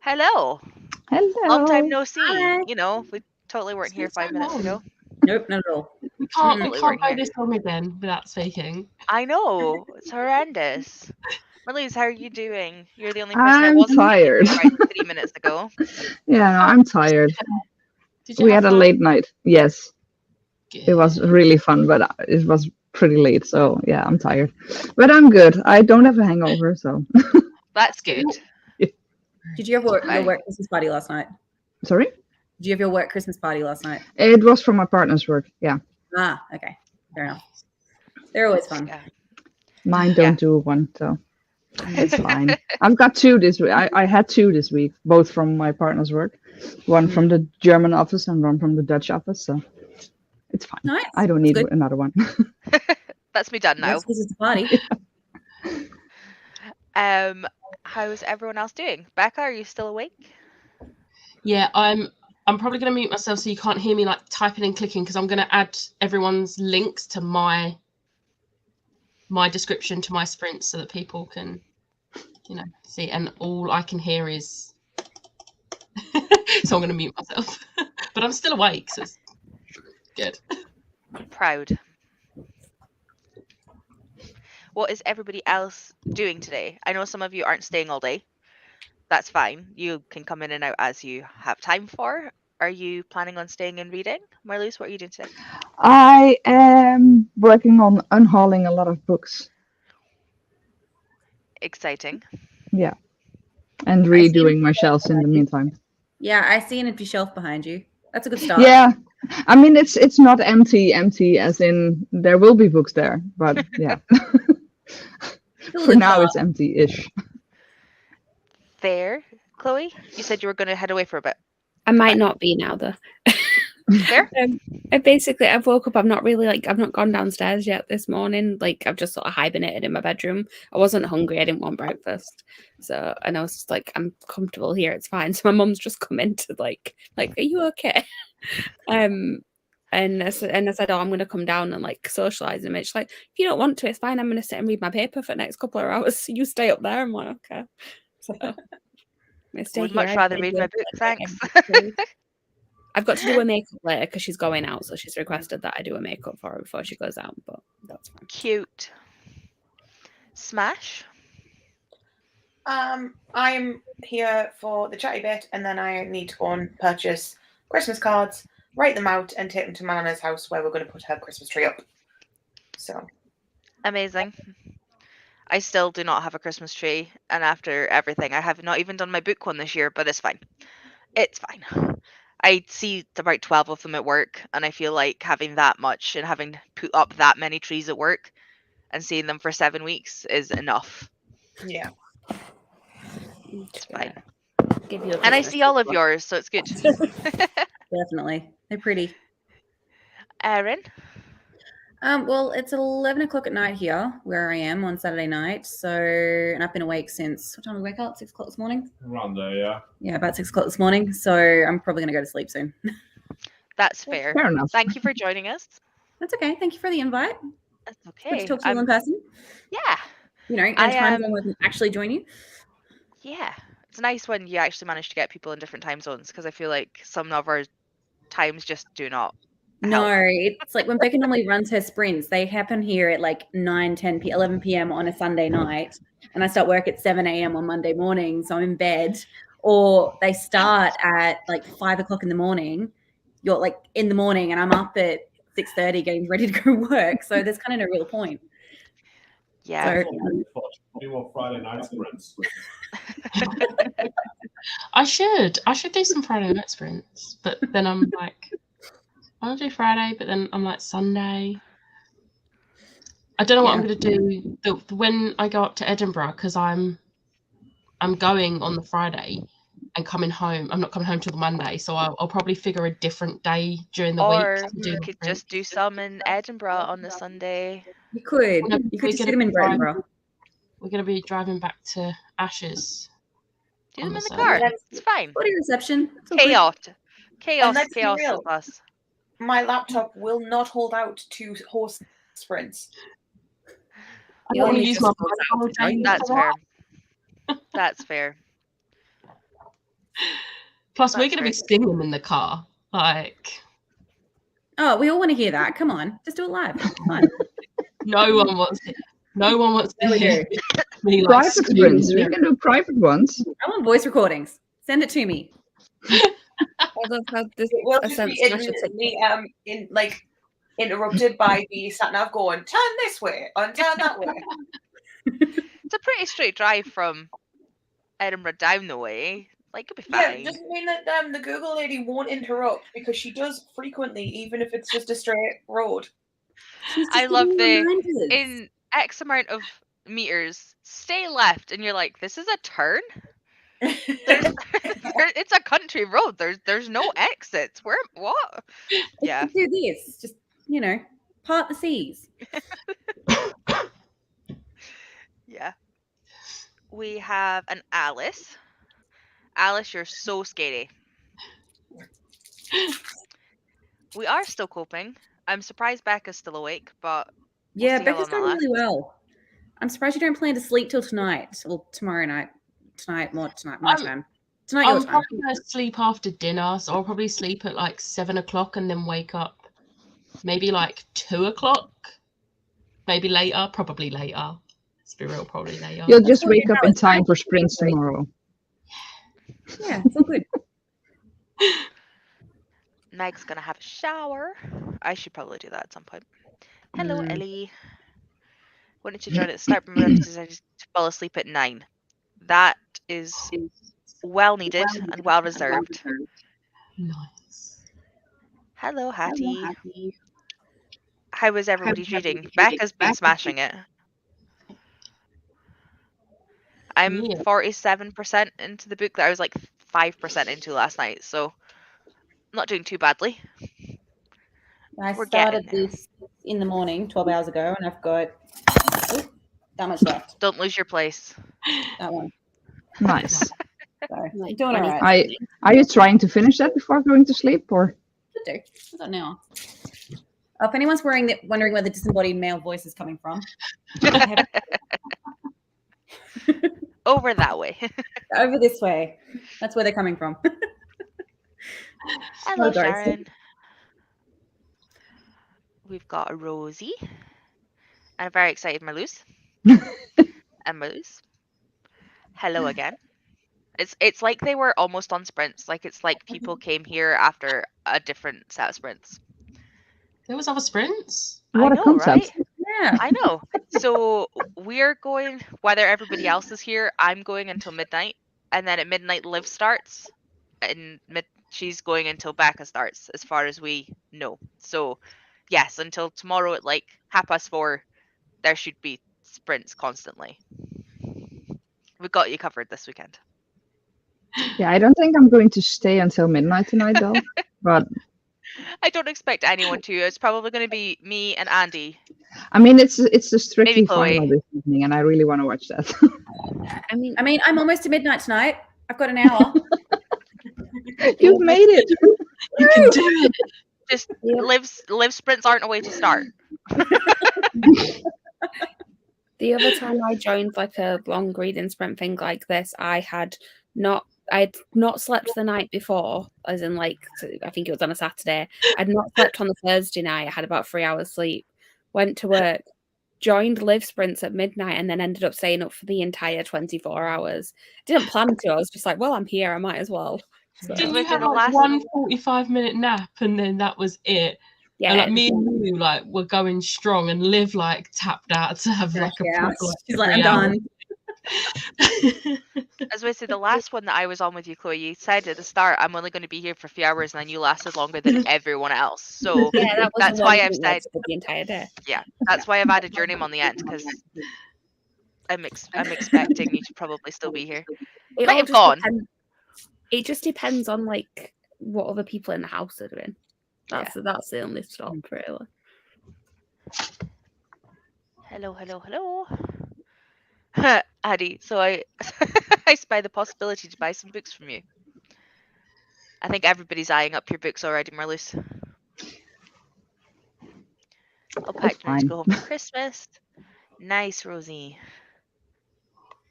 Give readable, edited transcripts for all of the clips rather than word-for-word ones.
Hello. Long time Hello. no see. Hi. We totally weren't here 5 minutes ago. Nope, not at all. We can't Totally go weren't here. this long again without speaking. I know. It's horrendous. Marlise, how are you doing? You're the only person I I'm wasn't tired. speaking to 3 minutes ago. Yeah, no, I'm tired. Did you We have had a fun? late night. Yes, Good. it was really fun, but it was pretty late. So yeah, I'm tired. But I'm good. I don't have a hangover, so. That's good. Did you have your work Christmas party last night? Sorry? Did you have your work Christmas party last night? It was from my partner's work. Yeah. Ah, okay. Fair enough. They're always fun. Yeah. Mine don't do one, so it's fine. I've got two this week. I had two this week, both from my partner's work. One from the German office and one from the Dutch office, so it's fine. Nice. I don't That's need good. another one. That's me done now. Yes, this is the party. How's everyone else doing? Becca, are you still awake? Yeah, I'm probably going to mute myself so you can't hear me like typing and clicking because I'm going to add everyone's links to my description to my sprint so that people can, see. And all I can hear is, so I'm going to mute myself. But I'm still awake, so it's good. Proud. What is everybody else doing today? I know some of you aren't staying all day. That's fine. You can come in and out as you have time for. Are you planning on staying and reading? Marlise, what are you doing today? I am working on unhauling a lot of books. Exciting. Yeah. And I see redoing it. my shelves in the meantime. Yeah, I see an empty shelf behind you. That's a good start. Yeah. I mean, it's not empty as in there will be books there, but yeah. For now, it's empty-ish. Fair. Chloe, you said you were going to head away for a bit. I might not be now, though. Fair. I've woke up. I've not gone downstairs yet this morning. Like, I've just sort of hibernated in my bedroom. I wasn't hungry. I didn't want breakfast. So, and I was just like, I'm comfortable here. It's fine. So my mum's just come in to like, are you okay? And I said, oh, I'm going to come down and like socialize. And she's like, if you don't want to, it's fine. I'm going to sit and read my paper for the next couple of hours. So you stay up there. I'm like, okay. So I would much rather read my book, thanks. I've got to do her makeup later because she's going out, so she's requested that I do her makeup for her before she goes out, but that's fine. Cute. Smash? I'm here for the chatty bit, and then I need to go and purchase Christmas cards, write them out, and take them to Melana's house where we're going to put her Christmas tree up. So amazing. I still do not have a Christmas tree, and after everything, I have not even done my book one this year, but it's fine. It's fine. I see about 12 of them at work, and I feel like having that much and having put up that many trees at work and seeing them for 7 weeks is enough. Yeah. It's fine. And I see all of yours, so it's good. Definitely. They're pretty. Erin? Well, it's 11 o'clock at night here where I am on Saturday night. So, and I've been awake since, what time did we wake up? 6 o'clock this morning? Around there, yeah. Yeah, about 6 o'clock this morning. So I'm probably going to go to sleep soon. That's fair. Fair enough. Thank you for joining us. That's okay. Thank you for the invite. That's okay. Good to talk to you in person. Yeah. In time zone where I can actually join you. Yeah. It's nice when you actually manage to get people in different time zones because I feel like some of our times just do not help. No, it's like when Becca normally runs her sprints, they happen here at like 9, 10, 11 p.m. on a Sunday night. And I start work at 7 a.m. on Monday morning. So I'm in bed. Or they start at like 5 o'clock in the morning. You're like in the morning and I'm up at 6:30 getting ready to go work. So there's kind of no real point. Yeah. You want Friday night sprints? I should do some Friday night sprints, but then I'm like, I'll do Friday, but then I'm like Sunday. I don't know what I'm going to do when I go up to Edinburgh because I'm going on the Friday and coming home. I'm not coming home till the Monday, so I'll probably figure a different day during the week. Or you could just do some in Edinburgh on the Sunday. You could. You could just do them in Edinburgh. We're going to be driving back to Ashes. Do them in the car. It's fine. What a reception. Chaos real. with us. My laptop will not hold out to horse sprints. I don't want to use my That's fair. That's fair. Plus, we're That's going to be great. singing in the car. Like, Oh, we all want to hear that. Come on, just do it live. Fun. no one wants it. No one wants to There we hear go. me like Private screaming. sprints. We can do private ones. I want voice recordings. Send it to me. I love how this It will a just sense be smash interrupted by the sat nav going, turn this way and turn that way. It's a pretty straight drive from Edinburgh down the way. Like, it'll be Yeah, fine. it doesn't mean that the Google lady won't interrupt, because she does frequently, even if it's just a straight road. She's just I love giving you the reminders. in X amount of meters, stay left, and you're like, this is a turn. It's a country road. There's no exits. Where? What? Yeah. Do this. Just, part the seas. Yeah. We have an Alice. Alice, you're so scary. We are still coping. I'm surprised Becca's still awake, but we'll Yeah, see how Becca's long done that really lasts. well. I'm surprised you don't plan to sleep till tonight. Well, tomorrow night. Tonight, my time. Tonight, your I'm time. probably going to sleep after dinner, so I'll probably sleep at like 7 o'clock and then wake up maybe like 2 o'clock. Maybe later, probably later. Let's be real, probably later. You'll just what you wake up know, in it's time fine. for sprints tomorrow. Yeah, it's all good. Meg's gonna have a shower. I should probably do that at some point. Hello, Ellie. Why don't you join at the start? Remember, I've decided to fall asleep at 9. That is well needed and well reserved. Nice. Hello, Hattie. How was everybody's reading? Becca's been smashing it. I'm Yeah. 47% into the book that I was like 5% into last night, so not doing too badly. I We're started getting there. this in the morning, 12 hours ago, and I've got that much left. Don't lose your place. That one. Nice. So, I'm Like doing all 20. right. Are you trying to finish that before going to sleep, or? Could do. I've got an hour. If anyone's wondering where the disembodied male voice is coming from, Over that way. over this way. That's where they're coming from. Hello, Oh, Darcy. Sharon. We've got a Rosie. And a very excited Marloes. And Marloes. Hello again. It's like they were almost on sprints. Like, it's like people came here after a different set of sprints. There was other sprints. What I a know, concept. right? Yeah. I know. So we're going, whether everybody else is here, I'm going until midnight. And then at midnight, Liv starts. And she's going until Becca starts, as far as we know. So, yes, until tomorrow at like 4:30, there should be sprints constantly. We've got you covered this weekend. Yeah, I don't think I'm going to stay until midnight tonight, though. But I don't expect anyone to. It's probably going to be me and Andy. I mean, it's the Strictly Maybe Chloe. final this evening, and I really want to watch that. I mean, I'm almost to midnight tonight. I've got an hour. You've made it. You can do it. Just Yeah. Liv sprints aren't a way to start. the other time I joined like a long reading sprint thing like this, I had not slept the night before, as in like I think it was on a Saturday. I'd not slept on the Thursday night. I had about 3 hours sleep. Went to work, joined Liv sprints at midnight, and then ended up staying up for the entire 24 hours. Didn't plan to. I was just like, well, I'm here. I might as well. So, Didn't Was you it have the like last- one 45-minute nap and then that was it? yeah, And like me and you like were going strong, and Liv like tapped out to have like a Yeah. proper, She's like, I'm 3 hours. done. As I said, the last one that I was on with you, Chloe, you said at the start, I'm only going to be here for a few hours, and then you lasted longer than everyone else. So yeah, that was that's the why one I've that said, lasted the entire day. yeah, that's why I've added your name on the end, because I'm expecting you to probably still be here. It Might all have just gone. it just depends on like what other people in the house are doing. That's the only stop, really. Hello. Addie, so I I spy the possibility to buy some books from you. I think everybody's eyeing up your books already, Marloes. I'll pack to go home for Christmas. Nice, Rosie.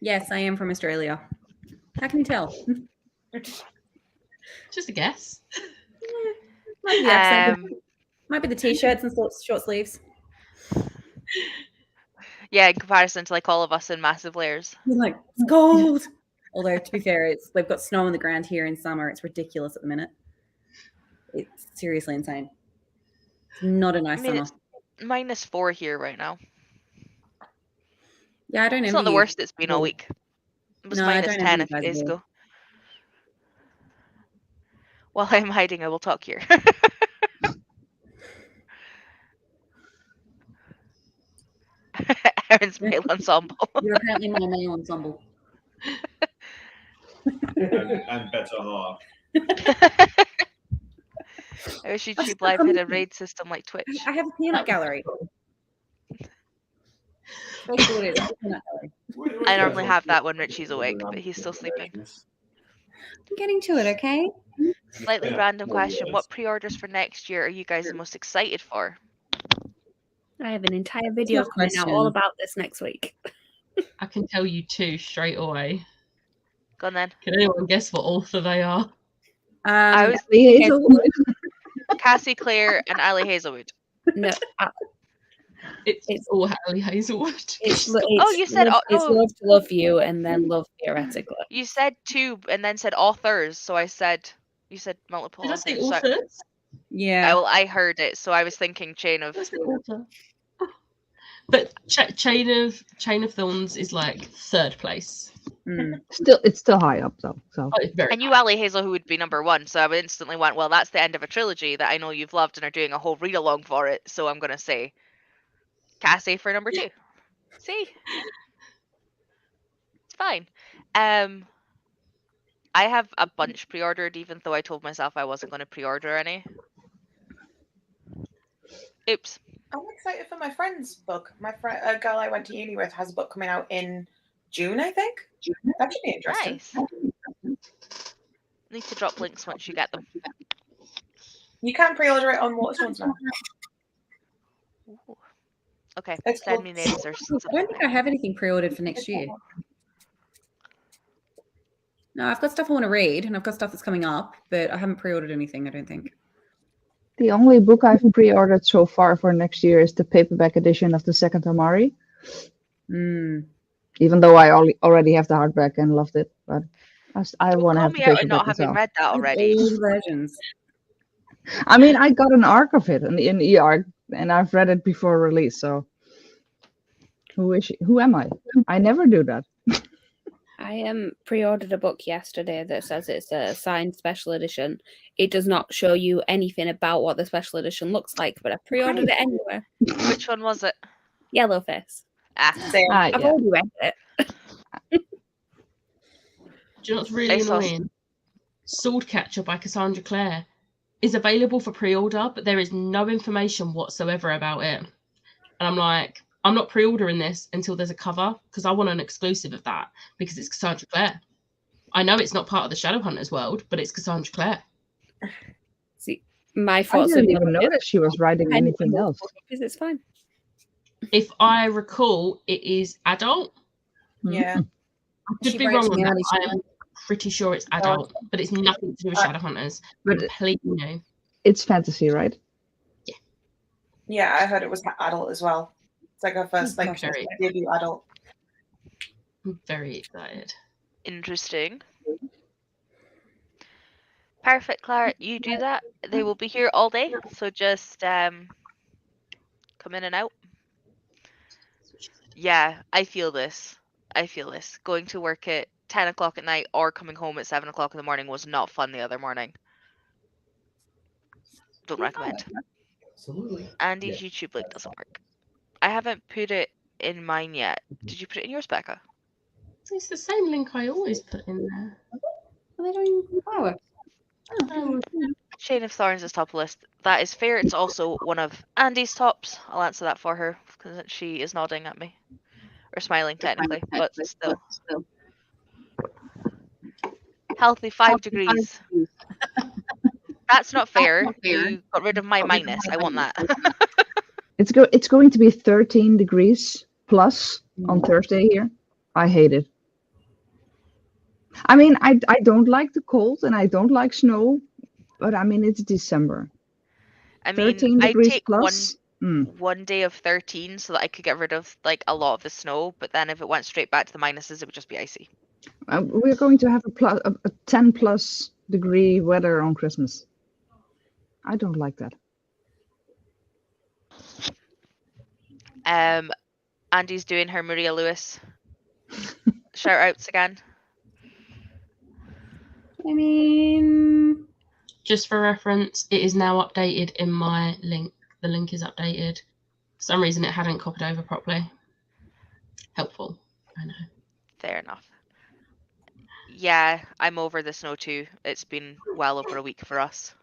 Yes, I am from Australia. How can you tell? Just a guess. Might be the accent. Um, Might be the t-shirts and short sleeves. yeah, in comparison to like all of us in massive layers. He's like, it's cold. Although to be fair, we've got snow on the ground here in summer. It's ridiculous at the minute. It's seriously insane. It's not a nice I mean, summer. it's -4 here right now. Yeah, I don't It's envy not the you. worst it's been all week. It was No, I don't -10 envy a you few guys days at all. ago. While I'm hiding, I will talk here. Erin's male ensemble. You're apparently my male ensemble. and better half. I wish That's YouTube so Live had a funny. raid system like Twitch. I have a peanut gallery. Basically what it is, a peanut gallery. I normally have that when Richie's awake, but he's still sleeping. I'm getting to it, okay? Slightly random question. What pre-orders for next year are you guys the most excited for? I have an entire video Tough coming out question. all about this next week. I can tell you 2 straight away. Go on then. Can anyone guess what author they are? I was Cassie Clare and Ali Hazelwood. No, It's all Hallie Hazelwood. Oh, you said it's Love to Love You and then Love Theoretically. You said 2 and then said authors, so I said you said multiple Did I say authors. So authors? Yeah. I heard it, so I was thinking chain of. Did I say author? But Chain of Thorns is like 3rd place. Mm. It's still high up though. So Oh, it's very I knew high. Ali Hazel who would be number 1, so I instantly went, well, that's the end of a trilogy that I know you've loved and are doing a whole read along for it. So I'm gonna say Cassie for number 2. See, it's fine. I have a bunch pre-ordered, even though I told myself I wasn't going to pre-order any. Oops. I'm excited for my friend's book. My friend, a girl I went to uni with, has a book coming out in June, I think. That should be interesting. Nice. Need to drop links once you get them. You can pre-order it on Waterstones now. Ooh. Okay, It's send cool. me names or I something. don't think I have anything pre-ordered for next year. No, I've got stuff I want to read and I've got stuff that's coming up, but I haven't pre-ordered anything, I don't think. the only book I've pre-ordered so far for next year is the paperback edition of the second Amari. Even though I already have the hardback and loved it, but I Don't want to call have the me out and paperback not having myself. read that already. Old versions. I mean, I got an arc of it, an e-arc, and I've read it before release. So, who am I? I never do that. I pre-ordered a book yesterday that says it's a signed special edition. It does not show you anything about what the special edition looks like, but I pre-ordered it anyway. Which one was it? Yellowface. Same. I've Yeah. already read it. Do you know what's really I saw- annoying? Swordcatcher by Cassandra Clare is available for pre-order, but there is no information whatsoever about it. And I'm like, I'm not pre-ordering this until there's a cover because I want an exclusive of that because it's Cassandra Clare. I know it's not part of the Shadowhunters world, but it's Cassandra Clare. See, my I thoughts didn't even notice she was writing anything else. Because it's fine. If I recall, it is adult. Yeah. I could She be writes wrong on that. reality I am pretty sure it's adult, but it's nothing to do with Shadowhunters. But Completely new. it's fantasy, right? Yeah, I heard it was adult as well. It's like her first like Very. debut adult. I'm very excited. Interesting. Perfect, Clara. You do that. They will be here all day, so just come in and out. Yeah, I feel this. Going to work at 10 o'clock at night or coming home at 7 o'clock in the morning was not fun the other morning. Don't recommend. Absolutely. Andy's YouTube link doesn't work. I haven't put it in mine yet. Did you put it in yours, Becca? It's the same link I always put in there. Are they doing fireworks? Chain of Thorns is top list. That is fair. It's also one of Andy's tops. I'll answer that for her because she is nodding at me. Or smiling, technically, but still. Healthy 5 degrees. That's not fair. You got rid of my minus. I want that. It's going to be 13 degrees plus on Thursday here. I hate it. I mean, I don't like the cold and I don't like snow, but I mean, it's December. I mean, 13 I'd degrees take plus. one day of 13 so that I could get rid of like a lot of the snow, but then if it went straight back to the minuses, it would just be icy. We're going to have a 10 plus degree weather on Christmas. I don't like that. Andy's doing her Maria Lewis shout outs again. I mean, Just for reference, it is now updated in my link. The link is updated. For some reason, it hadn't copied over properly. Helpful, I know. Fair enough. Yeah, I'm over the snow too. It's been well over a week for us.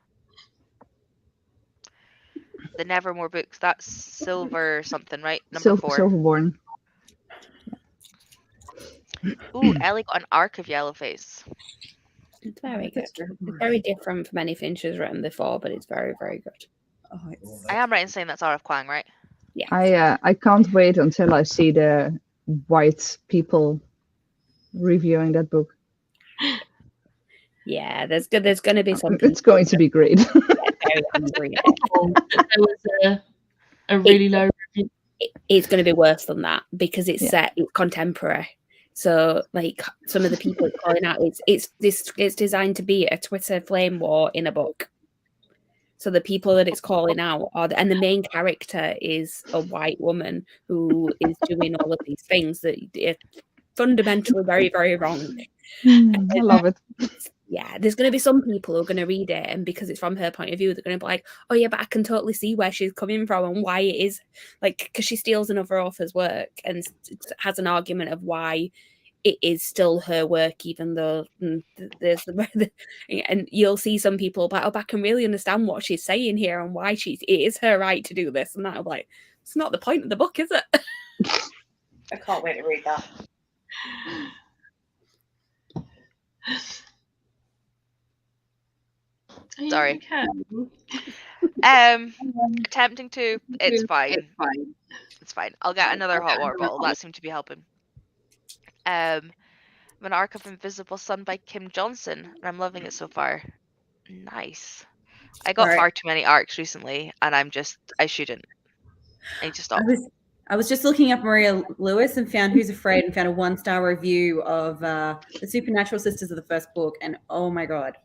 The Nevermore books, that's silver something, right? Number 4. Silverborn. Ooh, Ellie got an arc of Yellowface. It's very good. It's very different from anything she's written before, but it's very, very good. oh, it's I am right in saying that's R.F. Kuang, right? Yeah. I can't wait until I see the white people reviewing that book. Yeah, there's going to be something. It's going to be great. very angry. There was a really low review. It's going to be worse than that because it's Yeah. set, it's contemporary. So, like, some of the people it's calling out, it's designed to be a Twitter flame war in a book. So the people that it's calling out are, and the main character is a white woman who is doing all of these things that are fundamentally very, very wrong. I love it. Yeah, there's going to be some people who are going to read it, and because it's from her point of view, they're going to be like, oh yeah, but I can totally see where she's coming from and why it is, like, because she steals another author's work and has an argument of why it is still her work, even though there's and you'll see some people like, oh, but I can really understand what she's saying here and why it is her right to do this, and that'll be like, it's not the point of the book, is it? I can't wait to read that. Sorry. Okay. Attempting to. It's fine. It's fine. I'll get another hot water bottle. That seemed to be helping. An Arc of Invisible Sun by Kim Johnson, and I'm loving it so far. Nice. I got Sorry. far too many arcs recently, and I shouldn't. I need to stop. I was just looking up Maria Lewis and found Who's Afraid and found a 1-star review of the Supernatural Sisters of the first book, and oh my god,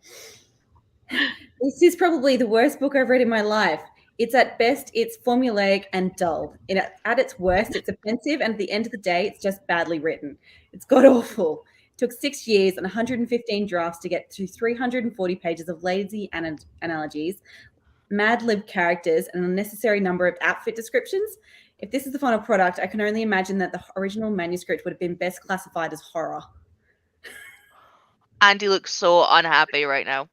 this is probably the worst book I've read in my life. It's at best, it's formulaic and dull. At its worst, it's offensive, and at the end of the day, it's just badly written. It's god awful. It took 6 years and 115 drafts to get to 340 pages of lazy analogies, mad lib characters, and an unnecessary number of outfit descriptions. If this is the final product, I can only imagine that the original manuscript would have been best classified as horror. Andy looks so unhappy right now.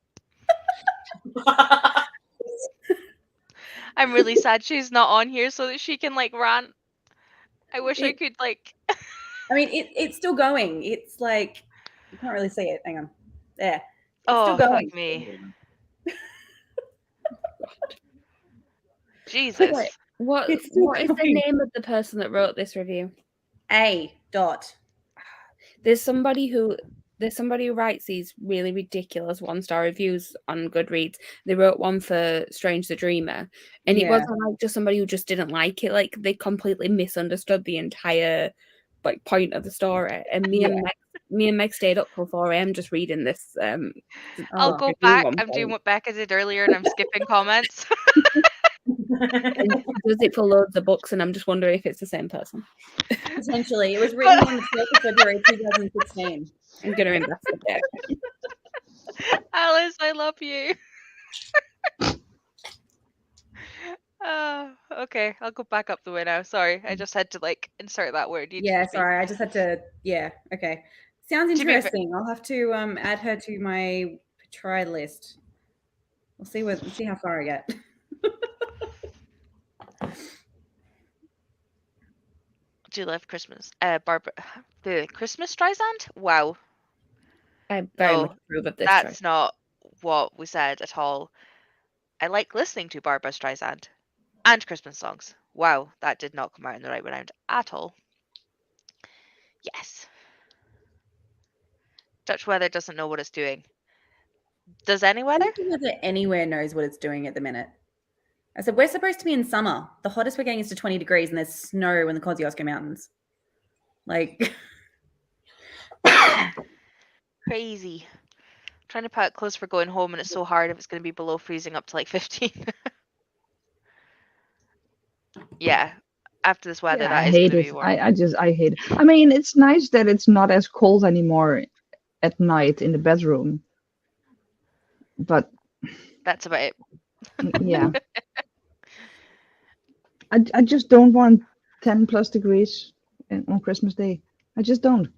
I'm really sad she's not on here so that she can like rant. I wish I could like. I mean, it's still going. It's like you can't really see it. Hang on, there. It's still going. Fuck me. Jesus. What is the name of the person that wrote this review? A. There's somebody who writes these really ridiculous 1-star reviews on Goodreads. They wrote one for Strange the Dreamer, and it wasn't like just somebody who just didn't like it. Like they completely misunderstood the entire like point of the story. And me and Meg stayed up till 4 a.m. just reading this. I'll go back. I'm doing what Becca did earlier, and I'm skipping comments. And she does it for loads of books, and I'm just wondering if it's the same person. Potentially. It was written on the 12th of February 2016. I'm going to investigate. Alice, I love you. Okay, I'll go back up the way now. Sorry, I just had to like insert that word. Sorry, I just had to. Yeah, okay. Sounds interesting. I'll have to add her to my try list. We'll see how far I get. Do you love Christmas? Barbara, the Christmas Streisand? Wow. I very much approve of this. That's not what we said at all. I like listening to Barbara Streisand and Christmas songs. Wow, that did not come out in the right round at all. Yes. Dutch weather doesn't know what it's doing. Does any I weather? don't think weather anywhere knows what it's doing at the minute. I said, we're supposed to be in summer. The hottest we're getting is to 20 degrees and there's snow in the Kosciuszko Mountains. Like, Crazy. Trying to pack clothes for going home, and it's so hard if it's going to be below freezing up to like 15. Yeah. After this weather, Yeah, that I is hate going to it. be warm. I hate it. I mean, it's nice that it's not as cold anymore at night in the bedroom. But That's about it. yeah. I just don't want 10 plus degrees on Christmas Day. I just don't.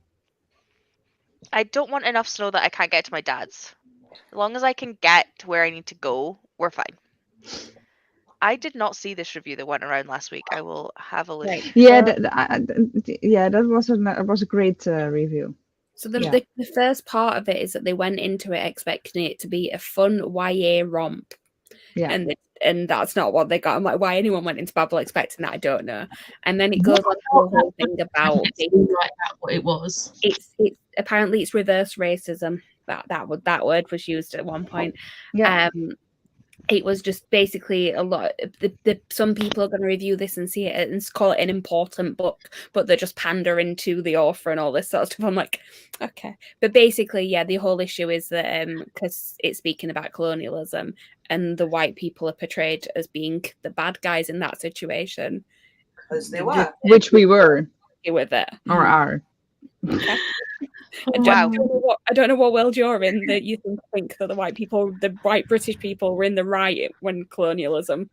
I don't want enough snow that I can't get to my dad's. As long as I can get to where I need to go, we're fine. I did not see this review that went around last week. I will have a look. right. Yeah, Well, that was a great review. So the, Yeah. the first part of it is that they went into it expecting it to be a fun YA romp. Yeah. And that's not what they got. I'm like, why anyone went into Babel expecting that, I don't know. And then it goes on to the whole thing about It's like that what it was. it's apparently it's reverse racism. That word was used at one point. Yeah. It was just basically a lot. Some people are going to review this and see it and call it an important book, but they're just pandering to the author and all this sort of stuff. I'm like, okay. But basically, yeah, the whole issue is that because it's speaking about colonialism and the white people are portrayed as being the bad guys in that situation. Because they were. Which we were. With it. Or are. Okay. Wow. I don't know what world you're in that you think that the white British people were in the right when colonialism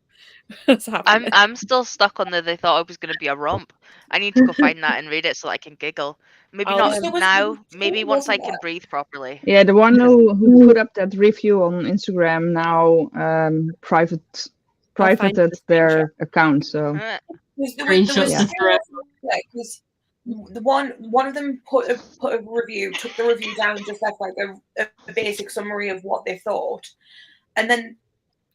has happened. I'm still stuck on they thought it was going to be a romp. I need to go find that and read it so I can giggle. Maybe I'll- not There was now. one Maybe too, once I wasn't can there? breathe properly. Yeah, the one who put up that review on Instagram now privated the their account. So There was Screenshots two of thread. because the one of them put a review, took the review down, and just left like a basic summary of what they thought, and then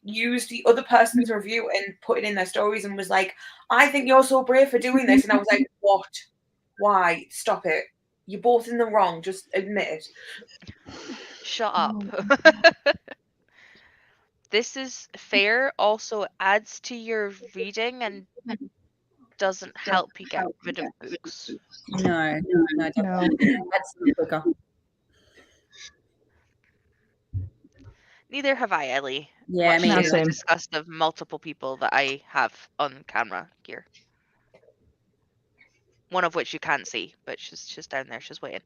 used the other person's review and put it in their stories and was like, "I think you're so brave for doing this," and I was like, "What? Why? Stop it! You're both in the wrong. Just admit it." Shut up. This is fair. Also adds to your reading and doesn't help you get rid of books. no, definitely. That's quicker. Neither have I, Ellie. Yeah, much me to No, the same. disgust of multiple people that I have on camera here. One of which you can't see, but she's down there. She's waiting.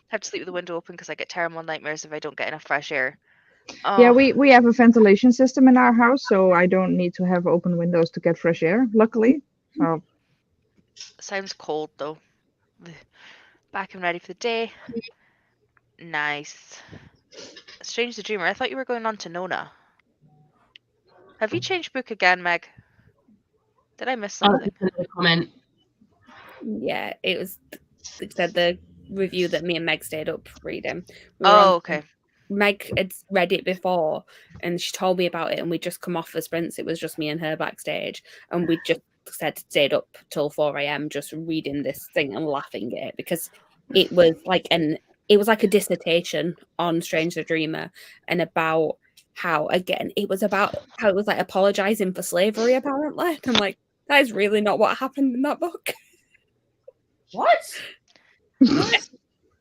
Have to sleep with the window open because I get terrible nightmares if I don't get enough fresh air. Oh, yeah, we have a ventilation system in our house, so I don't need to have open windows to get fresh air. Luckily, so sounds cold though. Back and ready for the day. Nice. Strange the Dreamer. I thought you were going on to Nona. Have you changed book again, Meg? Did I miss something? Comment. Yeah, it was. It said the review that me and Meg stayed up reading. Okay. Meg had read it before, and she told me about it, and we'd just come off the sprints. It was just me and her backstage, and we just stayed up till 4 a.m. just reading this thing and laughing at it because it was like a dissertation on Strange the Dreamer and about how it was like apologizing for slavery apparently. And I'm like, that is really not what happened in that book. What?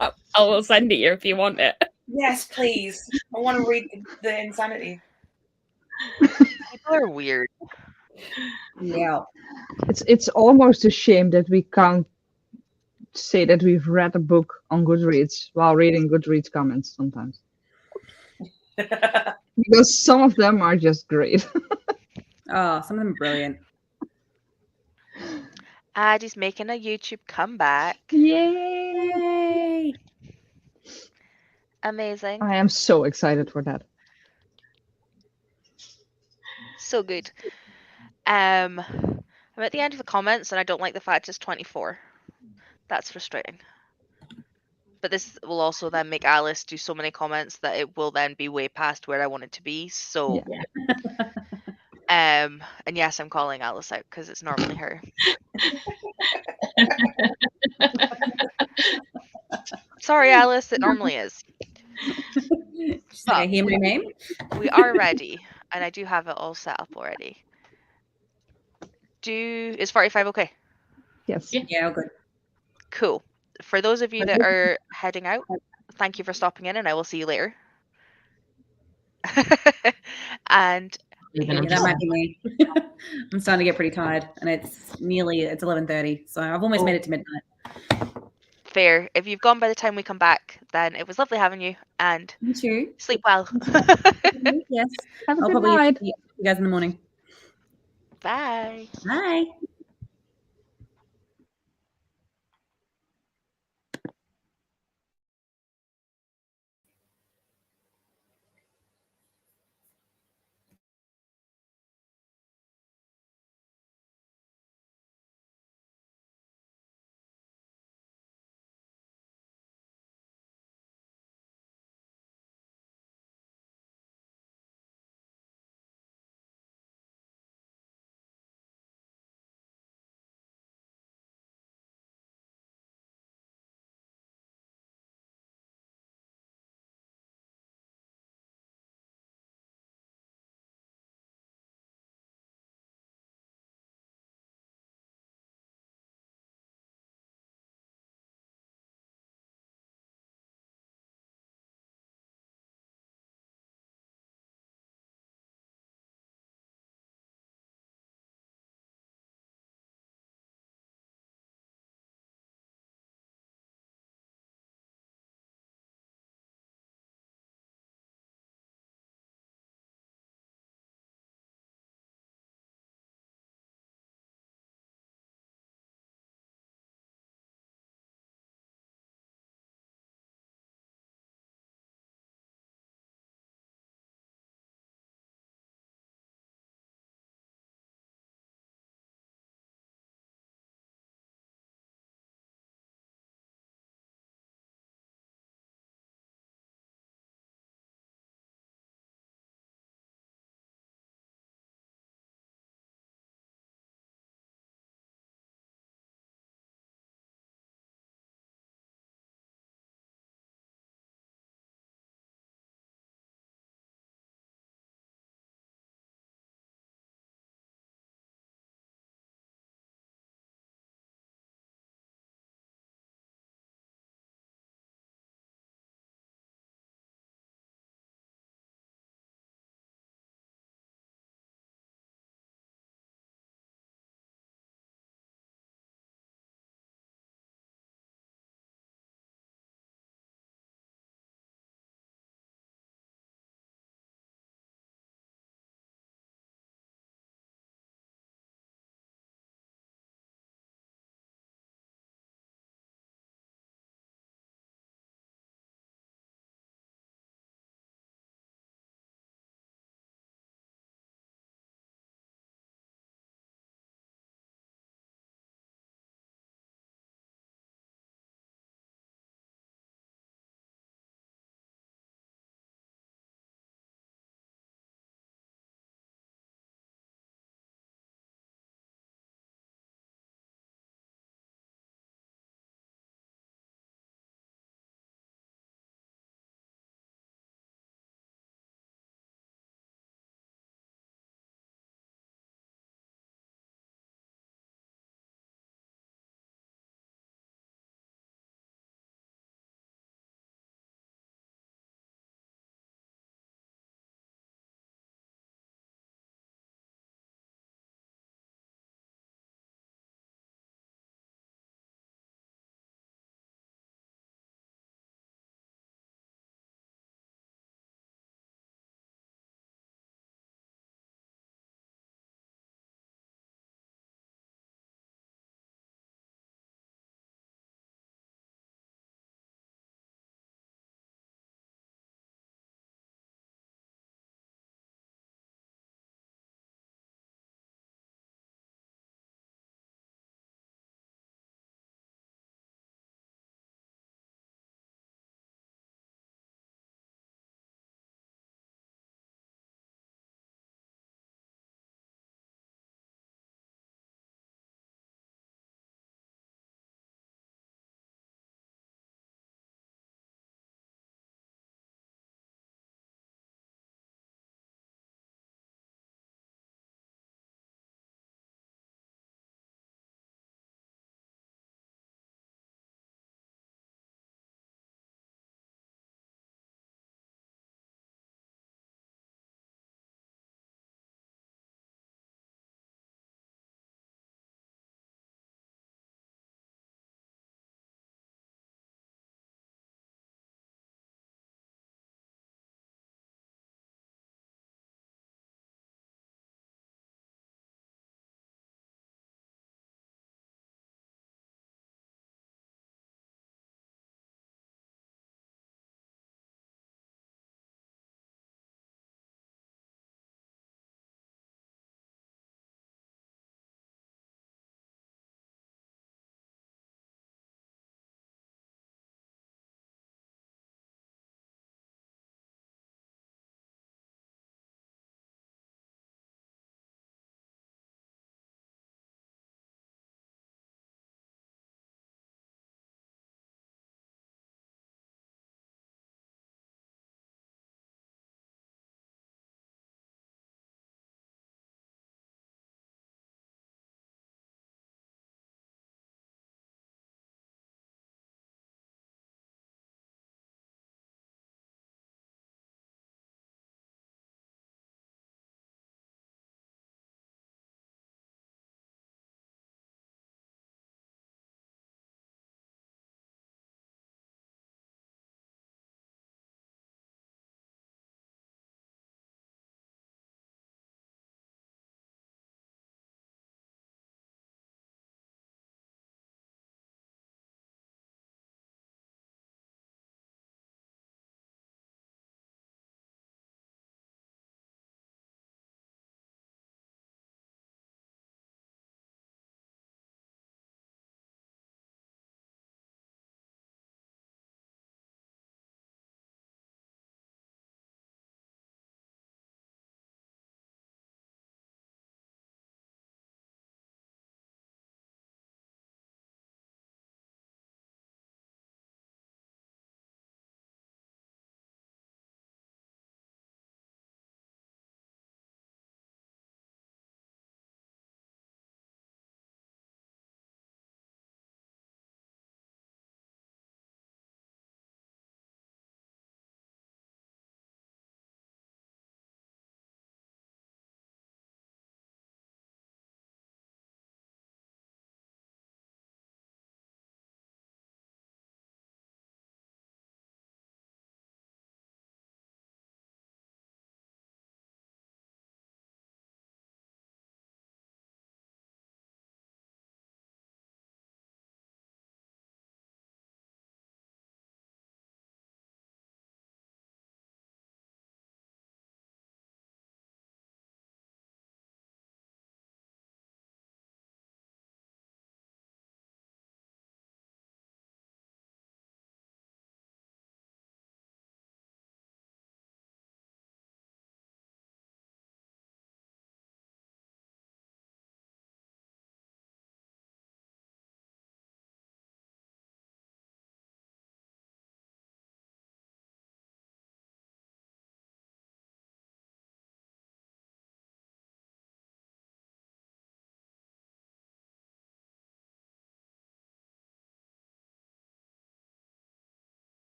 I will send it you if you want it. Yes, please. I want to read the insanity. People are weird. Yeah. it's almost a shame that we can't say that we've read a book on Goodreads while reading Goodreads comments sometimes, because some of them are just great. Oh, some of them are brilliant. Addie's making a YouTube comeback. Yay! Amazing. I am so excited for that. So good. I'm at the end of the comments and I don't like the fact it's 24. That's frustrating. But this will also then make Alice do so many comments that it will then be way past where I want it to be. So and yes, I'm calling Alice out because it's normally her. Sorry, Alice, it normally is. She's like, I hear my name. We are ready, and I do have it all set up already. Is 45 okay? Yes. Yeah. Yeah, all good. Cool. For those of you that are heading out, thank you for stopping in, and I will see you later. And Even Yeah, I'm that just might be me. I'm starting to get pretty tired, and it's 11:30, so I've almost made it to midnight. fair. If you've gone by the time we come back, then it was lovely having you, and You too. sleep well. Yes. Have a I'll good probably night. see you guys in the morning. Bye. Bye.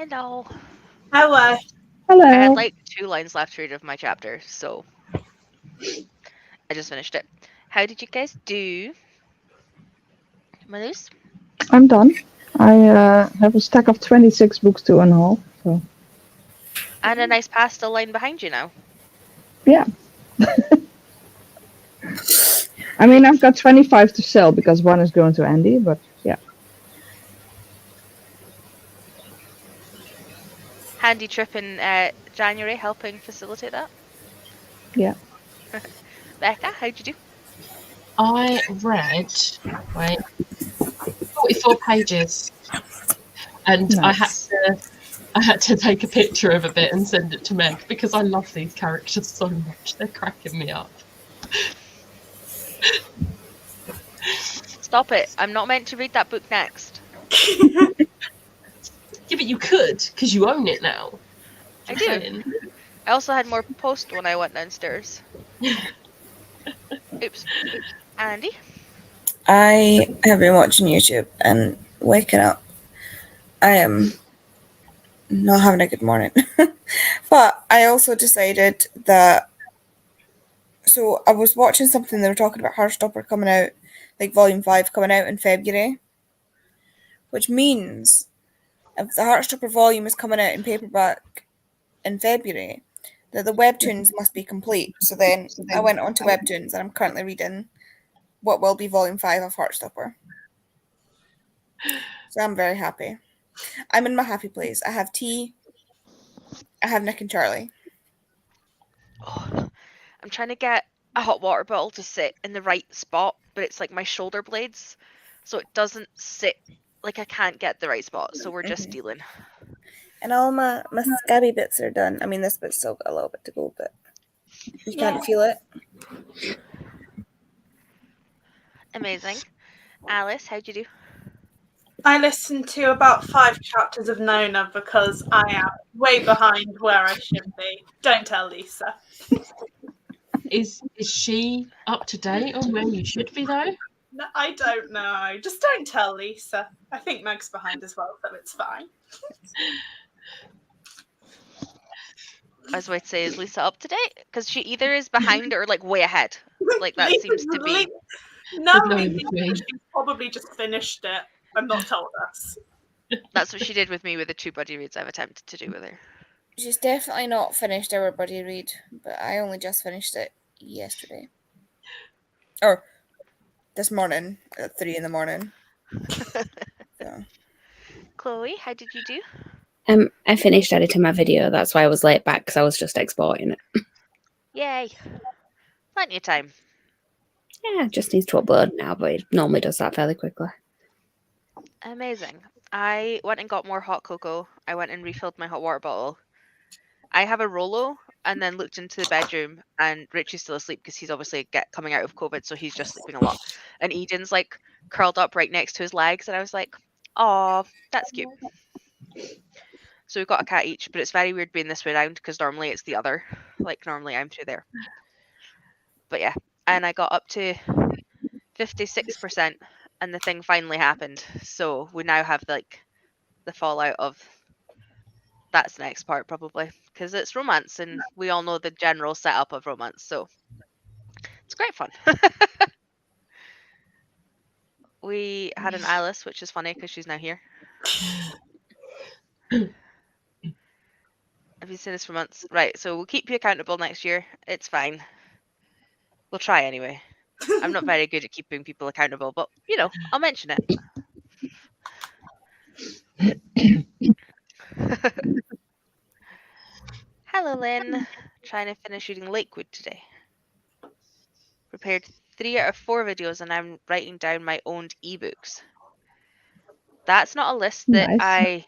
Hello. Hello. I had Hello. like 2 lines left to read of my chapter, so I just finished it. How did you guys do? Malus? I'm done. I have a stack of 26 books to unhaul. So And a nice pastel line behind you now. yeah. I mean, I've got 25 to sell because one is going to Andy, but yeah. Handy trip in January helping facilitate that. Yeah. Becca, how'd you do? I read 44 pages, and Nice. I had to take a picture of a bit and send it to Meg because I love these characters so much. They're cracking me up. Stop it. I'm not meant to read that book next. Yeah, but you could because you own it now. I do. I also had more post when I went downstairs. Oops. Andy? I have been watching YouTube and waking up. I am not having a good morning. But I also decided that. So I was watching something, they were talking about Heartstopper coming out, like Volume 5 coming out in February. Which means if the Heartstopper volume is coming out in paperback in February, that the webtoons must be complete. So then I went on to webtoons and I'm currently reading what will be Volume 5 of Heartstopper. So I'm very happy. I'm in my happy place. I have tea. I have Nick and Charlie. Oh, I'm trying to get a hot water bottle to sit in the right spot, but it's like my shoulder blades, so it doesn't sit, like I can't get the right spot, so we're just dealing. And all my scabby bits are done. I mean, this bit's still got a little bit to go, but you can't feel it. Amazing. Alice, how'd you do? I listened to about 5 chapters of Nona because I am way behind where I should be. Don't tell Lisa. Is she up to date on where you should be though? No, I don't know. Just don't tell Lisa. I think Meg's behind as well, so it's fine. I was about to say, is Lisa up to date? Because she either is behind or like way ahead. Like that seems to be. No, No, she's probably just finished it and not told us. That's what she did with me with the 2 buddy reads I've attempted to do with her. She's definitely not finished our buddy read, but I only just finished it yesterday. Or this morning at 3 a.m. So. Chloe, how did you do? I finished editing my video. That's why I was late back because I was just exporting it. Yay. Plenty of time. Yeah, it just needs to upload now, but it normally does that fairly quickly. Amazing. I went and got more hot cocoa. I went and refilled my hot water bottle. I have a Rolo and then looked into the bedroom and Richie's still asleep because he's obviously coming out of COVID, so he's just sleeping a lot. And Eden's like curled up right next to his legs and I was like, oh, that's cute. So we've got a cat each, but it's very weird being this way around because normally it's the other. Like normally I'm through there. But yeah, and I got up to 56% and the thing finally happened. So we now have like the fallout of that's the next part probably because it's romance and we all know the general setup of romance, so it's great fun. We had an Alice, which is funny because she's now here. Have you seen this for months? Right, so we'll keep you accountable next year. It's fine. We'll try anyway. I'm not very good at keeping people accountable, but you know, I'll mention it. Hello, Lynn. Trying to finish reading Lakewood today. Prepared 3 out of 4 videos and I'm writing down my owned ebooks. That's not a list that Nice. I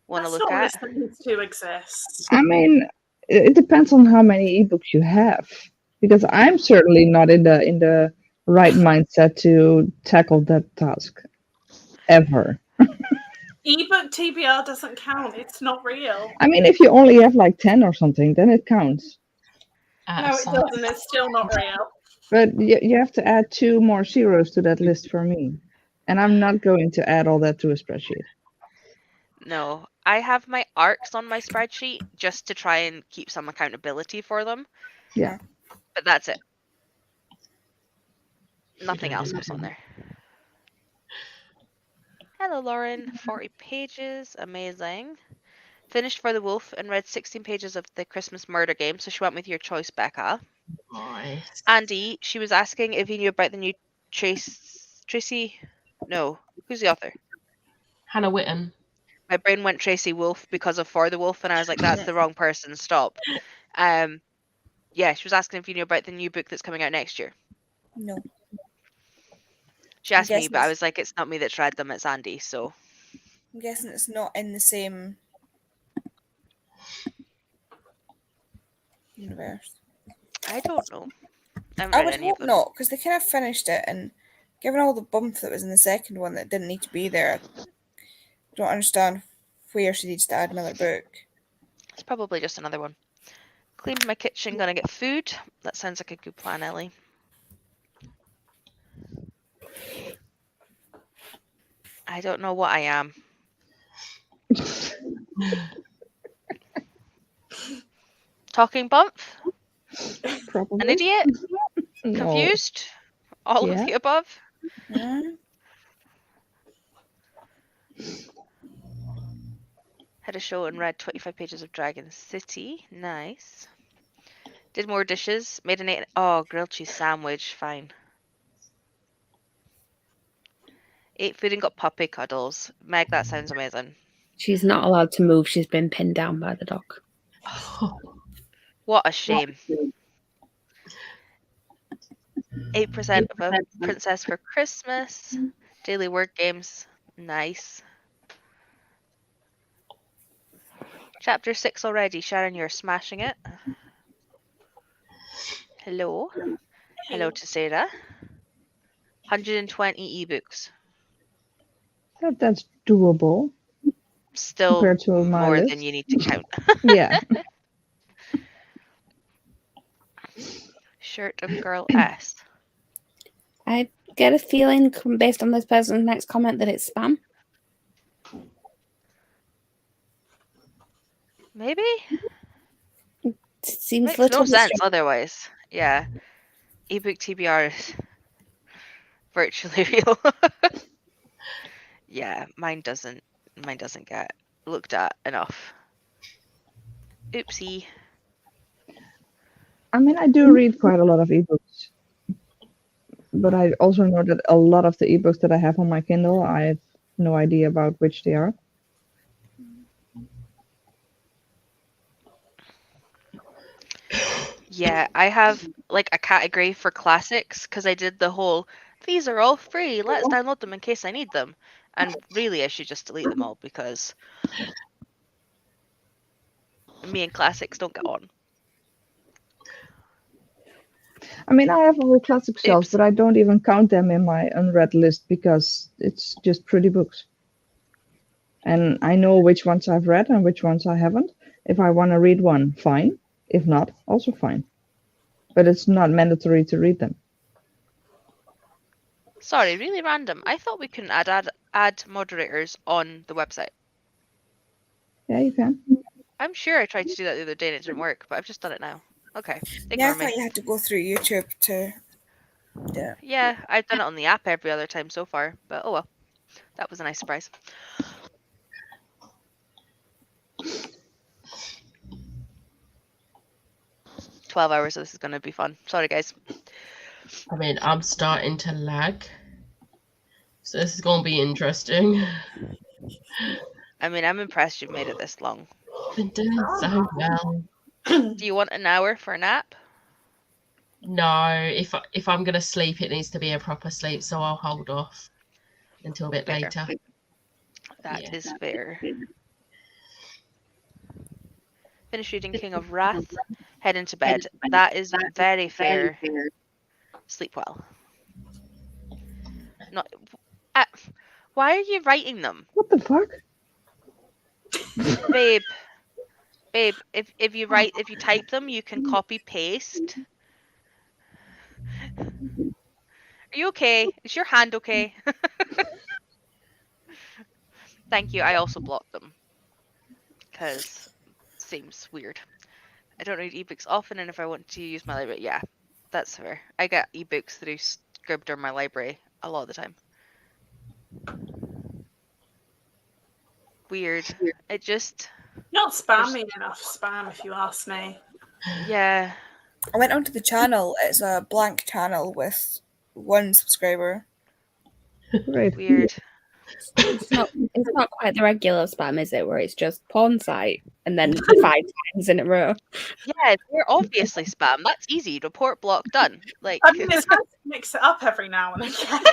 want to That's look not a at. list that needs to exist. I mean, it depends on how many ebooks you have, because I'm certainly not in the right mindset to tackle that task ever. Ebook TBR doesn't count. It's not real. I mean, if you only have like 10 or something, then it counts. No, it doesn't. It's still not real. But you have to add 2 more zeros to that list for me. And I'm not going to add all that to a spreadsheet. No, I have my arcs on my spreadsheet just to try and keep some accountability for them. Yeah. But that's it. Nothing else goes on there. Hello, Lauren. 40 pages. Amazing. Finished For the Wolf and read 16 pages of the Christmas murder game, so she went with your choice, Becca. Nice. Andy, she was asking if he knew about the new Tracy. No, who's the author? Hannah Witten. My brain went Tracy Wolf because of For the Wolf, and I was like, that's the wrong person. Stop. Yeah, she was asking if you knew about the new book that's coming out next year. No. She asked me, guessing but I it's- was like, it's not me that's read them, it's Andy. So I'm guessing it's not in the same universe. I don't know. I haven't I read would any of hope them. not, because they kind of finished it, and given all the bump that was in the second one that didn't need to be there, I don't understand where she needs to add another book. It's probably just another one. Cleaned my kitchen, gonna get food. That sounds like a good plan, Ellie. I don't know what I am. Talking bump? Probably. An idiot? No. Confused? All Yeah. of the above? Yeah. Had a show and read 25 pages of Dragon City. Nice. Did more dishes. Made an grilled cheese sandwich. Fine. Ate food and got puppy cuddles. Meg, that sounds amazing. She's not allowed to move. She's been pinned down by the dog. What a shame. 8% of a princess for Christmas. Daily work games. Nice. Chapter 6 already. Sharon, you're smashing it. Hello. Hello to Sarah. 120 ebooks. That's doable. Still Compared to my more list. than you need to count. Yeah. Shirt of Girl S. I get a feeling, based on this person's next comment, that it's spam. Maybe? It seems Makes little no sense strange. otherwise. Yeah. Ebook TBR is virtually real. Yeah, mine doesn't get looked at enough. Oopsie. I mean, I do read quite a lot of ebooks, but I also know that a lot of the ebooks that I have on my Kindle, I have no idea about which they are. Yeah, I have like a category for classics because I did the whole these are all free, let's download them in case I need them. And really I should just delete them all because me and classics don't get on. I mean, I have a whole classic shelf, Oops. but I don't even count them in my unread list because it's just pretty books. And I know which ones I've read and which ones I haven't. If I want to read one, fine. If not, also fine. But it's not mandatory to read them. Sorry, really random. I thought we couldn't add moderators on the website. Yeah, you can. I'm sure I tried to do that the other day and it didn't work, but I've just done it now. Okay, Yeah, I ignore thought me. you had to go through YouTube to do it. Yeah, I've done it on the app every other time so far, but oh well. That was a nice surprise. "12 hours, so this is going to be fun. Sorry, guys. I mean, I'm starting to lag. So this is going to be interesting. I mean, I'm impressed you've made it this long. Been doing so well. Do you want an hour for a nap? No, if I'm going to sleep, it needs to be a proper sleep, so I'll hold off until a bit Fair. later. That Yeah. is fair. Finish reading King of Wrath. Head into bed. That is very fair. Sleep well. Not. Why are you writing them? What the fuck? Babe, if you type them, you can copy paste. Are you okay? Is your hand okay? Thank you. I also blocked them because seems weird. I don't read ebooks often, and if I want to use my library, yeah, that's fair. I get ebooks through Scribd or my library a lot of the time. Weird. It just, Not spammy enough spam, if you ask me. yeah. I went onto the channel. It's a blank channel with 1 subscriber. Great. Weird. It's not quite the regular spam, is it? Where it's just porn site and then 5 times in a row. Yeah, they're obviously spam. That's easy. Report block done. Like, I mean, it's nice to mix it up every now and again.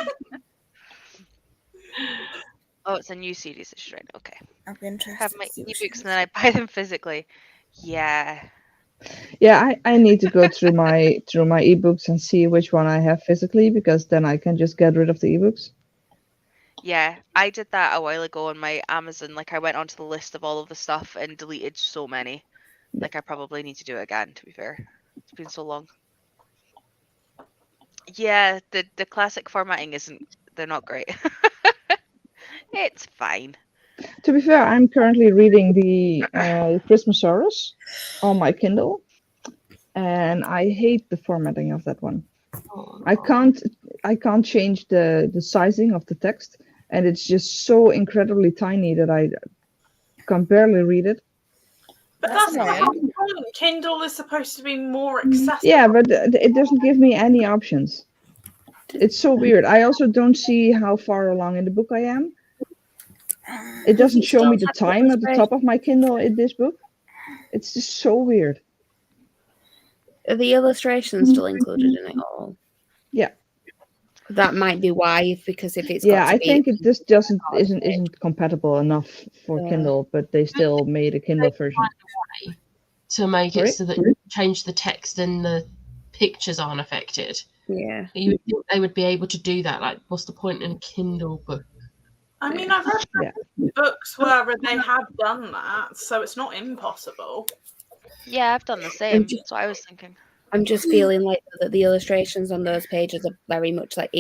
oh, it's a new series. It's right. Okay. I'd be interested Have to my see what she ebooks has. and then I buy them physically. Yeah. Yeah, I need to go through my ebooks and see which one I have physically, because then I can just get rid of the ebooks. Yeah, I did that a while ago on my Amazon. Like, I went onto the list of all of the stuff and deleted so many. Like, I probably need to do it again, to be fair. It's been so long. Yeah, the classic formatting they're not great. It's fine. To be fair, I'm currently reading the Christmasaurus on my Kindle, and I hate the formatting of that one. Oh, I can't change the sizing of the text, and it's just so incredibly tiny that I can barely read it. But That's that's the annoying. whole point. Kindle is supposed to be more accessible. Yeah, but it doesn't give me any options. It's so weird. I also don't see how far along in the book I am. It doesn't you show still me the have the time at the top illustration? of my Kindle in this book. It's just so weird. Are the illustrations still included in it all? Yeah. That might be why, because if it's Yeah, got to I be, think it just isn't compatible enough for Kindle, but they still made a Kindle version. to make Sorry? it so that you change the text and the pictures aren't affected. yeah. You would think they would be able to do that. Like, what's the point in a Kindle book? I mean, I've read Yeah. books where they have done that, so it's not impossible. Yeah, I've done the same. That's what I was thinking. I'm just feeling like that the illustrations on those pages are very much like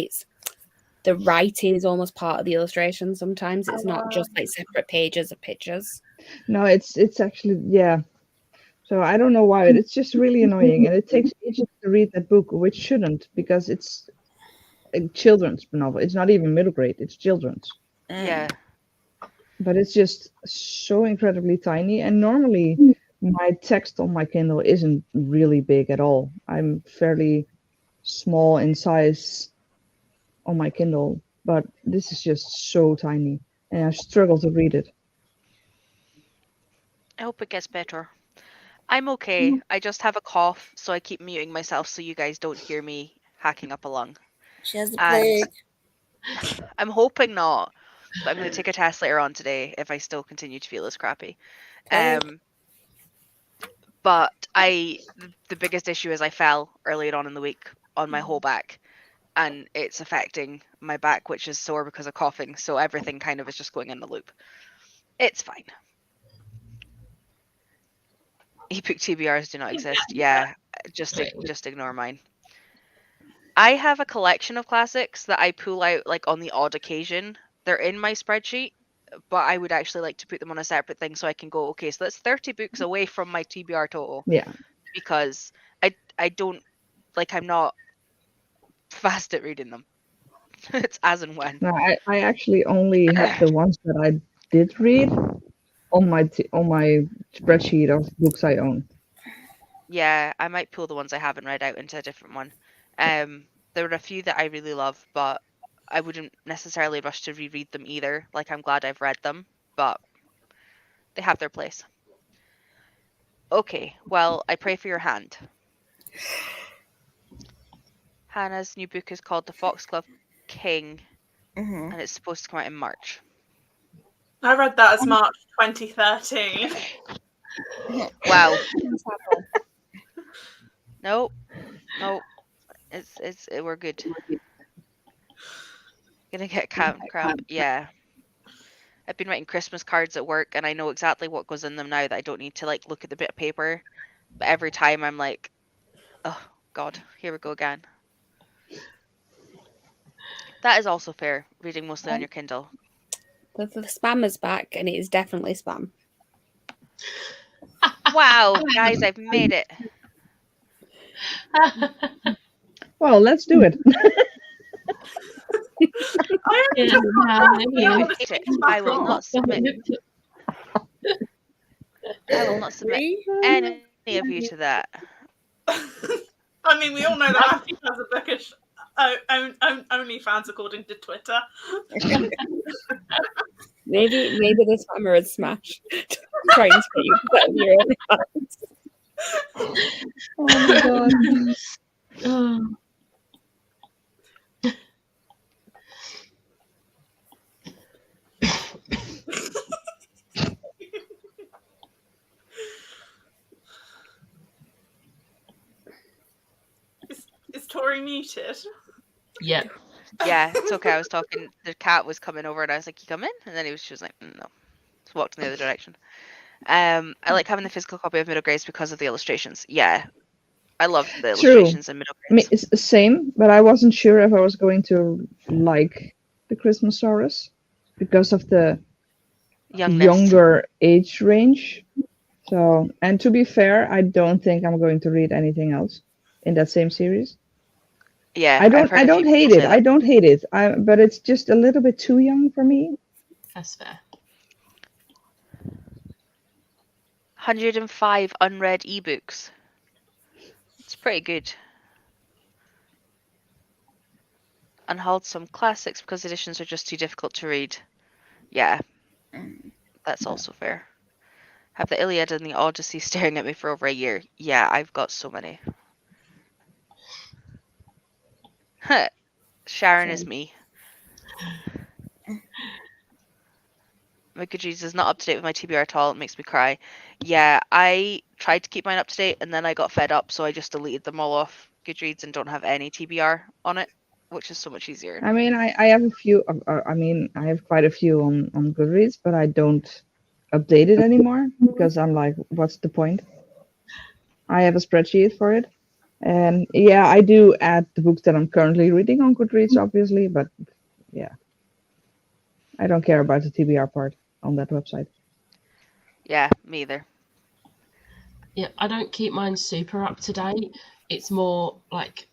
the writing is almost part of the illustration. Sometimes it's not just like separate pages of pictures. No, it's actually, yeah. So I don't know why, but it's just really annoying, and it takes ages to read that book, which shouldn't, because it's a children's novel. It's not even middle grade, it's children's. Yeah. But it's just so incredibly tiny, and normally my text on my Kindle isn't really big at all. I'm fairly small in size on my Kindle, but this is just so tiny, and I struggle to read it. I hope it gets better. I'm okay. I just have a cough, so I keep muting myself so you guys don't hear me hacking up a lung. She has the And plague. I'm hoping not, but I'm going to take a test later on today if I still continue to feel as crappy. Plague. But the biggest issue is I fell earlier on in the week on my whole back, and it's affecting my back, which is sore because of coughing. So everything kind of is just going in the loop. It's fine. Ebook TBRs do not exist. Yeah, just ignore mine. I have a collection of classics that I pull out like on the odd occasion. They're in my spreadsheet, but I would actually like to put them on a separate thing so I can go, okay, so that's 30 books away from my TBR total, Yeah. because I don't, like, I'm not fast at reading them. It's as and when. No, I actually only have the ones that I did read on my spreadsheet of books I own. Yeah, I might pull the ones I haven't read out into a different one. There are a few that I really love, but I wouldn't necessarily rush to reread them either. Like, I'm glad I've read them, but they have their place. Okay, well, I pray for your hand. Hannah's new book is called The Foxglove King, Mm-hmm. and it's supposed to come out in March. I read that as March 2013. Wow. No, we're good. Gonna get cramp. Yeah. I've been writing Christmas cards at work, and I know exactly what goes in them now that I don't need to like look at the bit of paper. But every time I'm like, oh God, here we go again. That is also fair, reading mostly on your Kindle. The spammer's back, and it is definitely spam. Wow, guys, I've made it. Well, let's do it. I will not submit. I will not submit any of you to that. I mean, we all know that Matthew has a bookish OnlyFans according to Twitter. Maybe the spammer would smash. Trying to get you to put on your OnlyFans. Oh my god. Is Tori muted? Yeah. Yeah, it's okay. I was talking. The cat was coming over, and I was like, "You come in?" And then she was like, "No." Just walked in the other direction. I like having the physical copy of Middle Grades because of the illustrations. Yeah, I loved the illustrations in Middle I mean, Grades. it's the same, but I wasn't sure if I was going to like the Christmas Saurus because of the younger age range. So, and to be fair, I don't think I'm going to read anything else in that same series. Yeah, I don't hate it. I don't hate it. But it's just a little bit too young for me. That's fair. 105 unread ebooks. It's pretty good. Unhauled some classics because editions are just too difficult to read. Yeah, that's also fair. Have the Iliad and the Odyssey staring at me for over a year. Yeah, I've got so many. Sharon is me. My Goodreads is not up to date with my TBR at all. It makes me cry. Yeah, I tried to keep mine up to date and then I got fed up, so I just deleted them all off Goodreads and don't have any TBR on it, which is so much easier. I mean, I have a few. I have quite a few on Goodreads, but I don't update it anymore because I'm like, what's the point? I have a spreadsheet for it, and yeah, I do add the books that I'm currently reading on Goodreads, obviously, but yeah, I don't care about the TBR part on that website. Yeah, me either. Yeah, I don't keep mine super up to date. It's more like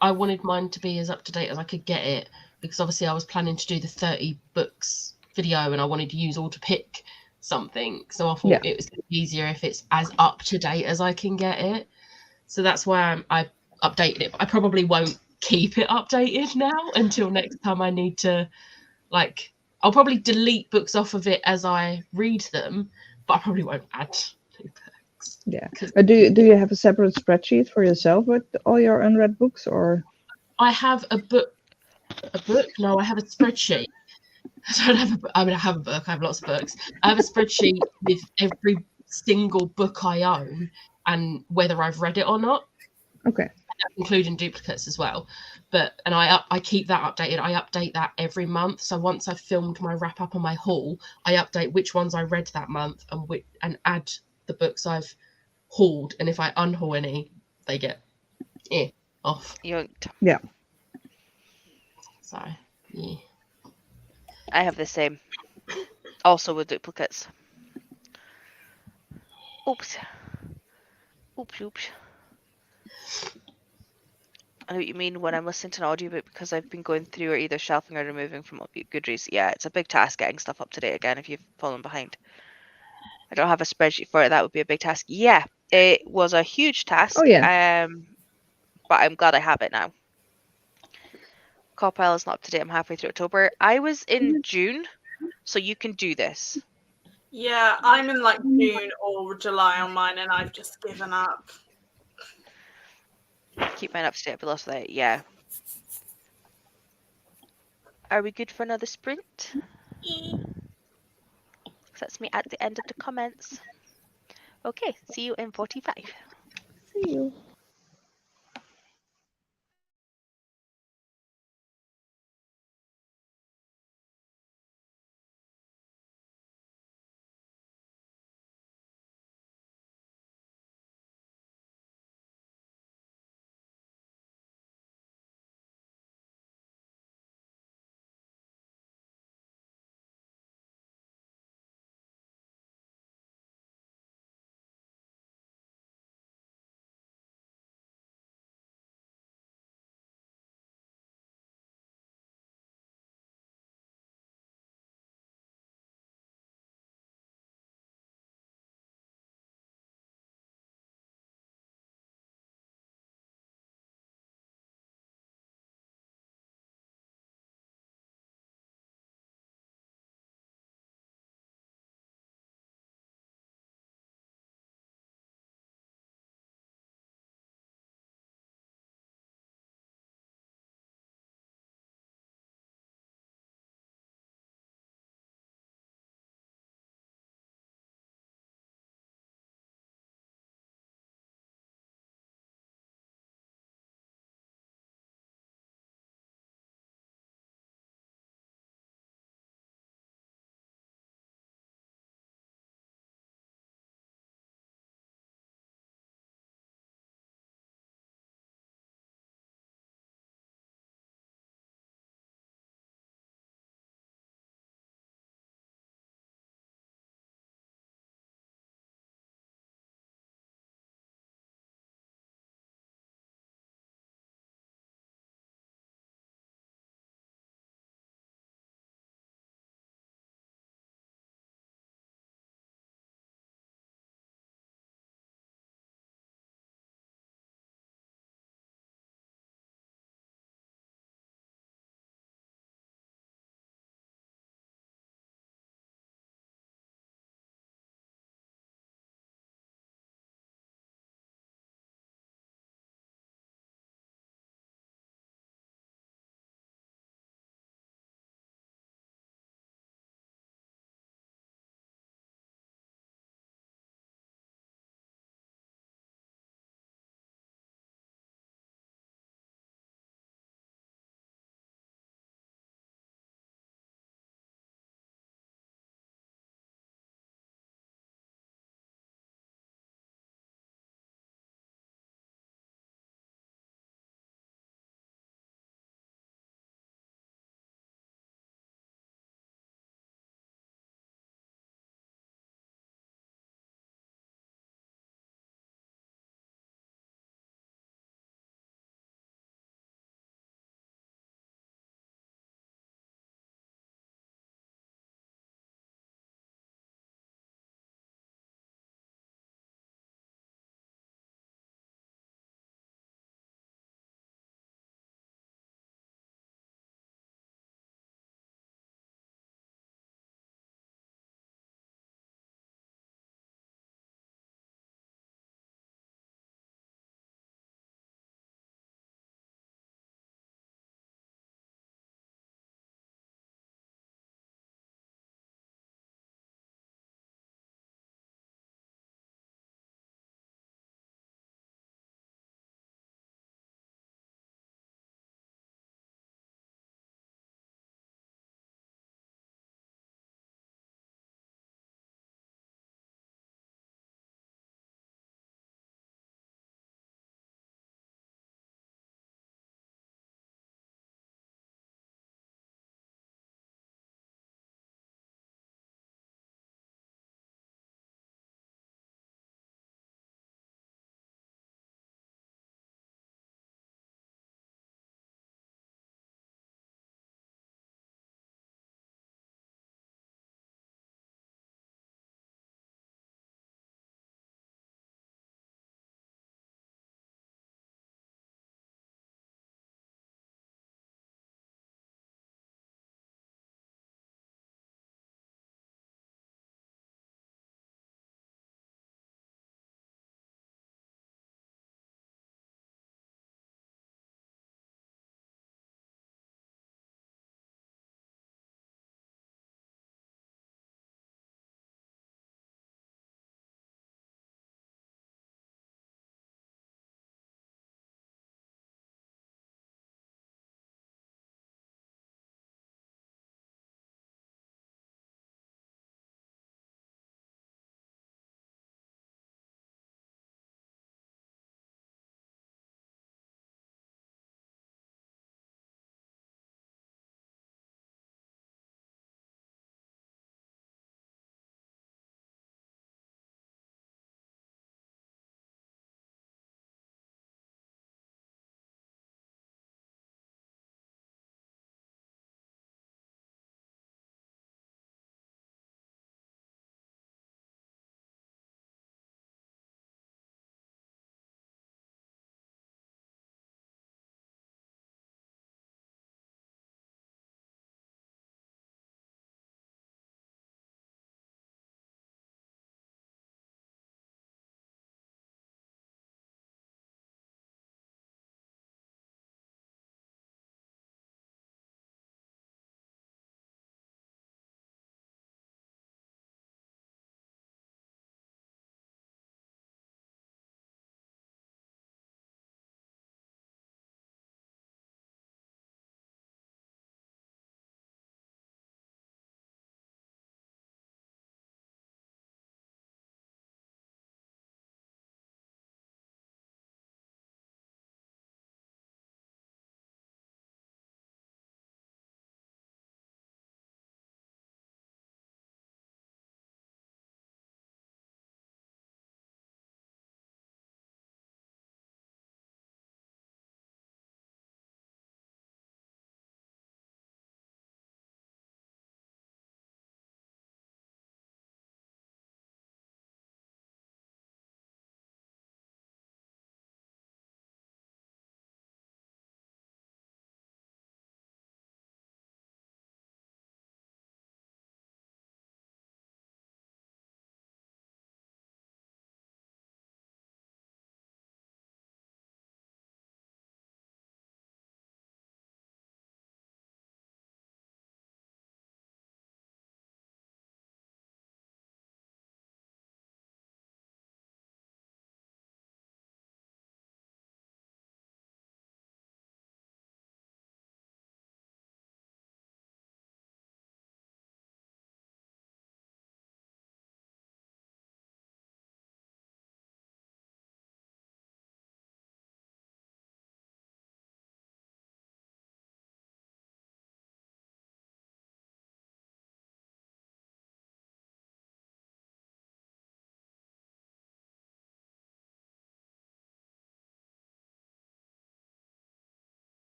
I wanted mine to be as up to date as I could get it because obviously I was planning to do the 30 books video and I wanted to use all to pick something. So I thought it was easier if it's as up to date as I can get it. So that's why I updated it. But I probably won't keep it updated now until next time I need to, like, I'll probably delete books off of it as I read them, but I probably won't add new books. Yeah. Do you have a separate spreadsheet for yourself with all your unread books, or? I have a book. No, I have a spreadsheet. I don't have a book. I mean, I have a book. I have lots of books. I have a spreadsheet with every single book I own and whether I've read it or not. Okay. Including duplicates as well. And I keep that updated. I update that every month. So once I've filmed my wrap up on my haul, I update which ones I read that month and add the books I've hauled. And if I unhaul any, they get off. Yoinked. Yeah. So yeah. I have the same. Also with duplicates. Oops. Oops. I know what you mean when I'm listening to an audiobook because I've been going through or either shelving or removing from Goodreads. Yeah, it's a big task getting stuff up to date again if you've fallen behind. I don't have a spreadsheet for it. That would be a big task. Yeah, it was a huge task. Oh yeah. But I'm glad I have it now. Copile is not up to date. I'm halfway through October. I was in June, so you can do this. Yeah, I'm in like June or July on mine, and I've just given up. Keep mine up to date, but lost that. Yeah. Are we good for another sprint? That's me at the end of the comments. Okay, see you in 45. See you.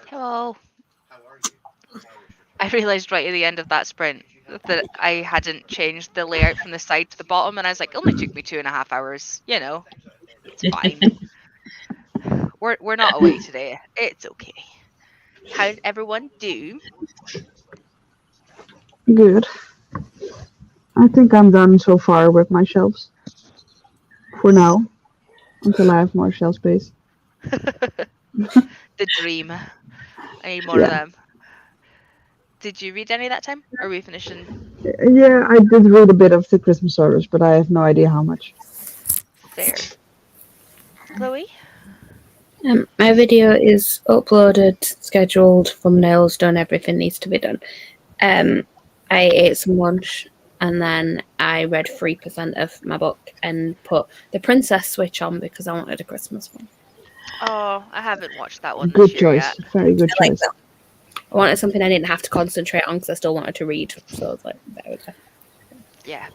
Hello. I realised right at the end of that sprint that I hadn't changed the layout from the side to the bottom, and I was like, only took me 2.5 hours. You know, it's fine. We're not away today. It's okay. How did everyone do? Good. I think I'm done so far with my shelves. For now. Until I have more shelf space. The dream. I need more of Yeah. them. Did you read any that time? Or are we finishing? Yeah, I did read a bit of the Christmas stories, but I have no idea how much. Fair. Chloe? My video is uploaded, scheduled, thumbnails done, everything needs to be done. I ate some lunch and then I read 3% of my book and put the Princess Switch on because I wanted a Christmas one. Oh, I haven't watched that one Good this year choice. yet. Very good I like choice. that. I wanted something I didn't have to concentrate on because I still wanted to read. So I was like, there we go. Yeah.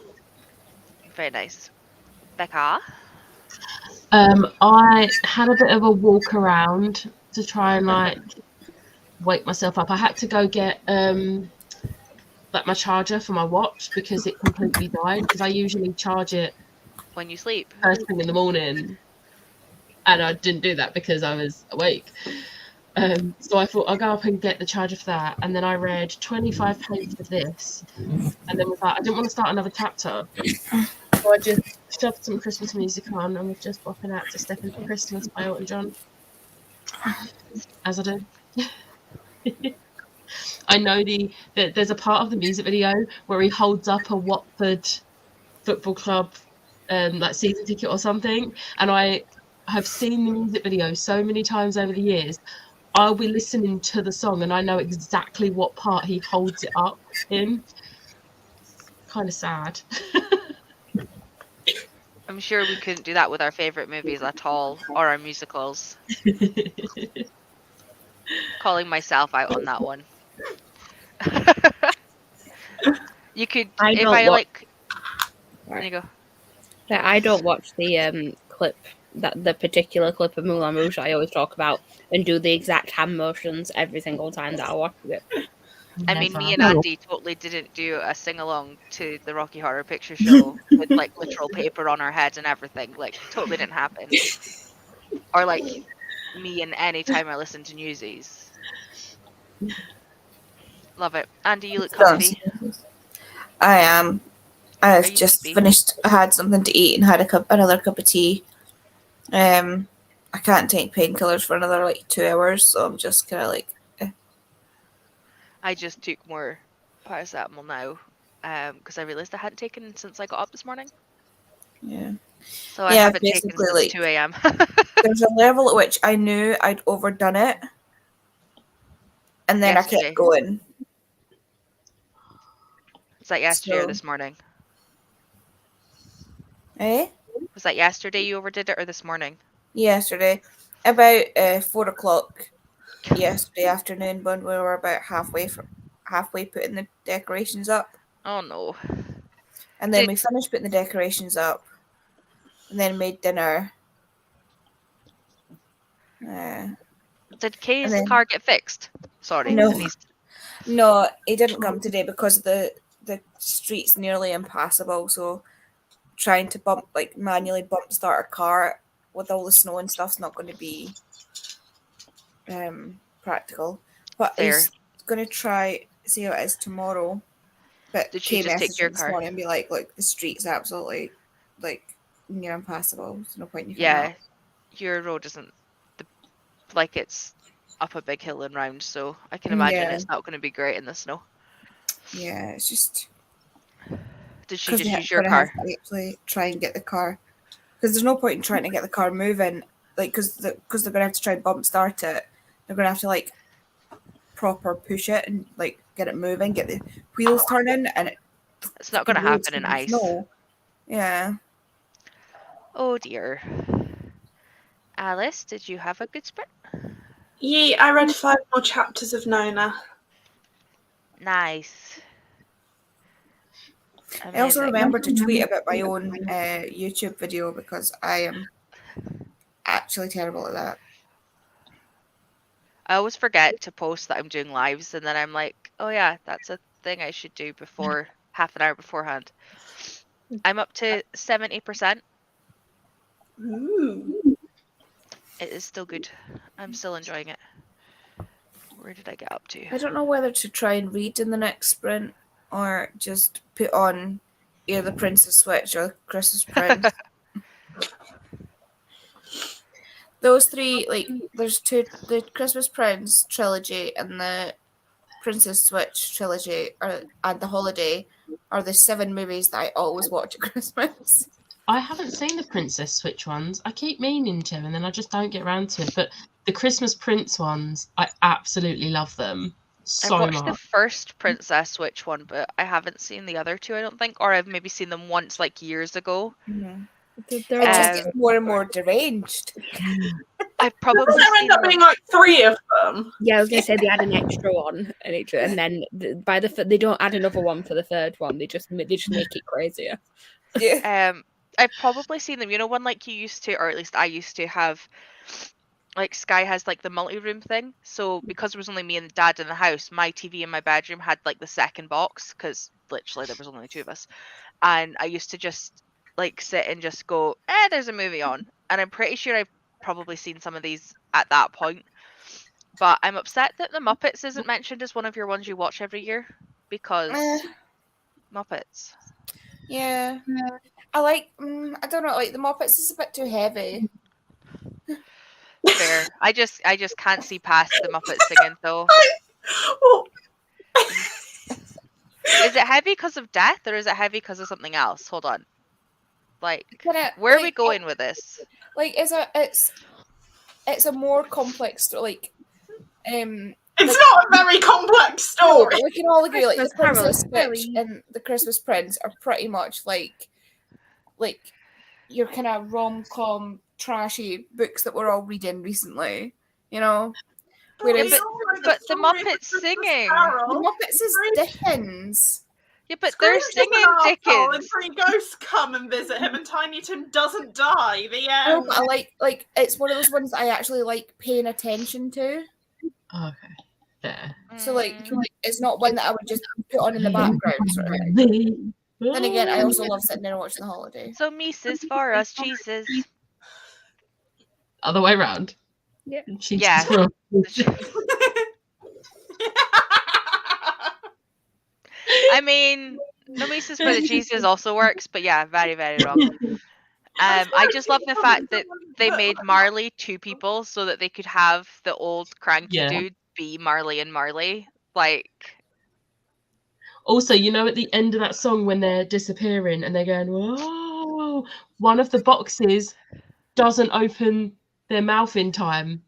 Very nice. Becca? I had a bit of a walk around to try and like wake myself up. I had to go get like my charger for my watch because it completely died. Because I usually charge it When you sleep. first thing in the morning, and I didn't do that because I was awake. So I thought I'll go up and get the charger for that, and then I read 25 pages of this, and then was like, I didn't want to start another chapter, so I just shoved some Christmas music on and was just bopping out to "Step Into Christmas" by Elton John, as I do. I know there's a part of the music video where he holds up a Watford football club like season ticket or something, and I have seen the music video so many times over the years. I'll be listening to the song and I know exactly what part he holds it up in. It's kind of sad. I'm sure we couldn't do that with our favourite movies at all, or our musicals. Calling myself out on that one. You could, I if don't I watch- like... There you go. I don't watch the clip, the particular clip of Moulin Rouge I always talk about, and do the exact hand motions every single time that I watch it. I mean, me and No. Andy totally didn't do a sing-along to the Rocky Horror Picture Show with, like, literal paper on our heads and everything. Like, totally didn't happen. Or, like, me and any time I listen to Newsies. Love it. Andy, you look comfy. I am. Are I've you just sleepy? finished. I had something to eat and had another cup of tea. I can't take painkillers for another like 2 hours, so I'm just kind of like, I just took more paracetamol now because I realised I hadn't taken since I got up this morning. yeah. So I Yeah, haven't taken basically, since like- 2 a.m. There's a level at which I knew I'd overdone it, and then I Yesterday. kept going. Was that yesterday or So- this morning? Eh? Was that yesterday you overdid it or this morning? Yesterday, about 4 o'clock yesterday afternoon, when we were about halfway putting the decorations up, Oh no. and then Did- we finished putting the decorations up, and then made dinner. Did Kay's And then- car get fixed? Sorry. No. Denise. No, he didn't come today because the street's nearly impassable. So trying to manually bump start a car with all the snow and stuff's not going to be practical. But Fair. he's going to try see how it is tomorrow. But Did she Kay just take messaged your me this car? morning and be like, "Look, the street's absolutely like near impassable. There's no point in you coming Yeah. up." Your road isn't like it's up a big hill and round, so I can imagine Yeah. it's not going to be great in the snow. Yeah, it's just Did she because just they're use your going to car? have to actually try and get the car. Because there's no point in trying to get the car moving, like because they're going to have to try and bump start it. They're going to have to like proper push it and like get it moving, get the wheels turning, and It's not going to happen in ice. No, yeah. Oh dear. Alice, did you have a good sprint? Yeah, I read 5 more chapters of Nona. Nice. I also Amazing. remember to tweet about my own YouTube video because I am actually terrible at that. I always forget to post that I'm doing lives, and then I'm like, oh yeah, that's a thing I should do before half an hour beforehand. I'm up to 70%. Ooh. It is still good. I'm still enjoying it. Where did I get up to? I don't know whether to try and read in the next sprint or just put on either the Princess Switch or Christmas Prince. Those three, like, there's two, the Christmas Prince trilogy and the Princess Switch trilogy, and the Holiday, are the 7 movies that I always watch at Christmas. I haven't seen the Princess Switch ones. I keep meaning to, and then I just don't get around to it. But the Christmas Prince ones, I absolutely love them so I've watched the much. first Princess Switch one, but I haven't seen the other two, I don't think. Or I've maybe seen them once, like, years ago. Mm-hmm. They're It just all- gets more and more deranged. I've probably Doesn't there seen end up them. being like 3 of them? Yeah, I was gonna say they add an extra one, and then by they don't add another one for the third one. They just make it crazier. Yeah. I've probably seen them. You know, when like you used to, or at least I used to have, like Sky has like the multi-room thing. So because there was only me and Dad in the house, my TV in my bedroom had like the second box because literally there was only 2 of us, and I used to just like sit and just go, there's a movie on, and I'm pretty sure I've probably seen some of these at that point. But I'm upset that the Muppets isn't mentioned as one of your ones you watch every year because Muppets. Yeah. I like, I don't know, like the Muppets is a bit too heavy. Fair. I just can't see past the Muppets singing though. Well, Is it heavy because of death or is it heavy because of something else? Hold on. Like, Kinda, where are we like, going with this? Like, it's a more complex story. Like, it's not a very complex story. we can all agree, like the Christmas Princess Carol. Switch and the Christmas Prince are pretty much like your kind of rom-com trashy books that we're all reading recently, you know. Whereas but the Muppets singing. the Muppets is Dickens. Yeah, but they're singing Dickens. And 3 ghosts come and visit him, and Tiny Tim doesn't die. The I know, end. but I like it's one of those ones that I actually like paying attention to. Okay, there. So like it's not one that I would just put on in the background. Sort of thing. Then again, I also love sitting there and watching The Holiday. So Mises for us, Jesus. Other way round. Yeah. Yeah. I mean, no Mises for the Jesus also works, but yeah, very, very wrong. I just love the fact that they made Marley 2 people so that they could have the old cranky dude be Marley and Marley. Like, also, you know, at the end of that song when they're disappearing and they're going, whoa, one of the boxes doesn't open their mouth in time.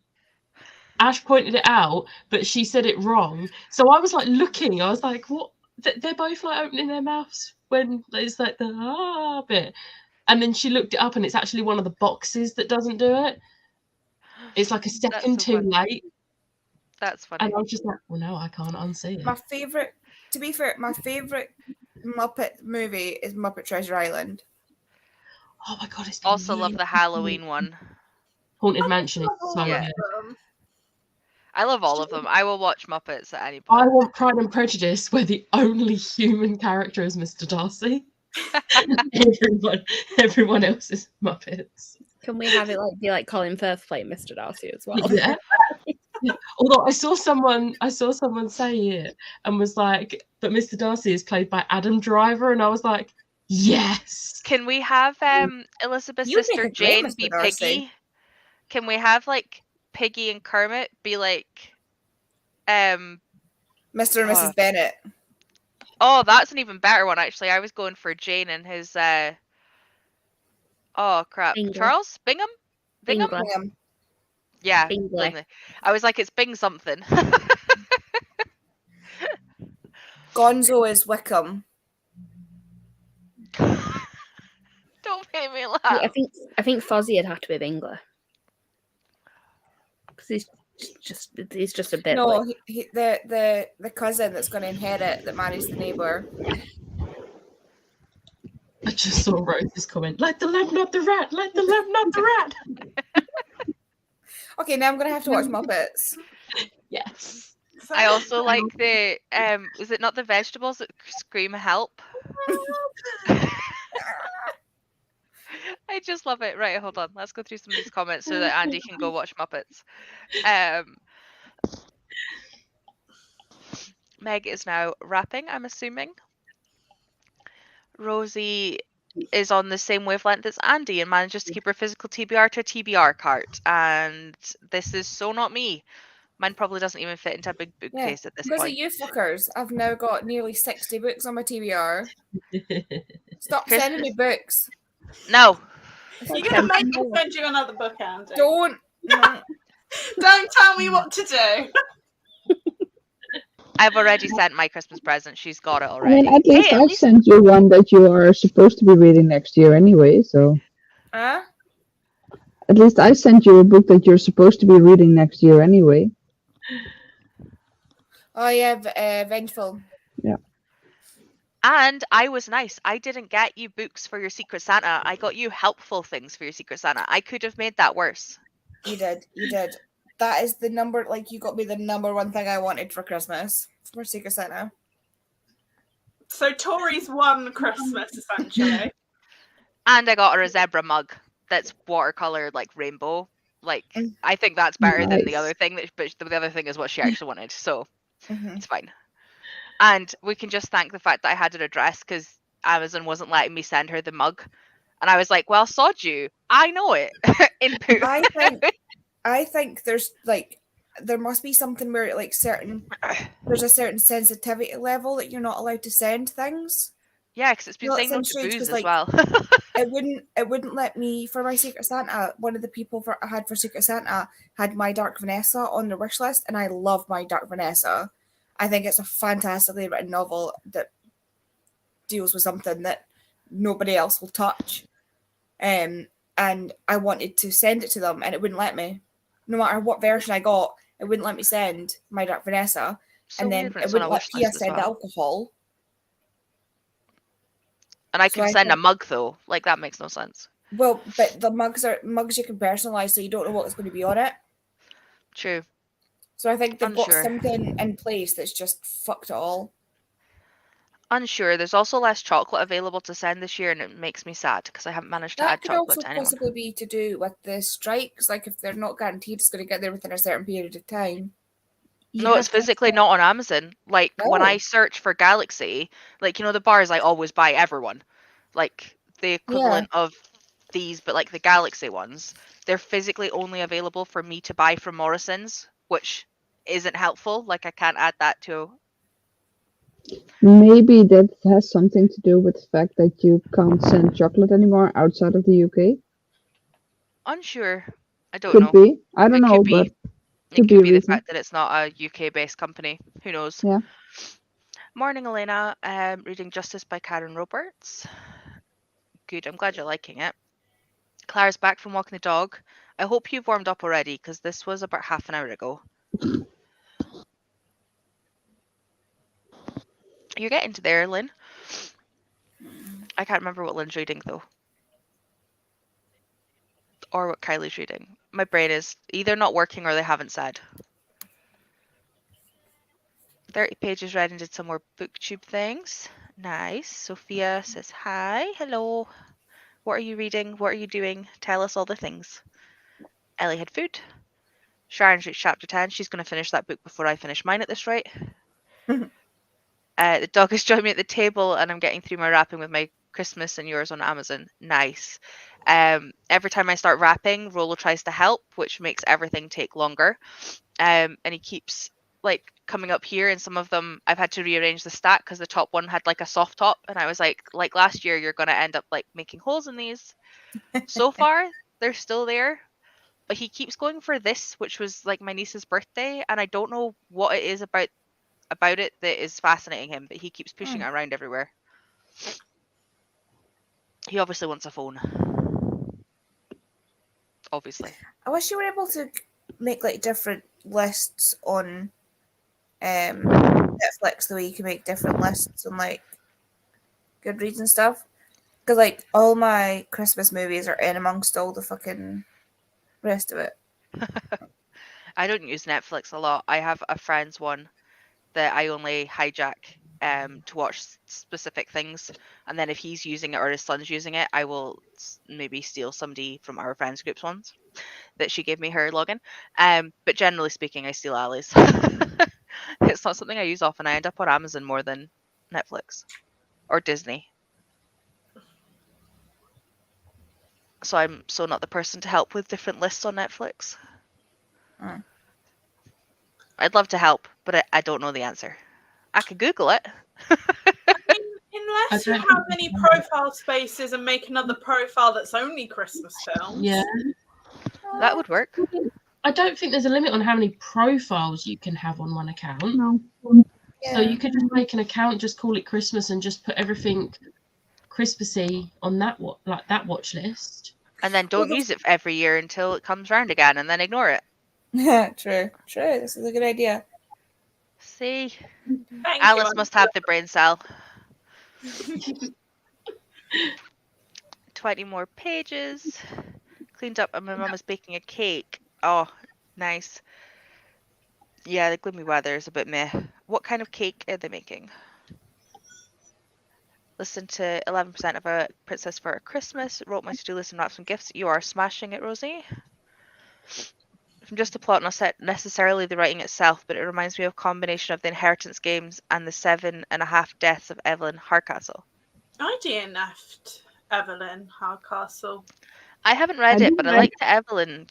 Ash pointed it out, but she said it wrong. So I was like looking, I was like, what? They're both like opening their mouths when it's like the bit. And then she looked it up and it's actually one of the boxes that doesn't do it. It's like a second too late. That's funny. And I was just like, well, no, I can't unsee it. My favourite Muppet movie is Muppet Treasure Island. Oh my god, it's also love the Halloween one. Haunted Mansion is so good. I love all of them. I will watch Muppets at any point. I want Pride and Prejudice where the only human character is Mr. Darcy. everyone else is Muppets. Can we have it be like Colin Firth playing Mr. Darcy as well? Yeah. Although I saw someone say it and was like, but Mr. Darcy is played by Adam Driver, and I was like, yes. Can we have Elizabeth's You'd sister make a great Jane Mr. be Darcy. Piggy? Can we have like Piggy and Kermit be like Mr. and Mrs. Bennett. Oh, that's an even better one actually. I was going for Jane and his oh crap. Bingley. Charles? Bingham? Bingley. Yeah. Bingley. Bingley. I was like, it's Bing something. Gonzo is Wickham. Don't make me laugh. Yeah, I think Fozzie would have to be Bingley. Because he's just a bit. No, the cousin that's going to inherit that marries the neighbour. I just saw Rose's comment, like the lamb, not the rat, like the lamb, not the rat. Okay, now I'm gonna have to watch Muppets. Yes. I also like the is it not the vegetables that scream help? I just love it. Right, hold on. Let's go through some of these comments so that Andy can go watch Muppets. Meg is now rapping, I'm assuming. Rosie is on the same wavelength as Andy and manages to keep her physical TBR to a TBR cart. And this is so not me. Mine probably doesn't even fit into a big bookcase at this Because of point. you fuckers, I've now got nearly 60 books on my TBR. Stop Chris- sending me books. No. You're going to make me send you another book, Andy. Don't. No. Don't tell me what to do. I've already sent my Christmas present. She's got it I already. mean, at least Hey, I've sent you one that you are supposed to be reading next year anyway, so. Huh? At least I sent you a book that you're supposed to be reading next year anyway. Oh, yeah, Vengeful. Yeah. And I was nice. I didn't get you books for your Secret Santa. I got you helpful things for your Secret Santa. I could have made that worse. You did. You did. That is the number, like, you got me the number one thing I wanted for Christmas. For Secret Santa. So Tori's won Christmas, essentially. And I got her a zebra mug that's watercolor, like rainbow. Like, I think that's better than the Nice. other thing. But the other thing is what she actually wanted. So Mhm. it's fine. And we can just thank the fact that I had an address because Amazon wasn't letting me send her the mug. And I was like, well, sod you. I know it. Input. I think there's like there must be something where like there's a certain sensitivity level that you're not allowed to send things. Yeah, because it's been No, saying no it's to strange booze 'cause, as like, well. It wouldn't let me for my Secret Santa. One of the people I had for Secret Santa had my Dark Vanessa on the wish list, and I love my Dark Vanessa. I think it's a fantastically written novel that deals with something that nobody else will touch. And I wanted to send it to them, and it wouldn't let me. No matter what version I got, it wouldn't let me send my Dark Vanessa, So and then weird when it it's on a wouldn't let wish Pia list as send well. alcohol. And I So can I send a think- mug though. Like that makes no sense. Well, but the mugs you can personalize, so you don't know what's going to be on it. True. So I think they've got Unsure. something in place that's just fucked it all. Unsure. There's also less chocolate available to send this year, and it makes me sad because I haven't managed to That add could chocolate also to anyone. possibly be to do with the strikes. Like if they're not guaranteed it's going to get there within a certain period of time. No, it's physically not on Amazon. Like when I Oh. search for Galaxy, like the bars I always buy everyone, like the equivalent of these, but like the Galaxy ones, they're physically only available for me to buy from Morrison's, which isn't helpful. Like I can't add that to. Maybe that has something to do with the fact that you can't send chocolate anymore outside of the UK. Unsure. I don't Could know. be. I don't It know, could be. but It could could be be a the reason. fact that it's not a UK-based company. Who knows? Yeah. Morning, Elena. Reading Justice by Karen Roberts. Good. I'm glad you're liking it. Clara's back from walking the dog. I hope you've warmed up already because this was about half an hour ago. You're getting to there, Lynn. I can't remember what Lynn's reading though. Or what Kylie's reading. My brain is either not working or they haven't said. 30 pages read and did some more booktube things. Nice. Sophia says hi. Hello. What are you reading? What are you doing? Tell us all the things. Ellie had food. Sharon's reached chapter 10. She's going to finish that book before I finish mine at this rate. The dog has joined me at the table and I'm getting through my wrapping with my Christmas and yours on Amazon. Nice. Every time I start wrapping, Rolo tries to help, which makes everything take longer. And he keeps like coming up here, and some of them I've had to rearrange the stack because the top one had like a soft top, and I was like last year you're gonna end up like making holes in these. So far they're still there, but he keeps going for this, which was like my niece's birthday, and I don't know what it is about it that is fascinating him, but he keeps pushing it around everywhere. He obviously wants a phone. Obviously. I wish you were able to make like different lists on Netflix, the way you can make different lists on like Goodreads and stuff. Because like all my Christmas movies are in amongst all the fucking rest of it. I don't use Netflix a lot. I have a friend's one that I only hijack to watch specific things, and then if he's using it or his son's using it, I will maybe steal somebody from our friends groups ones that she gave me her login. But generally speaking, I steal Ali's. It's not something I use often. I end up on Amazon more than Netflix or Disney. So I'm so not the person to help with different lists on Netflix. Oh. I'd love to help, but I don't know the answer. I could Google it. Unless you have any profile spaces and make another profile that's only Christmas films. Yeah. That would work. I don't think there's a limit on how many profiles you can have on one account. No. So you could just make an account, just call it Christmas, and just put everything Christmassy on that that watch list. And then don't use it every year until it comes round again, and then ignore it. True. This is a good idea. See, Thank Alice you. must have the brain cell. 20 more pages. Cleaned up, and my mum is baking a cake. Oh, nice. Yeah, the gloomy weather is a bit meh. What kind of cake are they making? Listen to 11% of a Princess for Christmas. Wrote my to-do list and wrapped some gifts. You are smashing it, Rosie. From just a plot, not necessarily the writing itself, but it reminds me of a combination of the Inheritance games and the 7.5 Deaths of Evelyn Hardcastle. I DNF'd Evelyn Hardcastle. I haven't read it, but I like the Evelyn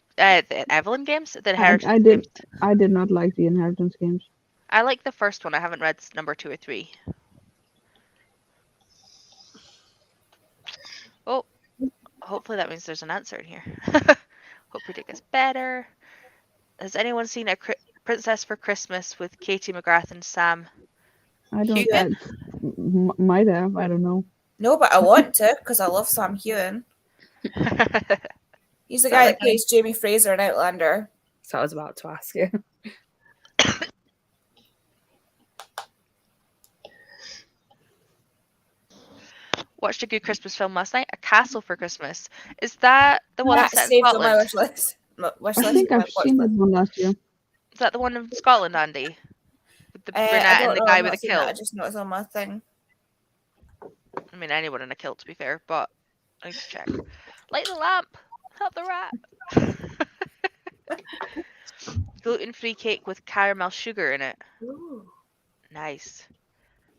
games, the Inheritance games. I did not like the Inheritance games. I like the first one. I haven't read number 2 or 3. Oh, hopefully that means there's an answer in here. Hope your day gets better. Has anyone seen A Princess for Christmas with Katie McGrath and Sam? I don't. Heughan? Might have. I don't know. No, but I want to because I love Sam Heughan. He's the guy that plays Jamie Fraser in Outlander. So I was about to ask you. Watched a good Christmas film last night. A Castle for Christmas. Is that the one That's set in saved on my Scotland? wish list. I think I've seen that one last year. Is that the one in Scotland, Andy? With the I brunette don't and the know, guy I've with not the seen that, I kilt? just know it's on my thing. I mean, anyone in a kilt, to be fair, but I need to check. Light the lamp! Help the rat! Gluten-free cake with caramel sugar in it. Ooh. Nice.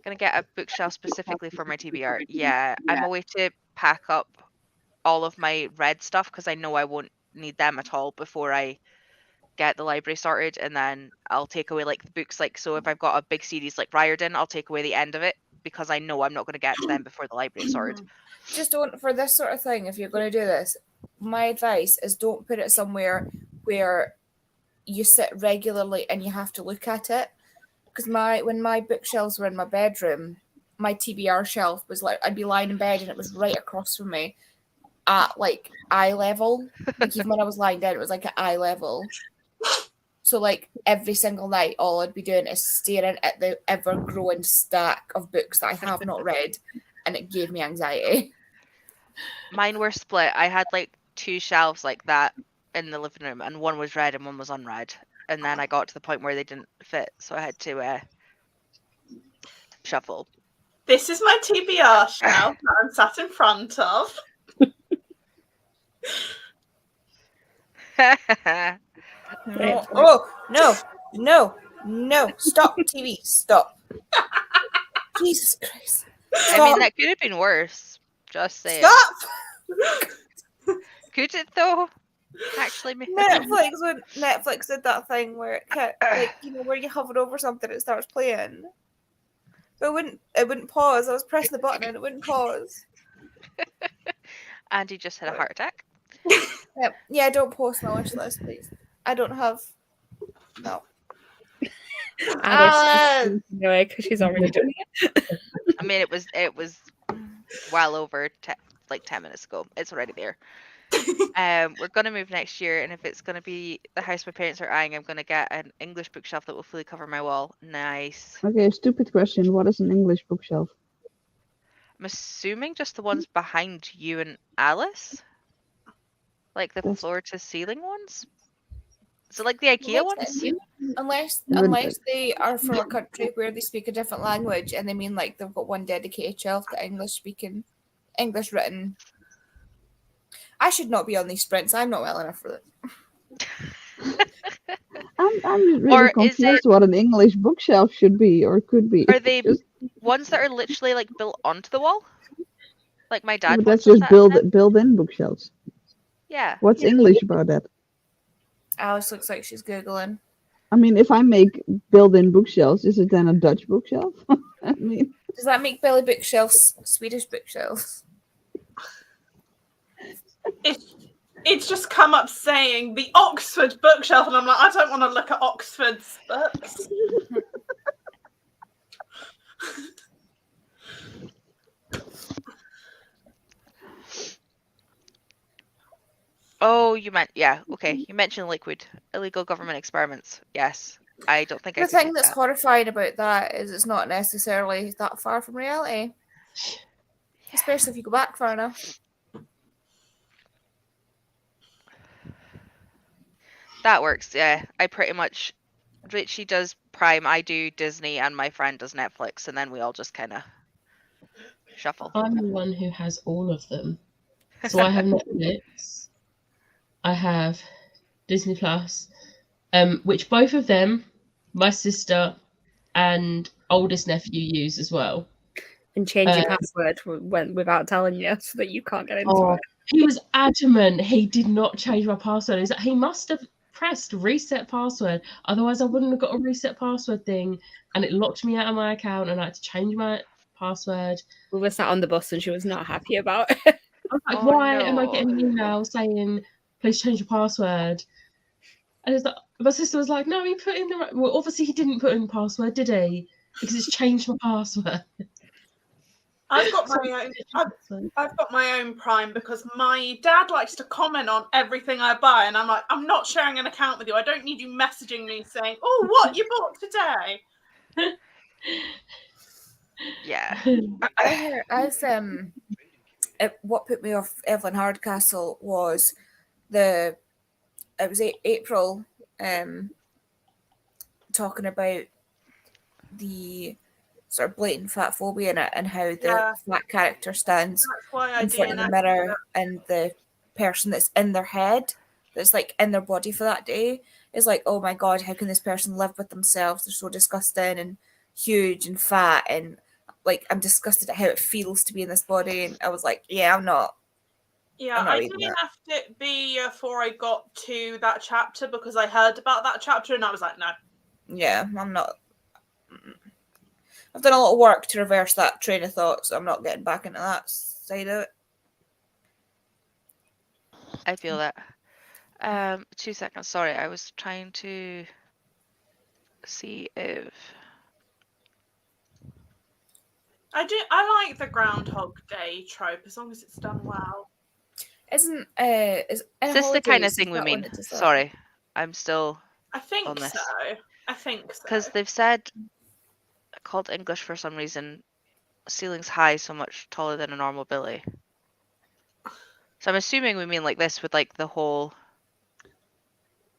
Gonna get a bookshelf specifically for my TBR. Yeah, I'm away to pack up all of my red stuff because I know I won't need them at all before I get the library sorted, and then I'll take away like the books. Like, so if I've got a big series like Riordan, I'll take away the end of it because I know I'm not going to get to them before the library is sorted. Just don't, for this sort of thing, if you're going to do this, my advice is don't put it somewhere where you sit regularly and you have to look at it. Because when my bookshelves were in my bedroom, my TBR shelf was like, I'd be lying in bed and it was right across from me at like eye level. Like even when I was lying down, it was like at eye level. So like every single night, all I'd be doing is staring at the ever-growing stack of books that I have not read, and it gave me anxiety. Mine were split. I had like 2 shelves like that in the living room, and one was read and one was unread. And then I got to the point where they didn't fit, so I had to shuffle. This is my TBR shelf that I'm sat in front of. No. Oh, no. Stop, TV. Stop. Jesus Christ. Stop. I mean, that could have been worse. Just saying. Stop! Could it though? Actually, maybe. When Netflix did that thing where it kept, like, you know, where you hover over something, it starts playing. But it wouldn't pause. I was pressing the button and it wouldn't pause. Andy just had a heart attack. Yeah, don't post my wish list, please. I don't have. No. Anyway, because she's already doing it. I mean, it was well over 10 minutes ago. It's already there. We're gonna move next year, and if it's gonna be the house my parents are eyeing, I'm gonna get an English bookshelf that will fully cover my wall. Nice. Okay, stupid question. What is an English bookshelf? I'm assuming just the ones behind you and Alice, like the floor to ceiling ones. Is it like the IKEA ones? Unless they are from a country where they speak a different language and they mean like they've got one dedicated shelf to English written. I should not be on these sprints. I'm not well enough for this. I'm really Or is confused it- what an English bookshelf should be or could be. Are they Just- ones that are literally like built onto the wall? Like my dad but once that's does just that. built-in bookshelves. Yeah. What's English about that? Alice looks like she's Googling. I mean, if I make built-in bookshelves, is it then a Dutch bookshelf? I mean, Does that make belly bookshelves Swedish bookshelves? It's just come up saying the Oxford bookshelf, and I'm like, I don't want to look at Oxford's books. Oh, you meant okay. You mentioned liquid illegal government experiments. Yes, I don't think I The could thing take that's that. horrifying about that is it's not necessarily that far from reality. Especially if you go back far enough. That works. Yeah, I pretty much. Richie does Prime, I do Disney, and my friend does Netflix, and then we all just kind of shuffle. I'm the one who has all of them. So I have Netflix, I have Disney Plus, which both of them, my sister and oldest nephew use as well. And change your password without telling you so that you can't get into it. He was adamant he did not change my password. He's like, he must have pressed reset password, otherwise I wouldn't have got a reset password thing, and it locked me out of my account and I had to change my password. We were sat on the bus and she was not happy about it. I was like, Oh, why am I no. getting an email saying please change your password? And it's like, my sister was like, no, he put in the right. Well, obviously he didn't put in the password, did he? Because it's changed my password. I've got my own. I've got my own Prime because my dad likes to comment on everything I buy, and I'm like, I'm not sharing an account with you. I don't need you messaging me saying, "Oh, what you bought today." Yeah. I heard what put me off Evelyn Hardcastle was it was April talking about the sort of blatant fat phobia in it and how the fat character stands That's why I in front of the mirror and the person that's in their head, that's like in their body for that day, is like, oh my god, how can this person live with themselves? They're so disgusting and huge and fat, and like I'm disgusted at how it feels to be in this body. And I was like, yeah, I'm not. Yeah, I didn't have to be before I got to that chapter because I heard about that chapter and I was like, no. Yeah, I'm not. I've done a lot of work to reverse that train of thought, so I'm not getting back into that side of it. I feel that. 2 seconds. Sorry, I was trying to see if I like the Groundhog Day trope as long as it's done well. Isn't is this the kind of thing we mean? Sorry, I'm still. I think on this. so. I think so. Because they've said called English for some reason. Ceiling's high, so much taller than a normal Billy. So I'm assuming we mean like this with like the whole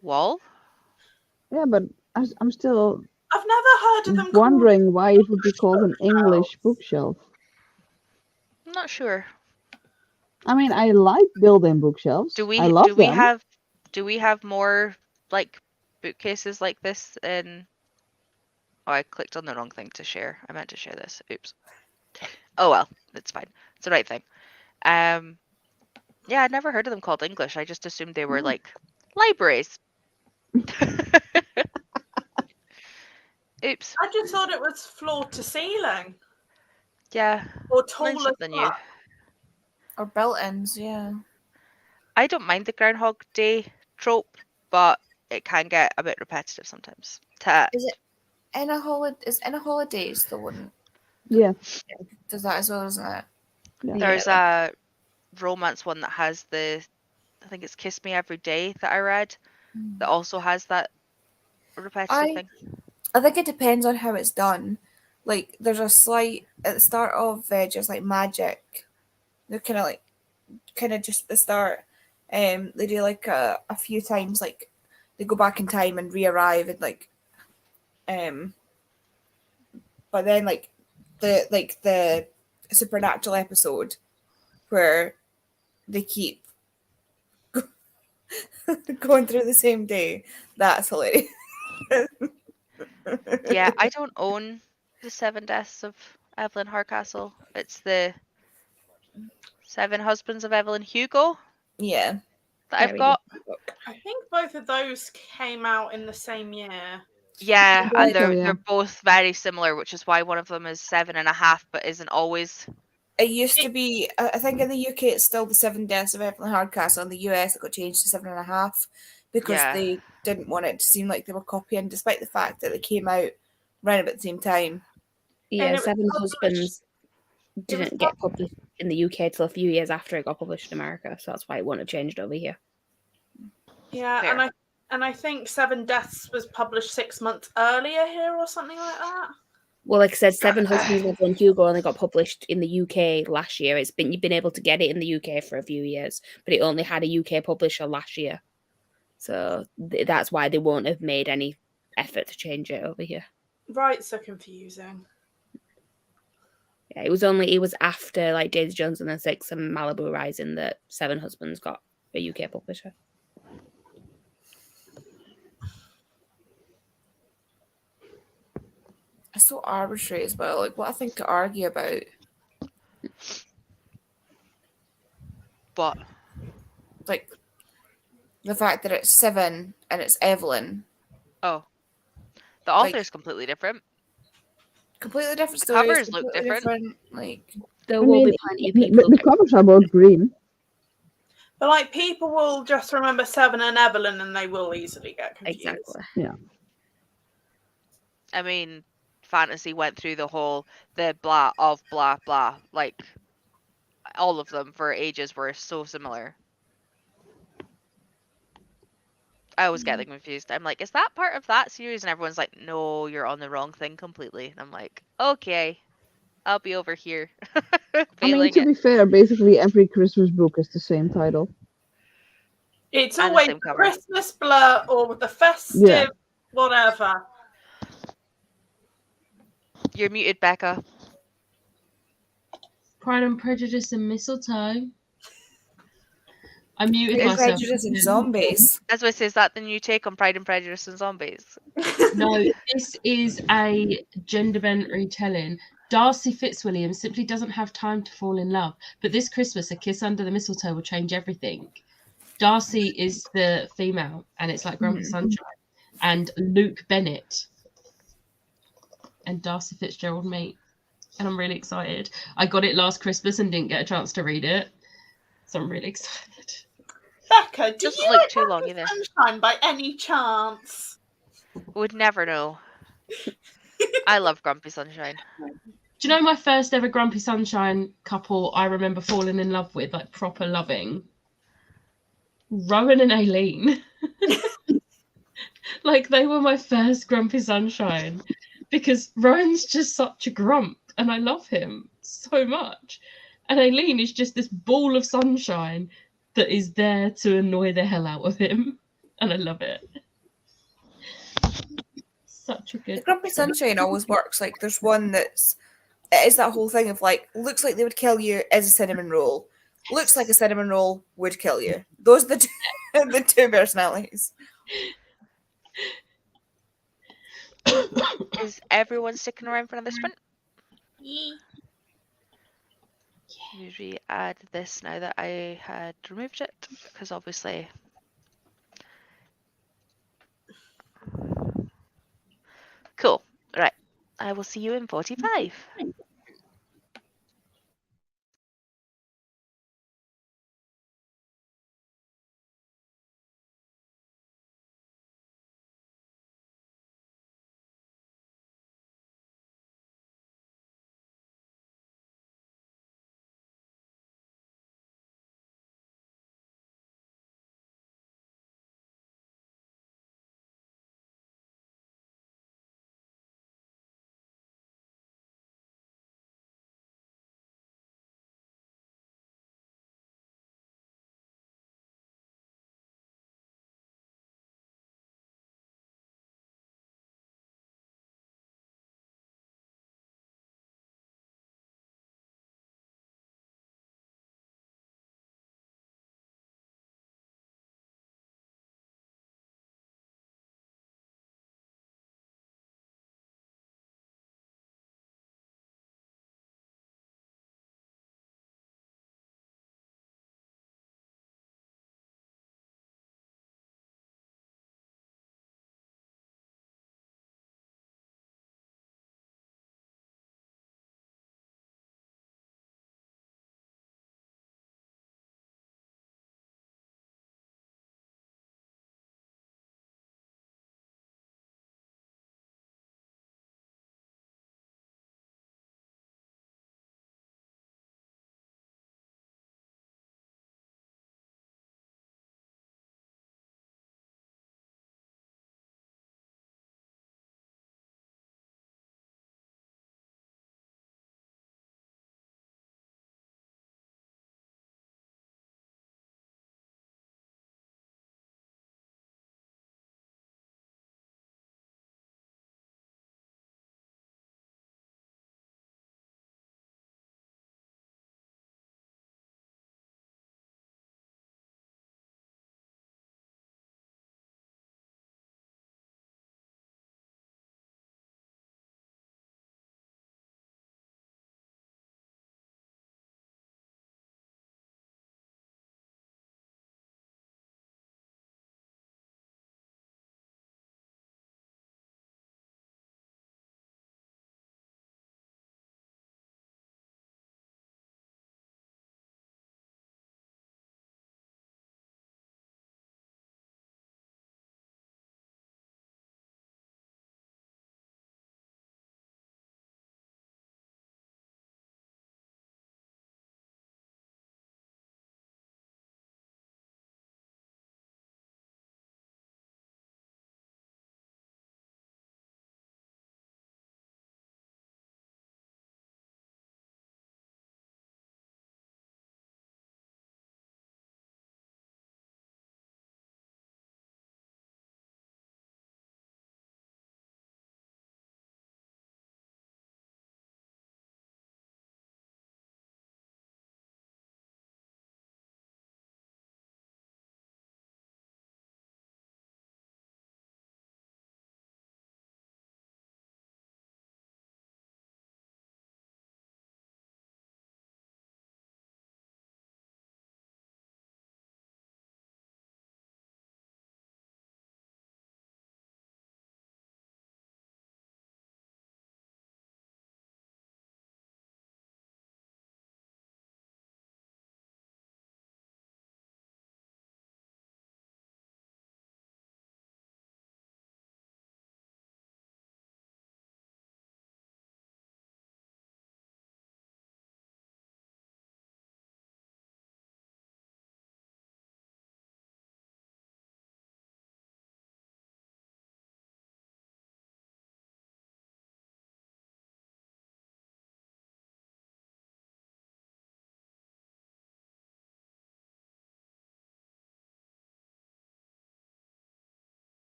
wall. yeah, but I'm still I've never heard of them wondering why it would be called an English bookshelf. I'm not sure. I mean, I like built-in bookshelves. I love them. Do we have more like bookcases like this in? Oh, I clicked on the wrong thing to share. I meant to share this. Oops. Oh well, it's fine. It's the right thing. Yeah, I'd never heard of them called English. I just assumed they were like libraries. Oops. I just thought it was floor to ceiling. Yeah. Or taller than you. Or built-ins, yeah. I don't mind the Groundhog Day trope, but it can get a bit repetitive sometimes. Is it in a holidays the one? Yeah. Does that as well, isn't it? Yeah. There's a romance one that has I think it's Kiss Me Every Day that I read, that also has that repetitive thing. I think it depends on how it's done. Like, there's a slight, at the start of just like Magic, they're kind of just at the start, they do like a few times, like they go back in time and re-arrive and like but then like the supernatural episode where they keep going through the same day, that's hilarious. Yeah, I don't own the 7 Deaths of Evelyn Hardcastle. It's the 7 Husbands of Evelyn Hugo Yeah. that I've got. I think both of those came out in the same year. Yeah, and think so, yeah. they're both very similar, which is why one of them is 7.5, but isn't always. It used to be, I think in the UK it's still the 7 Deaths of Evelyn Hardcastle. In the US it got changed to 7.5 because Yeah. they didn't want it to seem like they were copying, despite the fact that they came out right about the same time. Yeah, And it was 7 published- Husbands was didn't get published in the UK till a few years after it got published in America, so that's why it wouldn't have changed over here. Yeah, Fair. and I think 7 Deaths was published 6 months earlier here or something like that. Well, like I said, 7 Husbands of Evelyn Hugo only got published in the UK last year. You've been able to get it in the UK for a few years, but it only had a UK publisher last year. So that's why they won't have made any effort to change it over here. Right, so confusing. Yeah, it was after like Daisy Jones and the Six and Malibu Rising that 7 Husbands got a UK publisher. It's so arbitrary as well. Like, what I think to argue about. What? Like, the fact that it's 7 and it's Evelyn. Oh. The author is completely different. Completely different The stories. covers look completely different. Like, There will be plenty of people. The covers are both green. But like people will just remember 7 and Evelyn and they will easily get confused. Exactly. Yeah. I mean, fantasy went through the whole the blah of blah blah. Like all of them for ages were so similar. I always get them confused. I'm like, is that part of that series? And everyone's like, no, you're on the wrong thing completely. And I'm like, okay, I'll be over here. I mean, feeling to it. be fair, basically every Christmas book is the same title. It's And the always same the cover. Christmas blur or the festive whatever. You're muted, Becca. Pride and Prejudice and Mistletoe. I muted Pride and myself. Prejudice and Zombies. As I say, is that the new take on Pride and Prejudice and Zombies? No, this is a gender bent retelling. Darcy Fitzwilliam simply doesn't have time to fall in love, but this Christmas, a kiss under the mistletoe will change everything. Darcy is the female, and it's like Grumpy Sunshine, and Luke Bennett and Darcy Fitzgerald meet, and I'm really excited. I got it last Christmas and didn't get a chance to read it, so I'm really excited. Becca, do Doesn't you look like too long Grumpy either. Sunshine by any chance? Would never know. I love Grumpy Sunshine. Do you know my first ever Grumpy Sunshine couple I remember falling in love with, like proper loving? Rowan and Aileen. Like, they were my first Grumpy Sunshine because Rowan's just such a grump and I love him so much. And Aileen is just this ball of sunshine that is there to annoy the hell out of him. And I love it. Such a good. The Grumpy Sunshine always works. Like, there's one it is that whole thing of like, looks like they would kill you as a cinnamon roll. Looks like a cinnamon roll would kill you. Those are the the two personalities. Is everyone sticking around for another sprint? Yeah. You re-add this now that I had removed it, because obviously. Cool. Right. I will see you in 45.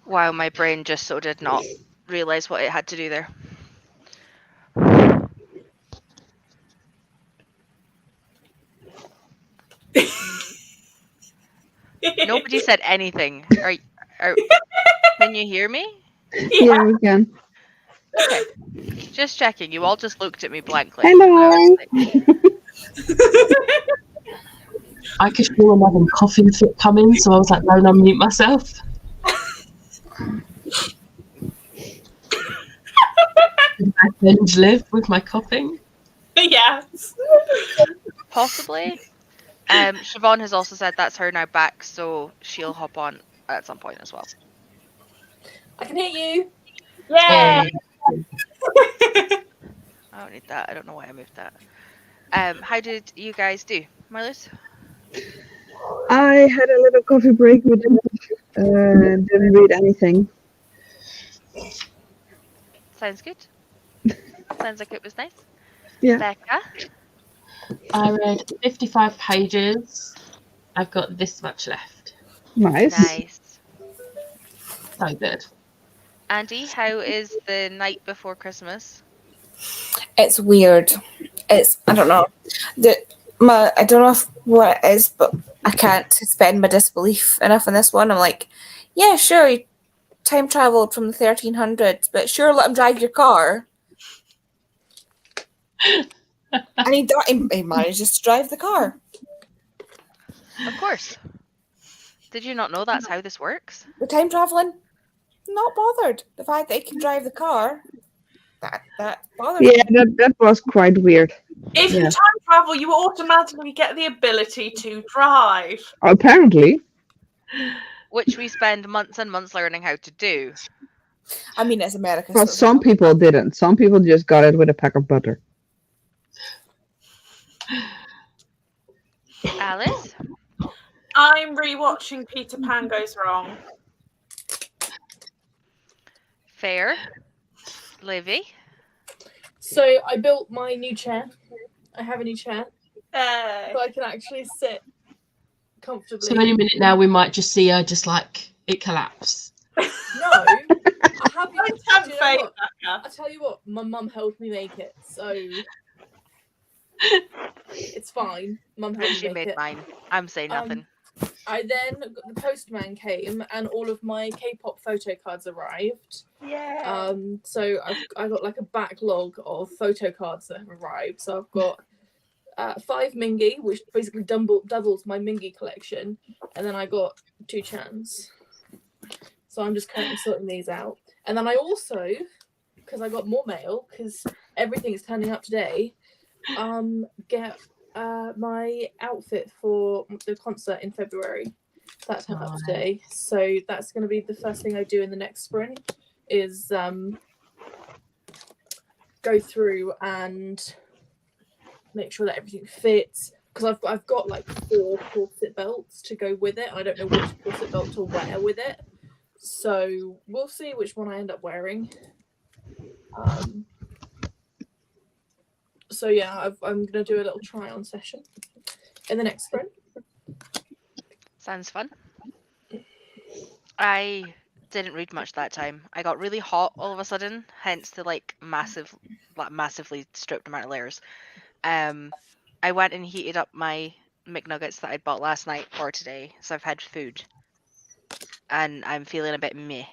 Wow, my brain just so did not realise what it had to do there. Nobody said anything. Can you hear me? Yeah, we can. Okay. Just checking. You all just looked at me blankly. Hello. I could feel another coughing fit coming, so I was like, don't unmute myself. Did I binge live with my coughing? Yes. Possibly. Siobhan has also said that's her now back, so she'll hop on at some point as well. I can hear you. Yay. I don't need that. I don't know why I moved that. How did you guys do, Marlis? I had a little coffee break with him. Didn't read anything. Sounds good. Sounds like it was nice. Yeah. Becca? I read 55 pages. I've got this much left. Nice. Nice. So good. Andy, how is the night before Christmas? It's weird. I don't know. I don't know what it is, but I can't suspend my disbelief enough in this one. I'm like, yeah, sure, you time traveled from the 1300s, but sure, let him drive your car. And he manages to drive the car. Of course. Did you not know that's how this works? The time traveling, not bothered. The fact that he can drive the car, that bothered Yeah, me. that was quite weird. If you time travel, you automatically get the ability to drive. Apparently. Which we spend months and months learning how to do. I mean, it's America. But some people didn't. Some people just got it with a pack of butter. Alice? I'm rewatching Peter Pan Goes Wrong. Fair. Livy? So I built my new chair. I have a new chair. So Uh, I can actually sit comfortably. So any minute now we might just see her just like it collapse. No. I have don't have faith, Becca. I tell you what, my mum helped me make it, so it's fine. Mum helped She me make made it. mine. I'm saying nothing. I then the postman came and all of my K-pop photo cards arrived. Yeah. So I got like a backlog of photo cards that have arrived. So I've got 5 Mingy, which basically doubles my Mingy collection, and then I got 2 Chans. So I'm just currently sorting these out. And then I also, because I got more mail, because everything is turning up today, get my outfit for the concert in February. That turned up today. So that's going to be the first thing I do in the next sprint is go through and make sure that everything fits. Because I've got like 4 corset belts to go with it. I don't know which corset belt to wear with it. So we'll see which one I end up wearing. So yeah, I'm going to do a little try-on session in the next sprint. Sounds fun. I didn't read much that time. I got really hot all of a sudden, hence the massively stripped amount of layers. I went and heated up my McNuggets that I'd bought last night for today, so I've had food. And I'm feeling a bit meh.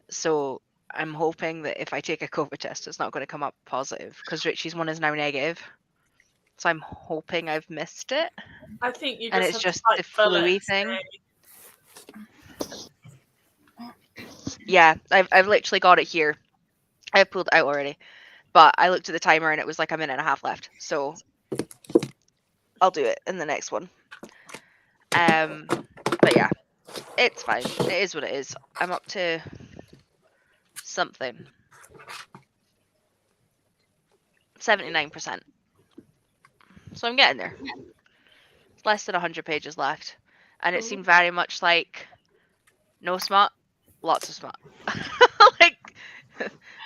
So I'm hoping that if I take a COVID test, it's not going to come up positive, because Richie's one is now negative. So I'm hoping I've missed it. I think you just And it's have just to the fill flu-y it, thing. Yeah, I've literally got it here. I've pulled it out already. But I looked at the timer and it was like a minute and a half left. So I'll do it in the next one. But yeah, it's fine. It is what it is. I'm up to something. 79%. So I'm getting there. Less than 100 pages left. And it seemed very much like no smut, lots of smut. Like,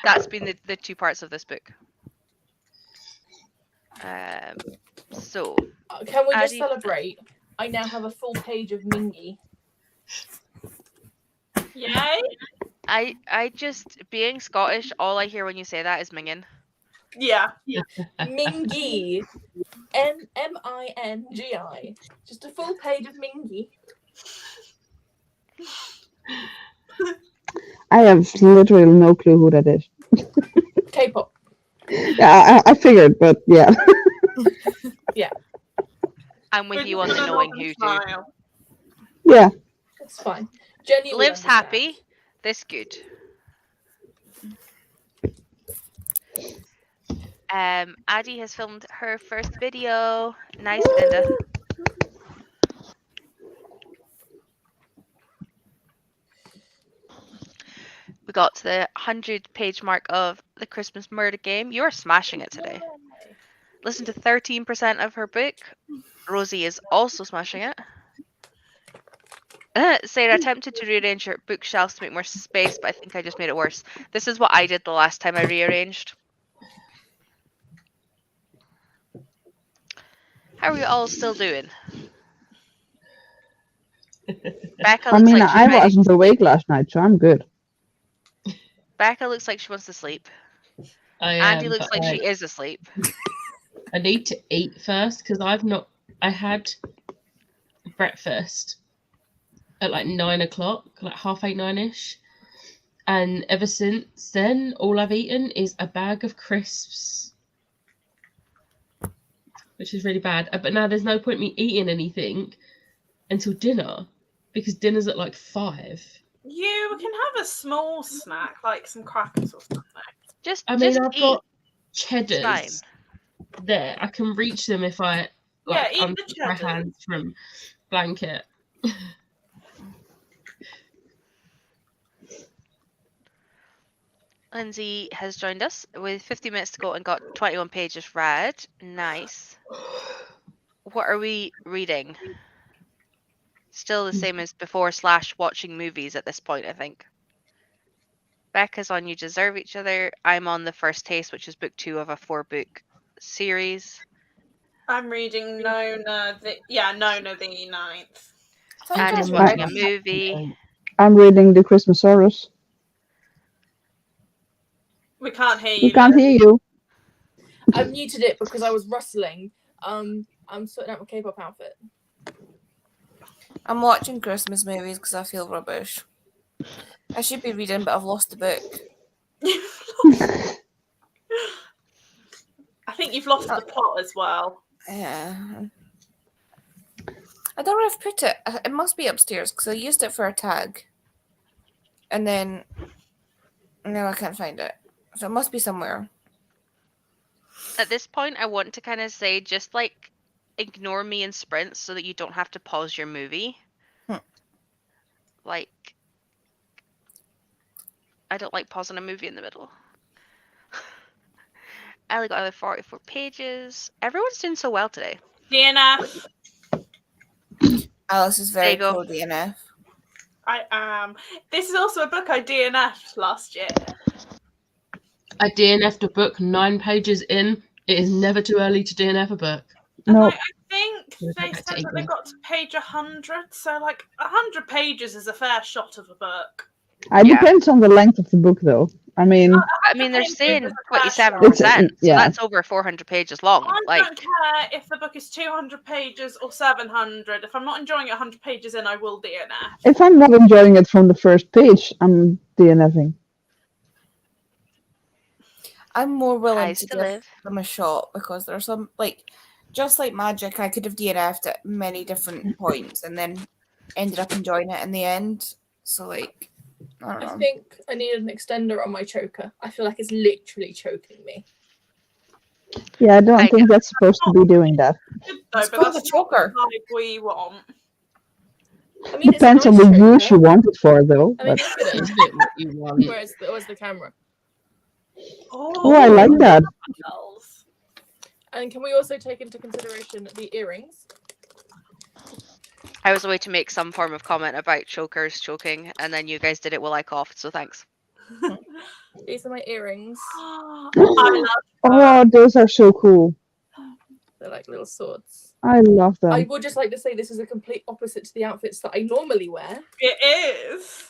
that's been the 2 parts of this book. So Can we just Addie- celebrate? I now have a full page of Mingy. Yay! I just, being Scottish, all I hear when you say that is minging. Yeah. Mingy. Mingi. Just a full page of Mingy. I have literally no clue who that is. K-pop. Yeah, I figured, but yeah. Yeah, I'm with you on the knowing who too. Yeah. that's fine. Jenny will Liv's understand. happy. This good. Addie has filmed her first video. Nice, Belinda. We got to the 100-page mark of the Christmas murder game. You're smashing it today. Listen to 13% of her book. Rosie is also smashing it. Sarah attempted to rearrange her bookshelves to make more space, but I think I just made it worse. This is what I did the last time I rearranged. How are you all still doing? Becca I looks mean, like she's I ready. wasn't awake last night, so I'm good. Becca looks like she wants to sleep. I Andy am, looks but like she is asleep. I need to eat first because I had breakfast at like 9 o'clock, like 8:30, 9ish. And ever since then, all I've eaten is a bag of crisps, which is really bad. But now there's no point me eating anything until dinner because dinner's at like 5. You can have a small snack, like some crackers or something. I've just got eat. cheddars there. I can reach them if I Yeah, eat the untuck my cheddar. hands from blanket. Lindsay has joined us with 50 minutes to go and got 21 pages read. Nice. What are we reading? Still the same as before / watching movies at this point, I think. Becca's on You Deserve Each Other. I'm on The First Taste, which is book 2 of a 4-book series. I'm reading Nona the 9th. Andy's watching a movie. I'm reading The Christmasaurus. We can't hear you. We can't hear you. I muted it because I was rustling. I'm sorting out my K-pop outfit. I'm watching Christmas movies because I feel rubbish. I should be reading, but I've lost the book. I think you've lost the plot as well. Yeah. I don't know where I've put it. It must be upstairs because I used it for a tag. And then... No, I can't find it. So it must be somewhere. At this point, I want to kind of say just like ignore me in sprints so that you don't have to pause your movie. Like, I don't like pausing a movie in the middle. Ellie got another 44 pages. Everyone's doing so well today. DNF. Alice is There very you go. pro DNF. I am. This is also a book I DNF'd last year. I DNF'd a book 9 pages in. It is never too early to DNF a book. And No. I think they said that they got to page 100, so like 100 pages is a fair shot of a book. It depends on the length of the book, though. I mean, they're saying 27%, It's- so yeah. that's over 400 pages long. I Like, don't care if the book is 200 pages or 700. If I'm not enjoying it 100 pages in, I will DNF. if I'm not enjoying it from the first page, I'm DNFing. I'm more willing Highs to to give live. them a shot because there's some, like, just like Magic, I could have DNF'd at many different points and then ended up enjoying it in the end. So, like, I don't know. I think I need an extender on my choker. I feel like it's literally choking me. Yeah, I don't think that's supposed to be doing that. It's called a choker. Like we want. I mean, Depends it's a on nice the choker. use you want it for, though. I mean, but- look at Is it. it what you want? Where's the camera? Oh, I like that. And can we also take into consideration the earrings? I was away to make some form of comment about chokers choking, and then you guys did it while I coughed, so thanks. These are my earrings. Oh, those are so cool. They're like little swords. I love them. I would just like to say this is a complete opposite to the outfits that I normally wear. It is.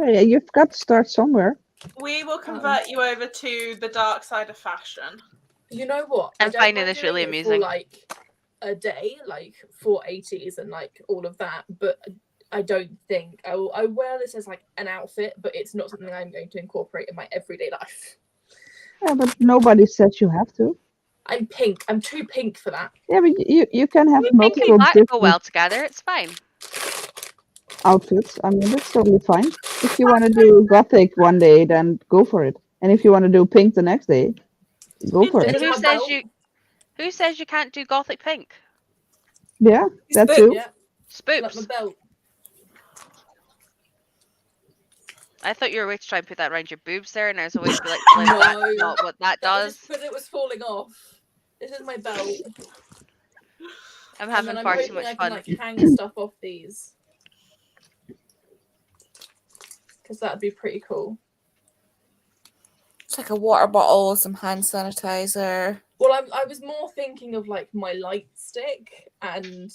Yeah, you've got to start somewhere. We will convert you over to the dark side of fashion. You know what? I'm I don't finding mind this really doing it amusing. for like a day, like for 80s and like all of that, but I don't think I wear this as like an outfit, but it's not something I'm going to incorporate in my everyday life. Yeah, but nobody says you have to. I'm pink. I'm too pink for that. Yeah, but you can have Pink and multiple black go different well together. It's fine. outfits. I mean, that's totally fine. If you want to do gothic one day, then go for it. And if you want to do pink the next day, go for And it. who says you? Who says you can't do gothic pink? Yeah, that too. Yeah, like my Spoops. belt. I thought you were way to try and put that around your boobs there, and I was always be like, Liv, that's No. not what that That was does. just because it was falling off. This is my belt. I'm And having then I'm far too hoping much I can fun. like hang stuff off these. Because that'd be pretty cool. It's like a water bottle, some hand sanitizer. Well, I was more thinking of like my light stick and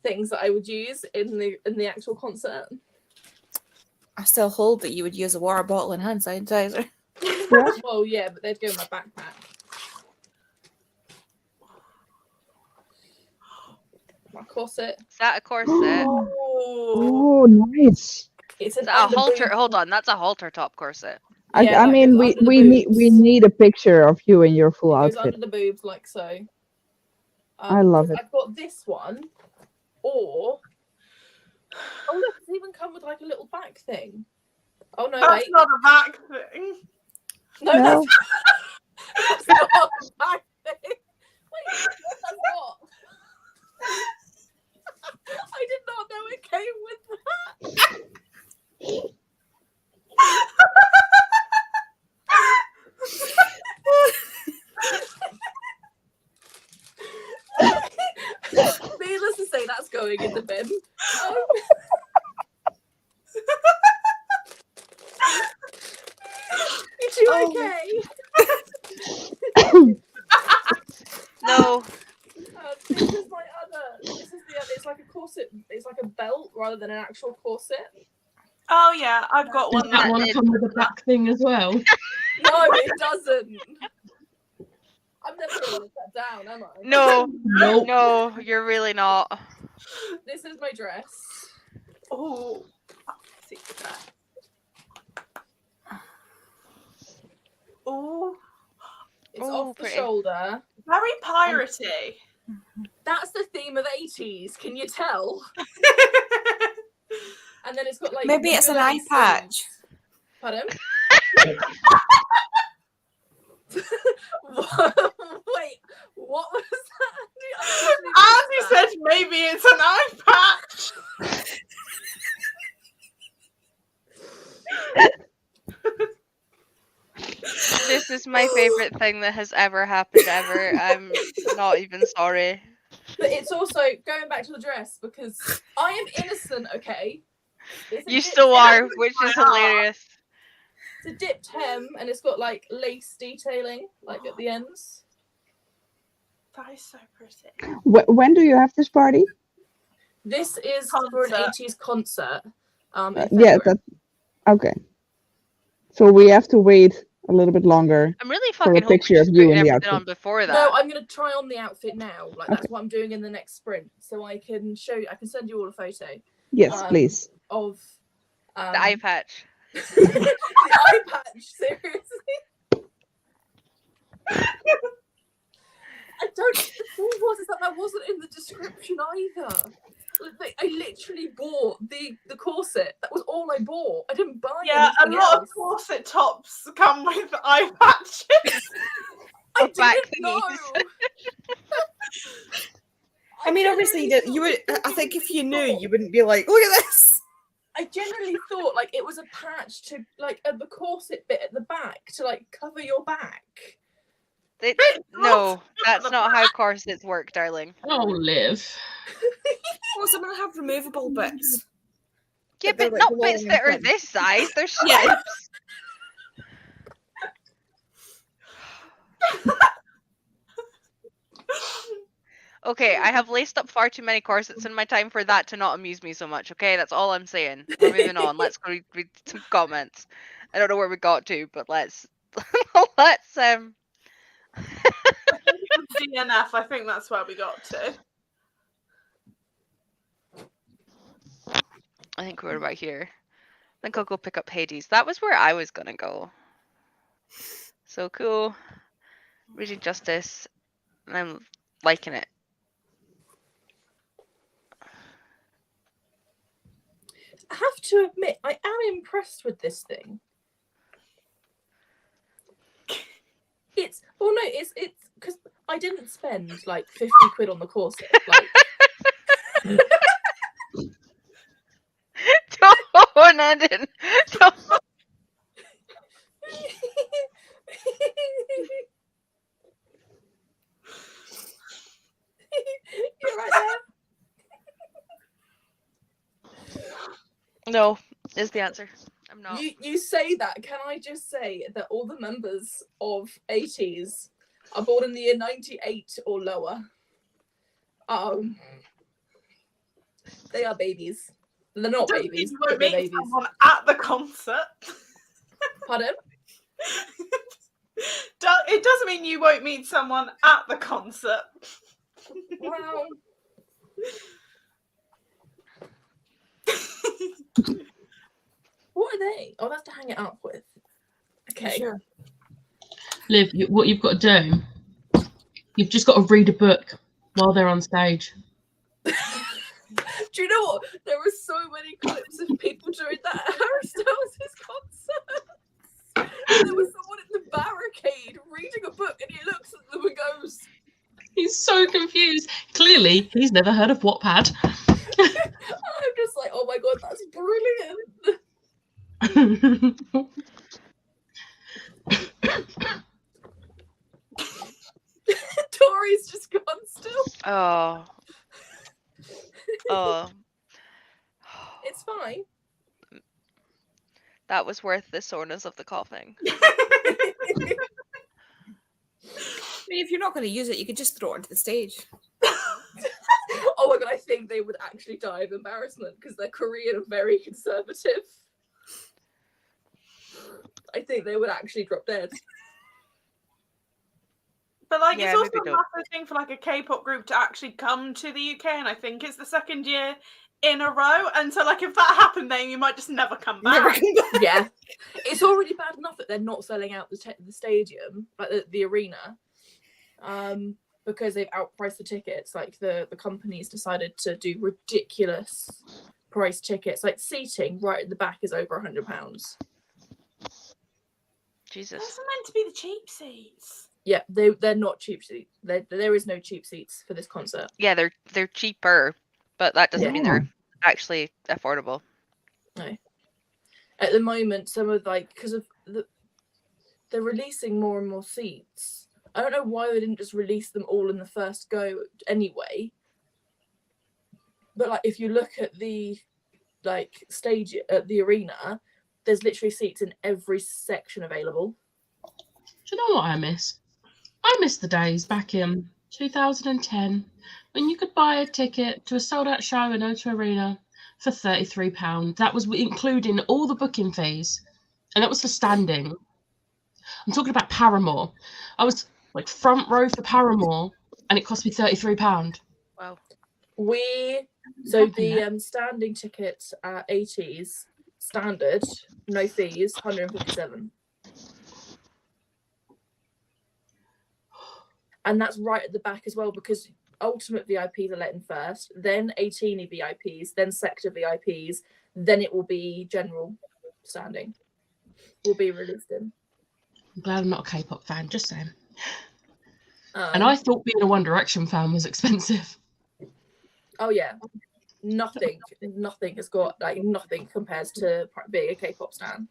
things that I would use in the actual concert. I still hold that you would use a water bottle and hand sanitizer. Yeah. Well, yeah, but they'd go in my backpack. My corset. Is that a corset? Oh, nice. It's Is an that a halter? underboob. Hold on, that's a halter top corset. Yeah, I that mean, goes under the we boobs. need a picture of you in your full It goes outfit. under the boobs like so. I love it. I've got this one, or look, it's even come with like a little back thing. Oh no, That's wait, not a back thing. no, No. that's not a back thing. Wait, that's what? I did not know it came with that. Needless to say, that's going in the bin. You two okay? No. This is my other. This is the other. It's like a corset. It's like a belt rather than an actual corset. Oh yeah, I've got Does one. that one come with a back thing as well? No, it doesn't. I'm never gonna live that down, am I? No. Nope. No, you're really not. This is my dress. Oh, see that. Oh, It's Ooh, off the pretty. shoulder. very piratey. That's the theme of 80s. Can you tell? And then it's got like Maybe it's an eye sleeves. patch. Pardon? Wait, what was that? As you said, maybe it's an eye patch. This is my favorite thing that has ever happened ever. I'm not even sorry. But it's also going back to the dress because I am innocent, okay? It's a You dipped still hem. are, which is hilarious. It's a dipped hem and it's got like lace detailing like at the ends. That is so pretty. When do you have this party? This is for an Concert. 80s concert. In Yeah, February. that. Okay. So we have to wait a little bit longer. I'm really For a fucking hoping picture she's of you putting in the everything outfit. on before that. No, I'm gonna try on the outfit now. Like that's Okay. what I'm doing in the next sprint, so I can show you. I can send you all a photo Yes, please. of The eye patch. the eye patch. Seriously, I don't. The thing was is that wasn't in the description either. Like, I literally bought the corset. That was all I bought. I didn't buy Yeah, a anything lot else. of corset tops come with eye patches. I back didn't know. I mean, obviously, you would. I think if you knew, you wouldn't be like, "Look at this." I generally thought like it was a patch to like the corset bit at the back to like cover your back. No, that's not how corsets work, darling. Oh, Liv. Well, some of them have removable bits. Yeah, But they're, but like, not bits long that are and this size. They're Yeah. strips. Okay, I have laced up far too many corsets in my time for that to not amuse me so much. Okay, that's all I'm saying. We're moving on. Let's go read some comments. I don't know where we got to, but let's let's DNF, I think that's where we got to. I think we're about here. I think I'll go pick up Hades. That was where I was gonna go. So cool. Reading Justice, and I'm liking it. I have to admit, I am impressed with this thing. It's because I didn't spend like 50 quid on the corset. Like, Don't end it. Don't. you're right No, is the answer. I'm there. not. You say that. Can I just say that all the members of 80s are born in the year 98 or lower? They are babies. They're not Doesn't mean babies, you but won't they're meet babies. someone at the concert. Pardon? It doesn't mean you won't meet someone at the concert. Wow. What are they? Oh, that's to hang it up with. Okay. Sure. Liv, what you've got to do, you've just got to read a book while they're on stage. Do you know what? There were so many clips of people doing that at Harry Styles' concert. There was someone in the barricade reading a book and he looks at them and goes, He's so confused. Clearly, he's never heard of Wattpad. I'm just like, oh my god, that's brilliant. Tori's just gone still. Oh. Oh. It's fine. That was worth the soreness of the coughing. I mean, if you're not going to use it, you could just throw it onto the stage. Oh my god, I think they would actually die of embarrassment because they're Korean and very conservative. I think they would actually drop dead. But like, Yeah, it's also maybe a don't. massive thing for like a K-pop group to actually come to the UK, and I think it's the second year in a row. And so, like, if that happened, then you might just never come back. Yeah, it's already bad enough that they're not selling out the stadium, like the arena, because they've outpriced the tickets. Like the companies decided to do ridiculous price tickets. Like seating right at the back is over £100. Jesus. Those are meant to be the cheap seats. Yeah, they're not cheap seats. There is no cheap seats for this concert. Yeah, they're cheaper, but that doesn't mean Yeah. they're actually affordable. No. At the moment, some of because of they're releasing more and more seats. I don't know why they didn't just release them all in the first go anyway. But like, if you look at the stage at the arena, there's literally seats in every section available. Do you know what I miss? I miss the days back in 2010 when you could buy a ticket to a sold-out show in O2 Arena for £33. That was including all the booking fees, and that was for standing. I'm talking about Paramore. I was like front row for Paramore, and it cost me £33. Wow. The standing tickets at 80s standard, no fees, 157. And that's right at the back as well, because ultimate VIPs are let in first, then 18 VIPs, then sector VIPs, then it will be general standing. Will be released in. I'm glad I'm not a K-pop fan, just saying. And I thought being a One Direction fan was expensive. Oh yeah, nothing has got nothing compares to being a K-pop stan,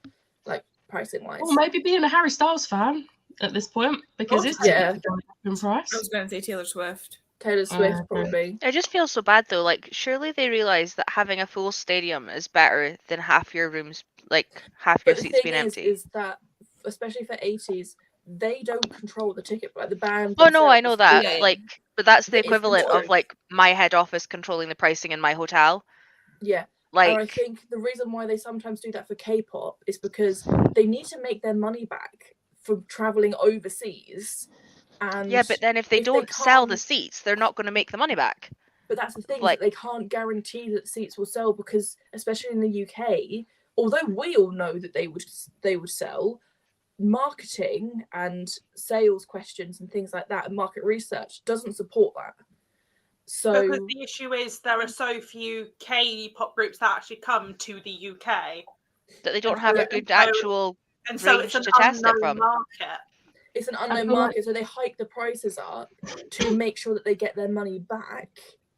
pricing wise. Or maybe being a Harry Styles fan at this point, because his tickets are going up in price. I was going to say Taylor Swift. Taylor Swift probably. I just feel so bad though. Like, surely they realise that having a full stadium is better than half your rooms, half your But the seats thing being empty. is that especially for 80s, they don't control the ticket, like the band. Oh no, I know themselves. that. Yeah. Like, but that's the It's equivalent of important. like my head office controlling the pricing in my hotel. Yeah. Like, And I think the reason why they sometimes do that for K-pop is because they need to make their money back from traveling overseas. And yeah, but then if they don't sell the can't- seats, they're not going to make the money back. But that's the thing, Like- that they can't guarantee that seats will sell, because especially in the UK, although we all know that they would sell, marketing and sales questions and things like that and market research doesn't support that. So Because the issue is there are so few K-pop groups that actually come to the UK that they don't have a good so- actual and so range it's an to test it unknown from. market. it's an I unknown feel like- market, so they hike the prices up to make sure that they get their money back.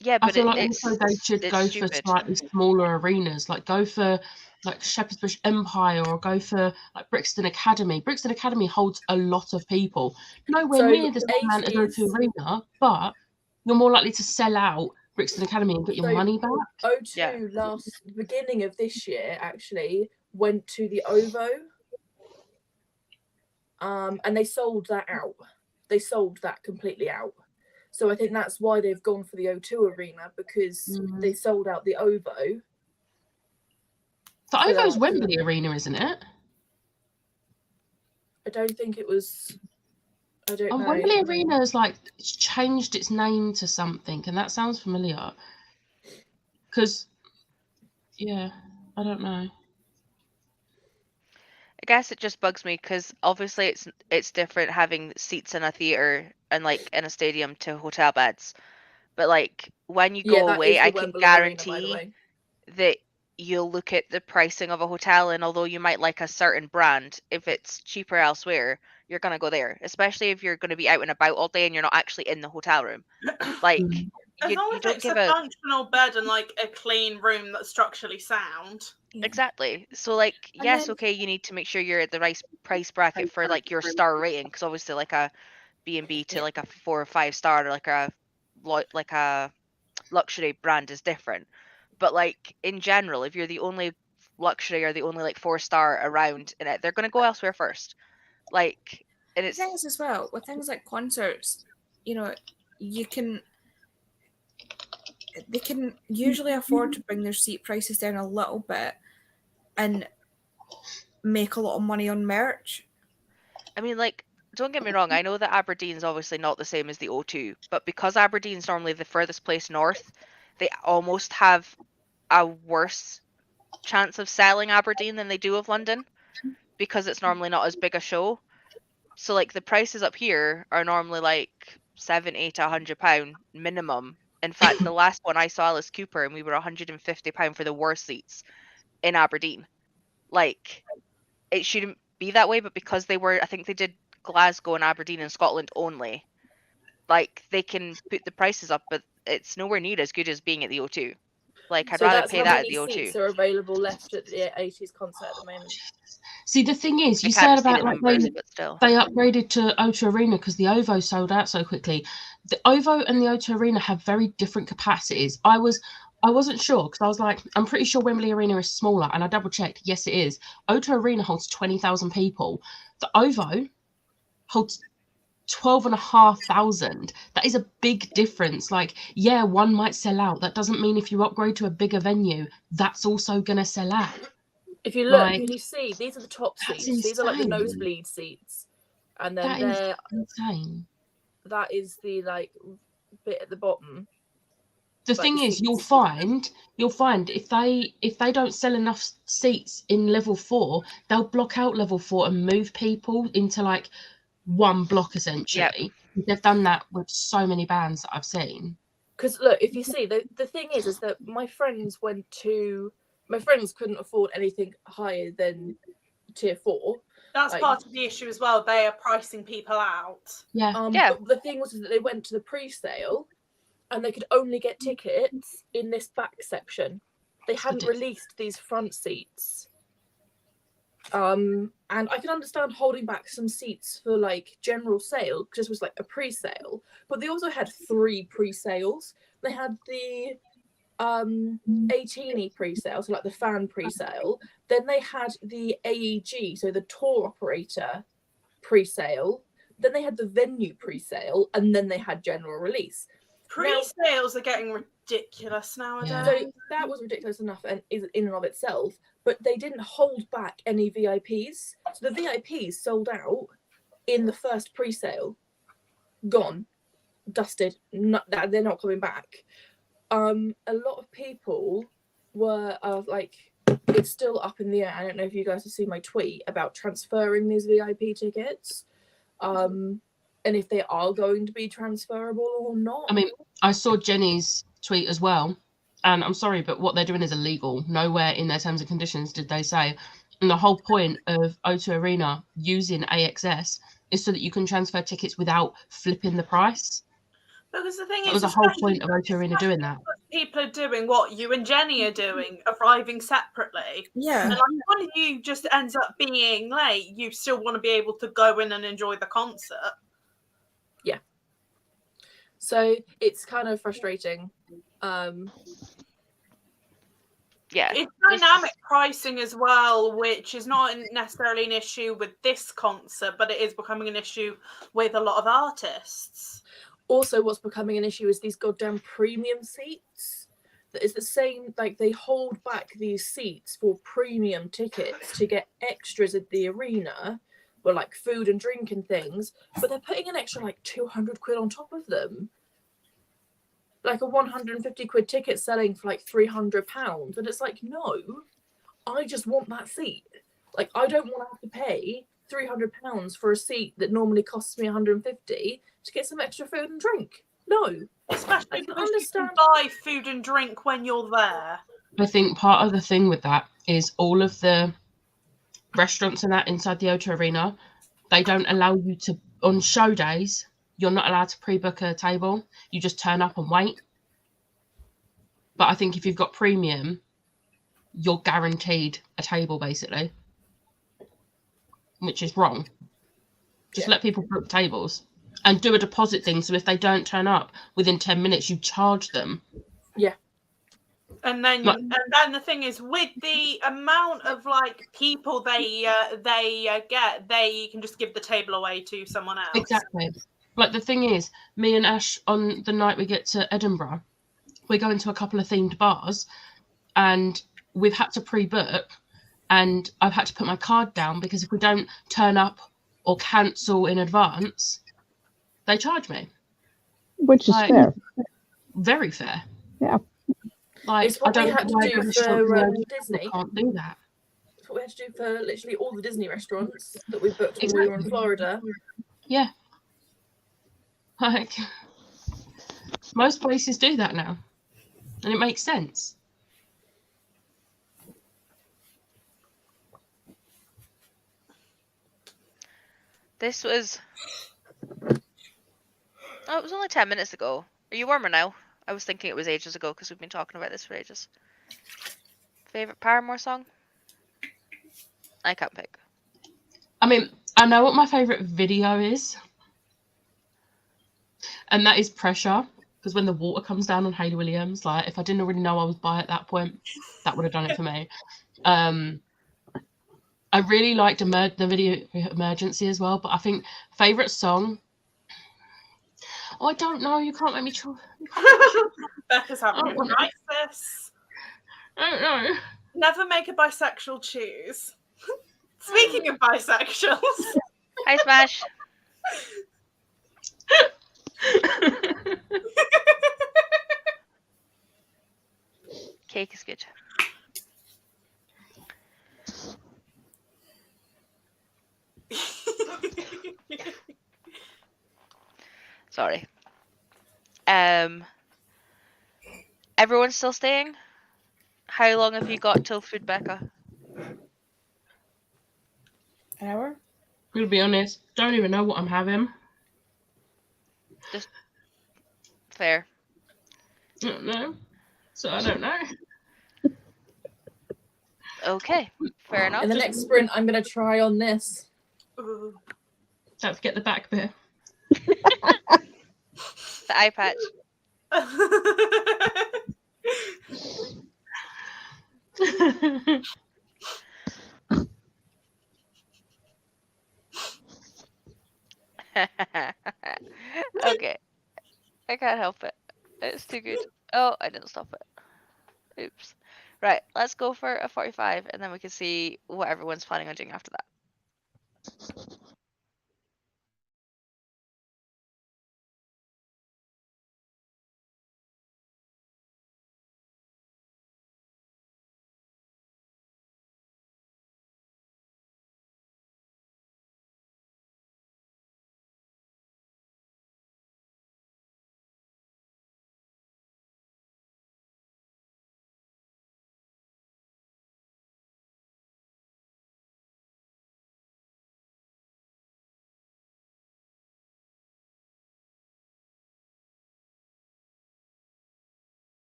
Yeah, I but feel like it's also they should it's go stupid. for slightly smaller arenas, like go for like Shepherd's Bush Empire, or go for like Brixton Academy. Brixton Academy holds a lot of people, nowhere So near the same amount as O2 80s Arena, but you're more likely to sell out Brixton Academy and get your So- money back. O2 Yeah. last beginning of this year actually went to the OVO, and they sold that out. They sold that completely out. So I think that's why they've gone for the O2 Arena, because they sold out the OVO. The So OVO's that- Wembley Arena, isn't it? I don't think it was. I don't Oh, know. Wembley Arena has like changed its name to something, and that sounds familiar. Because, yeah, I don't know. I guess it just bugs me because obviously it's different having seats in a theater and like in a stadium to hotel beds. But like when you Yeah, go that away, is the I can Wembley Arena, by the guarantee way. that you'll look at the pricing of a hotel, and although you might like a certain brand, if it's cheaper elsewhere, you're gonna go there. Especially if you're gonna be out and about all day and you're not actually in the hotel room. Like As long you as don't it's give a a functional bed and like a clean room that's structurally sound. exactly. So like And yes, then- okay, you need to make sure you're at the right price bracket for like your star rating, because obviously like a B&B to like a 4 or 5 star or like a luxury brand is different. But like in general, if you're the only luxury or the only like 4-star around in it, they're going to go elsewhere first. Like, and The it's thing is as well, with things like concerts, you know, they can usually afford to bring their seat prices down a little bit and make a lot of money on merch. I mean, like, don't get me wrong, I know that Aberdeen's obviously not the same as the O2, but because Aberdeen's normally the furthest place north, they almost have a worse chance of selling Aberdeen than they do of London, because it's normally not as big a show. So like the prices up here are normally like £70 to £100 minimum. In fact, the last one I saw Alice Cooper and we were £150 for the worst seats in Aberdeen. Like, it shouldn't be that way, but because I think they did Glasgow and Aberdeen and Scotland only, like they can put the prices up, but it's nowhere near as good as being at the O2. Like, I'd So rather that's pay how that at many the seats O2. are available left at the 80s concert at the moment. See, the thing is, I you can't said see the about like numbers, but still. they upgraded to O2 Arena because the OVO sold out so quickly. The OVO and the O2 Arena have very different capacities. I wasn't sure because I was like, I'm pretty sure Wembley Arena is smaller, and I double checked. Yes, it is. O2 Arena holds 20,000 people. The OVO holds 12,500. That is a big difference. Like, yeah, one might sell out. That doesn't mean if you upgrade to a bigger venue, that's also gonna sell out. If you look, Like, can you see these are the top that's seats? These are like the insane. nosebleed seats, and then That is insane. that is the like bit at the bottom. The Like thing the is, you'll seats. find if they don't sell enough seats in level 4, they'll block out level 4 and move people into like one block essentially. They've done that with so many bands that I've seen. Because look, if you see, the thing is that my friends couldn't afford anything higher than tier 4. That's Like- part of the issue as well. They are pricing people out. Yeah. But the thing was that they went to the pre-sale and they could only get tickets in this back section. They hadn't released these front seats. And I can understand holding back some seats for like general sale because this was like a pre-sale, but they also had 3 pre-sales. They had the 18E pre-sale, so like the fan pre-sale. Then they had the AEG, so the tour operator pre-sale, then they had the venue pre-sale, and then they had general release. Pre-sales are getting ridiculous nowadays. So that was ridiculous enough and is in and of itself, but they didn't hold back any VIPs. So the VIPs sold out in the first pre-sale, gone, dusted. They're not coming back. A lot of people were like, it's still up in the air. I don't know if you guys have seen my tweet about transferring these VIP tickets. And if they are going to be transferable or not. I mean, I saw Jenny's tweet as well, and I'm sorry, but what they're doing is illegal. Nowhere in their terms and conditions did they say. And the whole point of O2 Arena using AXS is so that you can transfer tickets without flipping the price. Because the thing That is, was the whole point of O2 Arena doing that. People are doing what you and Jenny are doing, arriving separately. Yeah. And like, one of you just ends up being late, you still want to be able to go in and enjoy the concert. Yeah. So it's kind of frustrating. Yeah. It's dynamic pricing as well, which is not necessarily an issue with this concert, but it is becoming an issue with a lot of artists. Also, what's becoming an issue is these goddamn premium seats. That is the same, like they hold back these seats for premium tickets to get extras at the arena, or like food and drink and things, but they're putting an extra like 200 quid on top of them. Like a 150 quid ticket selling for like £300, and it's like, no, I just want that seat. Like, I don't want to have to pay £300 for a seat that normally costs me 150 to get some extra food and drink. No, Especially because you can buy food and drink when you're there. I think part of the thing with that is all of the restaurants and that inside the O2 Arena, they don't allow you to, on show days, you're not allowed to pre-book a table. You just turn up and wait. But I think if you've got premium, you're guaranteed a table, basically. Which is wrong. Just let people book tables. And do a deposit thing, so if they don't turn up within 10 minutes, you charge them. Yeah. And then the thing is, with the amount of like people they get, they can just give the table away to someone else. Exactly. Like the thing is, me and Ash, on the night we get to Edinburgh, we're going to a couple of themed bars, and we've had to pre-book, and I've had to put my card down because if we don't turn up or cancel in advance, they charge me. Which is fair. Very fair. Yeah. Like, it's what I don't we had to know why do the for Disney. can't do that. It's what we had to do for literally all the Disney restaurants that we booked when we were in Florida. Yeah. Like, most places do that now. And it makes sense. This was... Oh, it was only 10 minutes ago. Are you warmer now? I was thinking it was ages ago because we've been talking about this for ages. Favorite Paramore song? I can't pick. I mean, I know what my favorite video is. And that is Pressure. Because when the water comes down on Hayley Williams, like, if I didn't already know I was bi at that point, that would have done it for me. I really liked the video Emergency as well, but I think favourite song... Oh, I don't know. You can't make me choose. Becca's having a crisis. I don't know. Never make a bisexual choose. Speaking of bisexuals. Hi, Smash. Cake is good. Sorry. Everyone's still staying? How long have you got till food, Becca? An hour? I'm gonna be honest, don't even know what I'm having. Just fair. I don't know. So I don't know. Okay, fair enough. In the next sprint, I'm going to try on this. Ooh. Don't forget the back bit. The eye patch. Okay, I can't help it. It's too good. Oh, I didn't stop it. Oops. Right, let's go for a 45 and then we can see what everyone's planning on doing after that.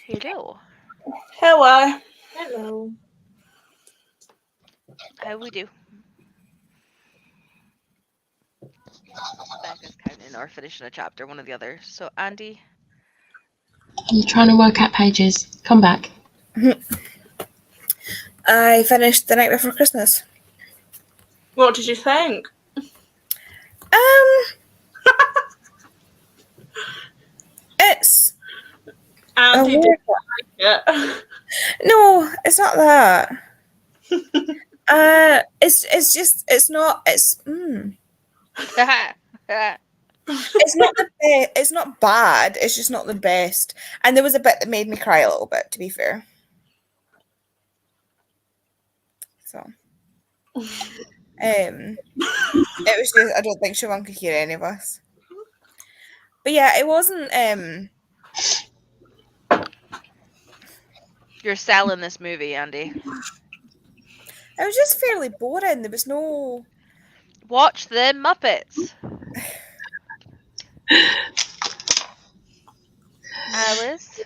Hello. Hello. Hello. How we do? Becca's counting or finishing a chapter, one or the other. So, Andy. I'm trying to work out pages. Come back. I finished The Night Before Christmas. What did you think? It's Andy a did weird- it. No, it's not that. It's not. It's not the best. It's not bad. It's just not the best. And there was a bit that made me cry a little bit, to be fair. So, it was just. I don't think Siobhan could hear any of us. But yeah, it wasn't. You're selling this movie, Andy. It was just fairly boring. There was no. Watch the Muppets. Alice?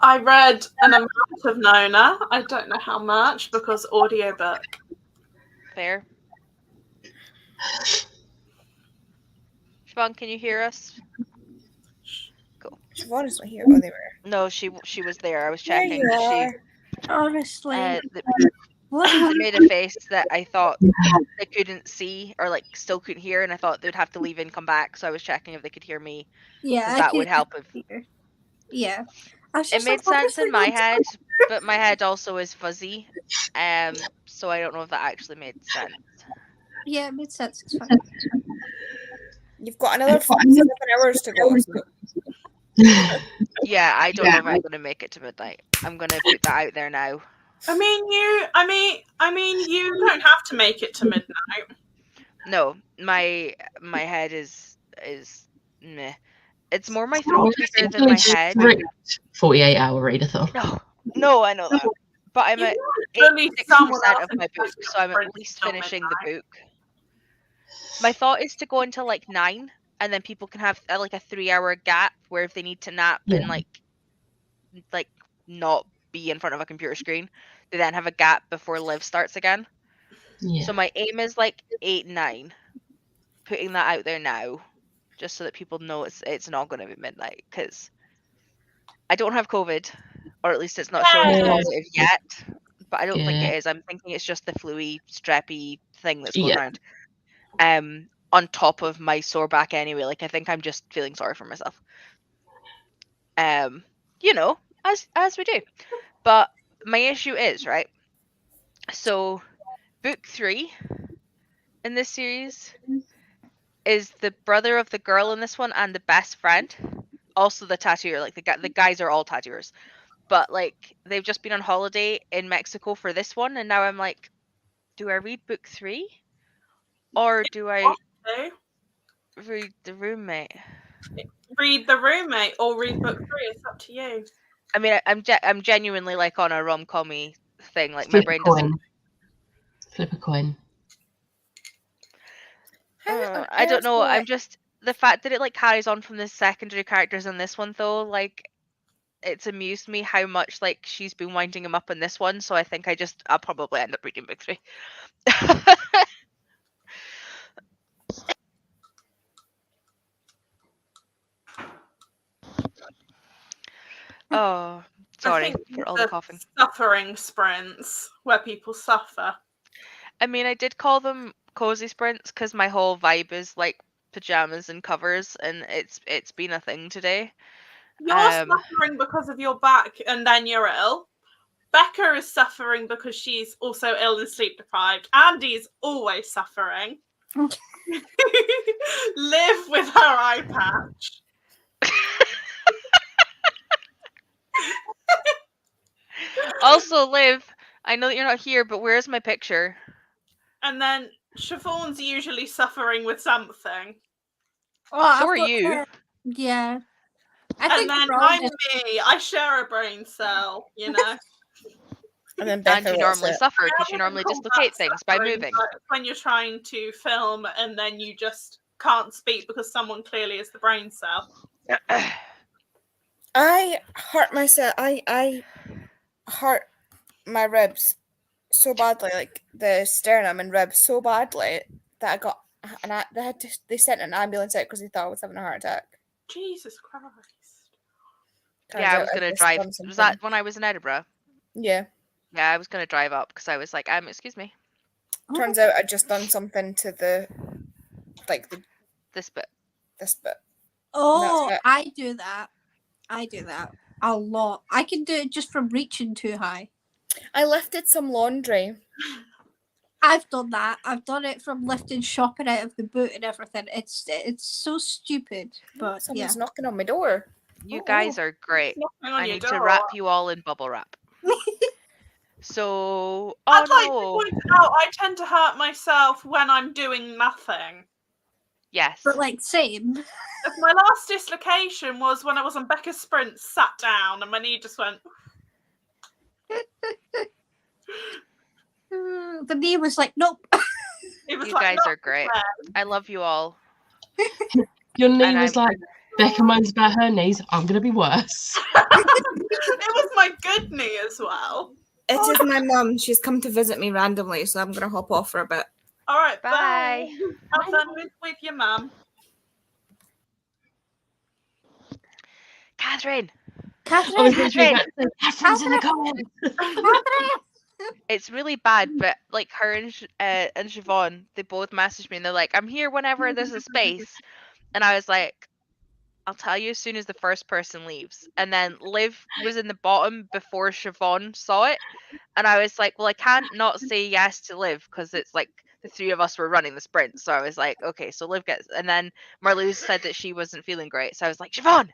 I read an amount of Nona. I don't know how much because audiobook. Fair. Siobhan, can you hear us? Cool. Siobhan is not here. Oh, they were. No, she was there. I was There checking. you are. Honestly, They made a face that I thought they couldn't see or like still couldn't hear, and I thought they'd have to leave and come back. So I was checking if they could hear me. yeah, Because that would help. Yeah, I was It just made like, sense in my honestly, head, but my head also is fuzzy. So I don't know if that actually made sense. yeah, it made sense. It's fine. You've got another 7 hours to go. So. Yeah, I don't know if I'm gonna make it to midnight. I'm gonna put that out there now. I mean, you don't have to make it to midnight. No, my head is meh. It's more my throat to be fair than my head. 48-hour readathon. No, I know that. But I'm at Only 86% of my book, so I'm at least finishing the book. My thought is to go until like 9, and then people can have like a 3-hour gap where if they need to nap and like not be in front of a computer screen, they then have a gap before Liv starts again. Yeah. So my aim is like 8, 9. Putting that out there now, just so that people know it's not going to be midnight, because I don't have COVID, or at least it's not showing as positive yet. But I don't think it is. I'm thinking it's just the flu-y, streppy thing that's going around. On top of my sore back anyway. Like I think I'm just feeling sorry for myself. You know, as we do. But my issue is, right? So, book 3 in this series is the brother of the girl in this one and the best friend. Also the tattooer. Like the guys are all tattooers. But like they've just been on holiday in Mexico for this one, and now I'm like, do I read book 3? Or do I read The Roommate? Read The Roommate or read book 3. It's up to you. I mean, I'm genuinely like on a rom-com-y thing. Like Flip my brain a coin. doesn't. Flip a coin. I don't know. I'm just the fact that it like carries on from the secondary characters in this one though. Like, it's amused me how much like she's been winding him up in this one. So I think I'll probably end up reading book 3. Oh, sorry for all the coughing. Suffering sprints where people suffer. I mean, I did call them cozy sprints because my whole vibe is like pajamas and covers, and it's been a thing today. You're suffering because of your back, and then you're ill. Becca is suffering because she's also ill and sleep deprived. Andy's always suffering. Live with her eye patch. Also, Liv, I know that you're not here, but where's my picture? And then Siobhan's usually suffering with something. Oh, so are you. Yeah. And then I'm me. I share a brain cell, you know. And you normally suffer because you normally dislocate things by moving. When you're trying to film and then you just can't speak because someone clearly is the brain cell. I hurt myself. I hurt my ribs so badly, like the sternum and ribs so badly that I got they sent an ambulance out because they thought I was having a heart attack. Jesus Christ. Turns Yeah, I out was gonna just drive. done Was something. that when I was in Edinburgh? Yeah. Yeah, I was gonna drive up because I was like, excuse me, Turns out I'd just done something to this bit. this bit. Oh, That's it. I do that. I do that a lot. I can do it just from reaching too high. I lifted some laundry. I've done that. I've done it from lifting shopping out of the boot and everything. It's so stupid, but Someone's knocking on my door. You guys are great. Knocking on I your need to door. wrap you all in bubble wrap. So, I'd like to point out I tend to hurt myself when I'm doing nothing. Yes. But like same. If my last dislocation was when I was on Becca's sprint, sat down, and my knee just went. The knee was like, nope. It was You like, guys "Not are great. today." I love you all. Your knee And was like, Becca moans about her knees. I'm going to be worse. It was my good knee as well. It is my mum. She's come to visit me randomly, so I'm going to hop off for a bit. All right, Bye. Have fun with your mum. Catherine. I was literally about to say, Catherine's in the comments. It's really bad, but like her and Siobhan, they both messaged me and they're like, I'm here whenever there's a space. And I was like, I'll tell you as soon as the first person leaves. And then Liv was in the bottom before Siobhan saw it. And I was like, well, I can't not say yes to Liv because it's like the three of us were running the sprint. So I was like, okay, so Liv gets. And then Marlou said that she wasn't feeling great. So I was like, Siobhan.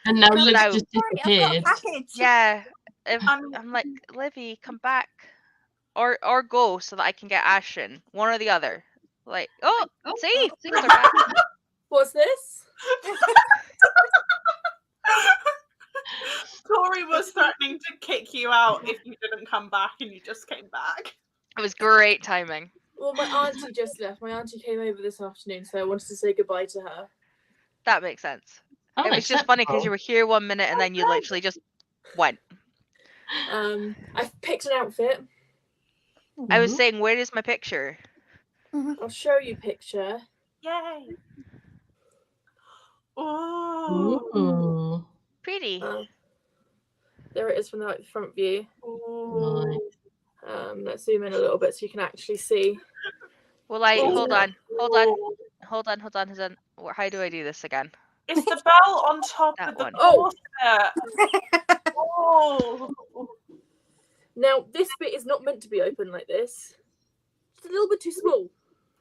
And now So Liv's now- just Sorry, I've got a disappeared. package. Yeah. I'm like, Livy, come back. Or go so that I can get Ashen. One or the other. Like, see? They're back. What's this? Tori was threatening to kick you out if you didn't come back, and you just came back. It was great timing. Well, my auntie just left. My auntie came over this afternoon, so I wanted to say goodbye to her. That makes sense. Oh, It was just funny because you were here 1 minute and then you literally just went. I've picked an outfit. I was saying, where is my picture? I'll show you picture. Yay! Oh, Ooh. Pretty. There it is from the front view. Nice. Let's zoom in a little bit so you can actually see. Well, hold on. How do I do this again? It's the bell on top That of the one. corset. Oh. Now, this bit is not meant to be open like this. It's a little bit too small.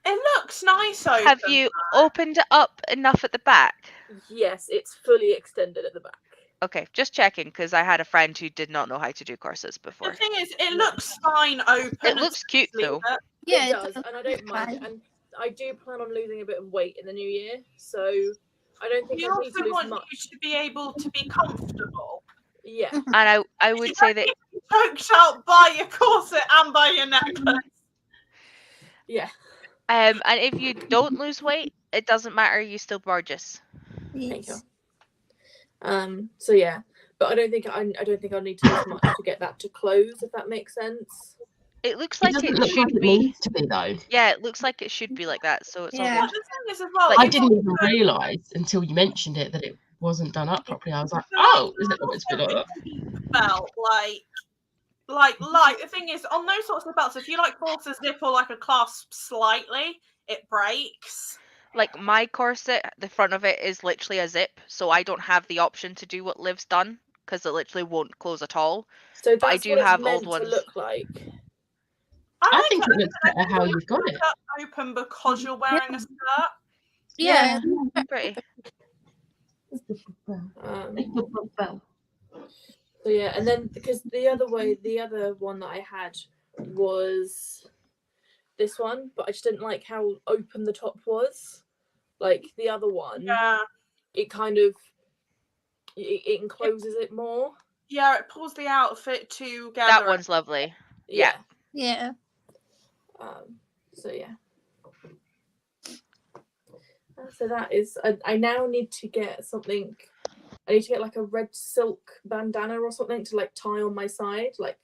It looks nice open. Have you opened it up enough at the back? Yes, it's fully extended at the back. Okay, just checking because I had a friend who did not know how to do corsets before. The thing is, it looks fine open. It looks cute though. Yeah, it does, and I don't mind it. And I do plan on losing a bit of weight in the new year, so I don't think We I need also to lose want much. you to be able to be comfortable. Yeah. And I would say that Choked out by your corset and by your necklace. Yeah. and if you don't lose weight, it doesn't matter. You're still gorgeous. Thank you. So yeah, but I don't think I need to lose much to get that to close, if that makes sense. It looks like doesn't it look should like it be. needs to be though. Yeah, it looks like it should be like that. So it's all Yeah. good. The thing is as well, I it's didn't even also- realise until you mentioned it that it wasn't done up properly. I was like, oh, is it not meant to be like that? belt, like the thing is, on those sorts of belts, if you like force a zip or like a clasp slightly, it breaks. Like my corset, the front of it is literally a zip, so I don't have the option to do what Liv's done because it literally won't close at all. So But I that's do what it's have meant old ones. to look like. I think it looks better how you've got it. Open because you're wearing a skirt. Yeah. Pretty. So yeah, and then because the other one that I had was this one, but I just didn't like how open the top was. Like the other one, Yeah. it kind of it encloses it more. Yeah, it pulls the outfit together. That one's lovely. Yeah. Yeah. So yeah. So that is. I now need to get something I need to get like a red silk bandana or something to like tie on my side. Like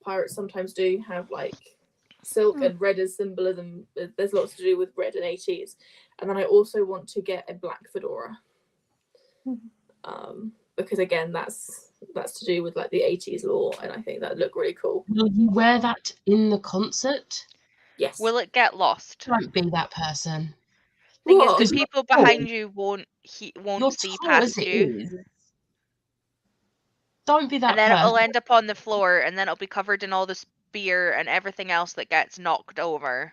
pirates sometimes do have like silk, and red is symbolism. There's lots to do with red and 80s. And then I also want to get a black fedora. Because again, that's to do with like the 80s lore, and I think that'd look really cool. Will you wear that in the concert? Yes. Will it get lost? Don't be that person. Thing is, What? the people behind you won't You're see tall as past it you, is. Don't be that and then person. it'll end up on the floor, and then it'll be covered in all the spear and everything else that gets knocked over.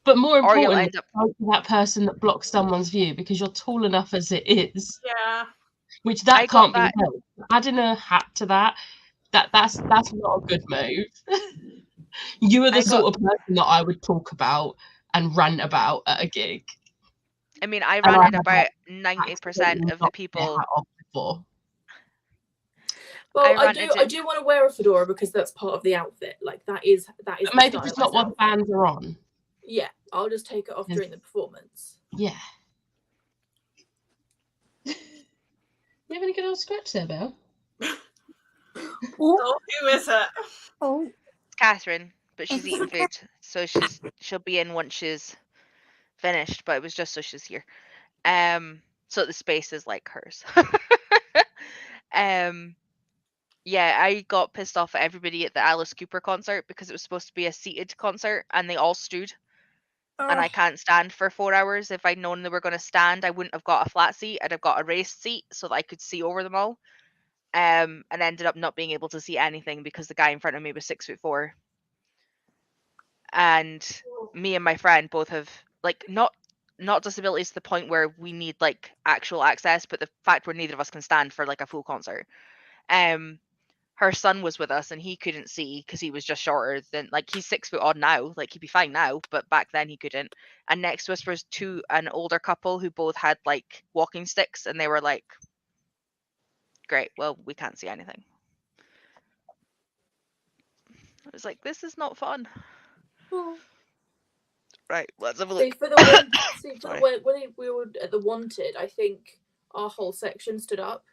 But more Or you'll importantly, end up. don't be that person that blocks someone's view, because you're tall enough as it is. Yeah. Which I that got can't be that. helped. Adding a hat to that's not a good move. You are the sort of person that I would talk about and rant about at a gig. I mean, I And I ranted have, about like, 90% accidentally of the knocked their people. hat off before. Well, I I do want to wear a fedora because that's part of the outfit. Like that is But the maybe just not stylized while the outfit. bands are on. Yeah, I'll just take it off Yes. during the performance. Yeah. You have any good old scratch there, Belle? Oh, who is it? Oh, It's Catherine, but she's eating food, so she'll be in once she's finished. But it was just so she's here. So the space is like hers. Yeah, I got pissed off at everybody at the Alice Cooper concert because it was supposed to be a seated concert and they all stood. And I can't stand for 4 hours. If I'd known they were going to stand, I wouldn't have got a flat seat. I'd have got a raised seat so that I could see over them all. And ended up not being able to see anything because the guy in front of me was 6'4". And me and my friend both have like not disabilities to the point where we need like actual access, but the fact where neither of us can stand for like a full concert. Her son was with us and he couldn't see because he was just shorter than, like, he's 6 foot odd now, like he'd be fine now, but back then he couldn't. And next to us was an older couple who both had like walking sticks, and they were like, great, well, we can't see anything. I was like, this is not fun. Right, let's have a look. See, for the one, Sorry. when we were at the Wanted, I think our whole section stood up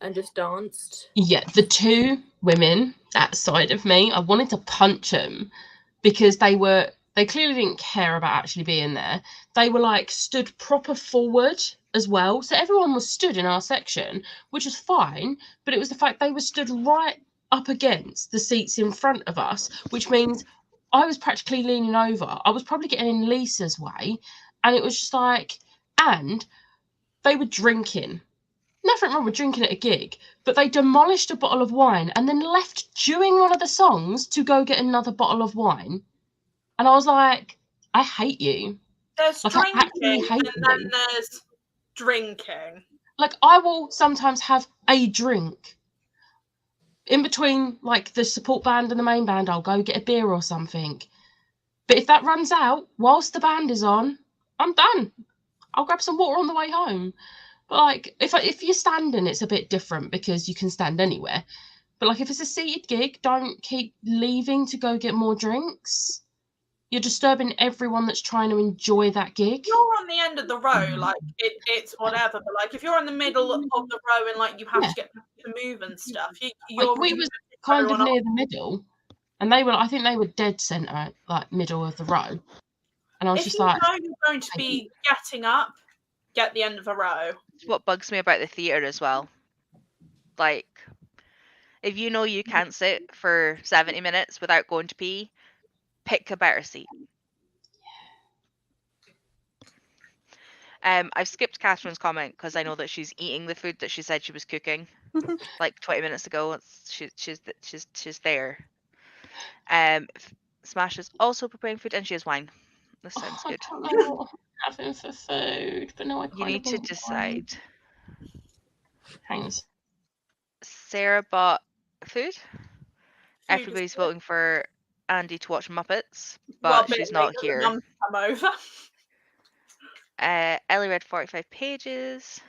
and just danced. Yeah, the two women outside of me, I wanted to punch them because they clearly didn't care about actually being there. They were like stood proper forward as well. So everyone was stood in our section, which was fine, but it was the fact they were stood right up against the seats in front of us, which means I was practically leaning over. I was probably getting in Lisa's way, and it was just like, and they were drinking. Nothing wrong with drinking at a gig, but they demolished a bottle of wine and then left during one of the songs to go get another bottle of wine. And I was like, I hate you. There's Like, I actually drinking, hate and then you. there's drinking. Like, I will sometimes have a drink. In between, like, the support band and the main band, I'll go get a beer or something. But if that runs out whilst the band is on, I'm done. I'll grab some water on the way home. But like, if you're standing, it's a bit different because you can stand anywhere. But like, if it's a seated gig, don't keep leaving to go get more drinks. You're disturbing everyone that's trying to enjoy that gig. If you're on the end of the row, like it's whatever. But like, if you're in the middle of the row and like you have to get to move and stuff, you're Like, we was kind of near the middle, and I think they were dead centre, like middle of the row. And I was if just you like, know you're going to be getting up, get the end of the row. It's what bugs me about the theatre as well. Like, if you know you can't sit for 70 minutes without going to pee, pick a better seat. I've skipped Catherine's comment because I know that she's eating the food that she said she was cooking like 20 minutes ago. She's there. Smash is also preparing food and she has wine. This sounds good. I don't know what I'm having for food, but no, I kind You need of to want decide. Thanks. Sarah bought food. Everybody's voting for Andy to watch Muppets, but she's not here. Mum come over. Ellie read 45 pages.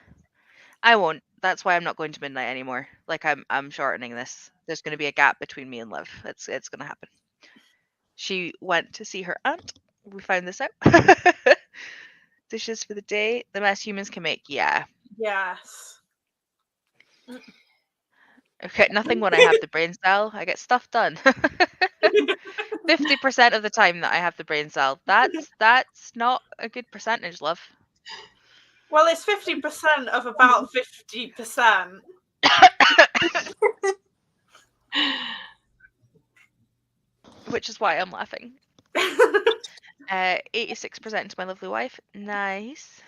I won't. That's why I'm not going to midnight anymore. Like, I'm shortening this. There's going to be a gap between me and Liv. It's going to happen. She went to see her aunt. We found this out. Dishes for the day. The mess humans can make. Yeah. Yes. Okay, nothing when I have the brain cell. I get stuff done. 50% of the time that I have the brain cell. That's not a good percentage, love. Well, it's 50% of about 50%. Which is why I'm laughing. 86% to my lovely wife. Nice.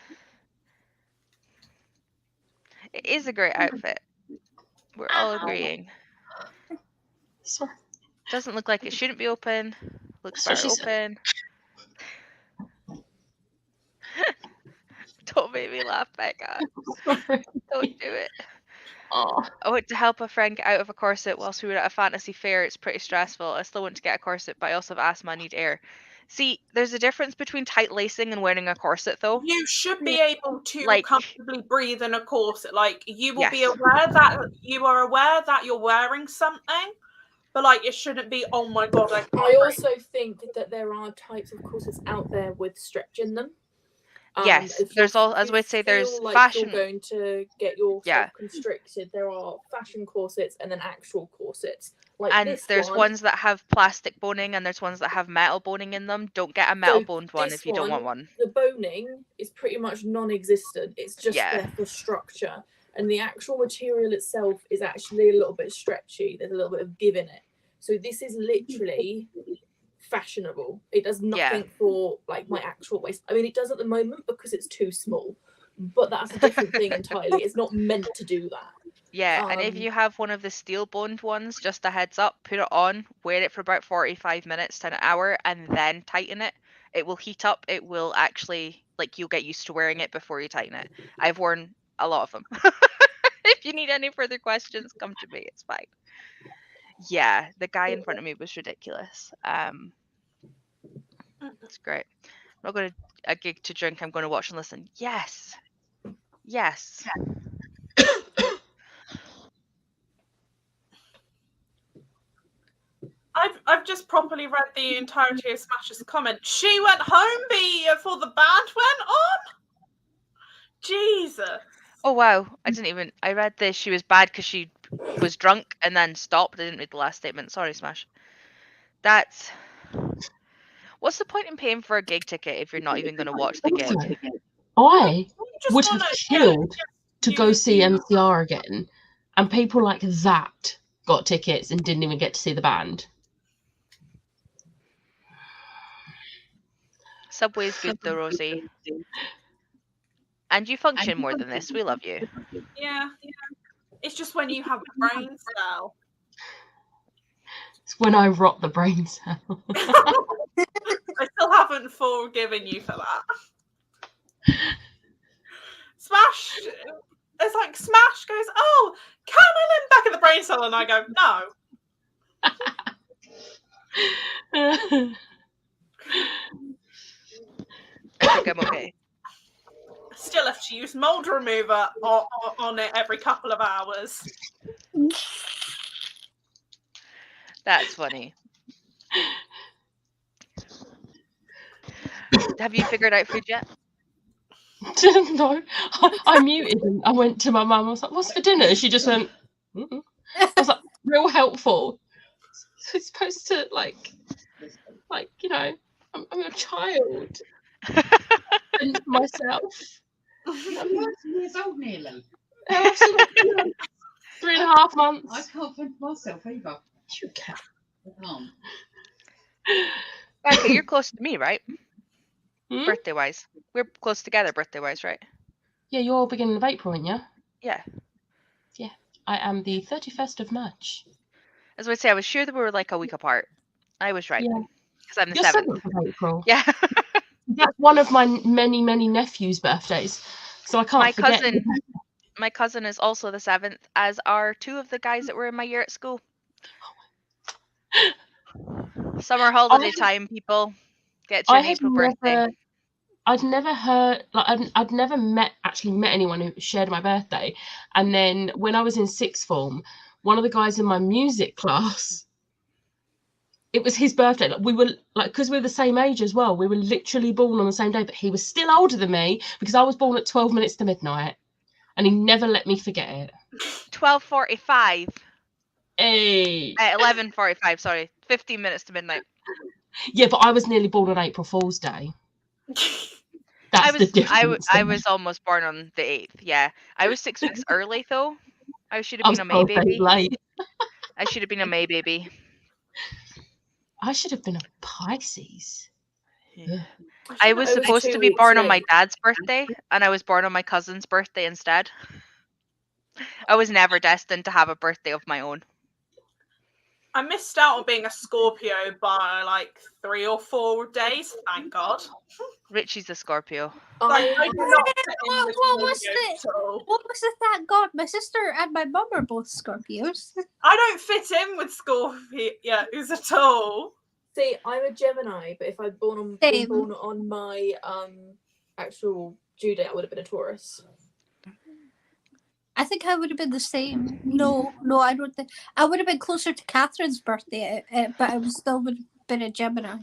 It is a great outfit. We're all agreeing. Sorry. Doesn't look like it shouldn't be open. Looks That's what better she said. open. Don't make me laugh, Becca. Sorry. Don't do it. Oh. I went to help a friend get out of a corset whilst we were at a fantasy fair. It's pretty stressful. I still want to get a corset, but I also have asthma. I need air. See, there's a difference between tight lacing and wearing a corset, though. You should be able to Like- comfortably breathe in a corset. Like, you will be Yes. aware that you are aware that you're wearing something, but like, it shouldn't be, oh my god, I can't I breathe. also think that there are types of corsets out there with stretch in them. Yes, if there's you- all, as you we'd say, there's feel like fashion. You're going to get yourself Yeah. constricted. There are fashion corsets and then actual corsets. Like And this there's one. ones that have plastic boning and there's ones that have metal boning in them. Don't get a metal boned one this if you don't want one. The boning is pretty much non-existent. It's just Yeah. there for structure. And the actual material itself is actually a little bit stretchy. There's a little bit of give in it. So this is literally fashionable. It does nothing for like my actual waist. I mean, it does at the moment because it's too small, but that's a different thing entirely. It's not meant to do that. Yeah, and if you have one of the steel boned ones, just a heads up, put it on, wear it for about 45 minutes to an hour, and then tighten it. It will heat up. It will actually, like, you'll get used to wearing it before you tighten it. I've worn a lot of them. If you need any further questions, come to me. It's fine. Yeah, the guy in front of me was ridiculous. It's great. I'm not going to a gig to drink. I'm going to watch and listen. Yes. Yes. I've just properly read the entirety of Smash's comment. She went home before the band went on? Jesus. Oh, wow. I read this. She was bad because she was drunk and then stopped. I didn't read the last statement. Sorry, Smash. That's... What's the point in paying for a gig ticket if you're not even going to watch the gig? I just would have wanna- killed to go see MCR again, and people like that got tickets and didn't even get to see the band. Subway's good though, Rosie. And you function more than this. We love you. Yeah. It's just when you have a brain cell. It's when I rot the brain cell. I still haven't forgiven you for that. Smash, it's like Smash goes, oh, can I live back at the brain cell? And I go, no. I think I'm okay. Still have to use mold remover on it every couple of hours. That's funny. Have you figured out food yet? No, I muted and I went to my mum. I was like, "What's for dinner?" She just went. Mm-mm. I was like, "Real helpful." So it's supposed to like you know, I'm a child. And myself. I'm 19 years old nearly. 3.5 months. I can't find myself either. You can. I can't. Becca, you're close to me, right? Hmm? Birthday wise. We're close together birthday wise, right? Yeah, you're beginning of April, aren't you? Yeah. Yeah. I am the 31st of March. As I would say, I was sure that we were like a week apart. I was right. Yeah. Because I'm the You're 7th. 7th of April. Yeah. That's one of my many, many nephews' birthdays. So I can't forget. My cousin is also the 7th, as are 2 of the guys that were in my year at school. Summer holiday time, people. Get your April birthday. I'd never heard, like, I'd never met anyone who shared my birthday. And then when I was in sixth form, one of the guys in my music class, it was his birthday. Like, we were like, because we're the same age as well, we were literally born on the same day, but he was still older than me because I was born at 12 minutes to midnight. and he never let me forget it. 12:45. Hey. 11:45. Sorry, 15 minutes to midnight. Yeah, but I was nearly born on April Fool's Day. That's the difference. I was almost born on the 8th. Yeah, I was 6 weeks early though. I should have I was been a May 12 days baby. late. I should have been a May baby. I should have been a Pisces. Yeah. I was supposed to be born on my dad's birthday, and I was born on my cousin's birthday instead. I was never destined to have a birthday of my own. I missed out on being a Scorpio by like 3 or 4 days, thank God. Richie's a Scorpio. Like, I do not fit in What with was Scorpios at all. What was it? Thank God, my sister and my mum are both Scorpios. I don't fit in with Scorpios at all. See, I'm a Gemini, but if I'd been born on my actual due date, I would have been a Taurus. I think I would have been the same. No, I don't think. I would have been closer to Catherine's birthday, but I would still would have been a Gemini.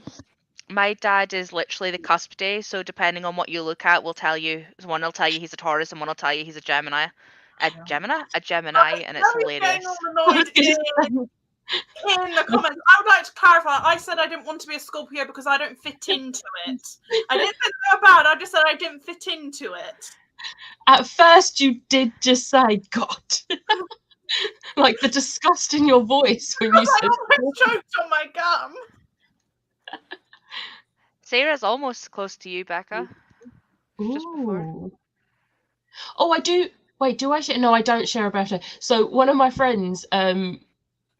My dad is literally the cusp day, so depending on what you look at, will tell you. One will tell you he's a Taurus, and one will tell you he's a Gemini. A Gemini, and it's hilarious. In the comments, I would like to clarify. I said I didn't want to be a Scorpio because I don't fit into it. I didn't think they were bad. I just said I didn't fit into it. At first, you did just say God, like the disgust in your voice when you said. I choked on my gum. Sarah's almost close to you, Becca. Just before. Oh, I do. Wait, do I share? No, I don't share a birthday. So one of my friends,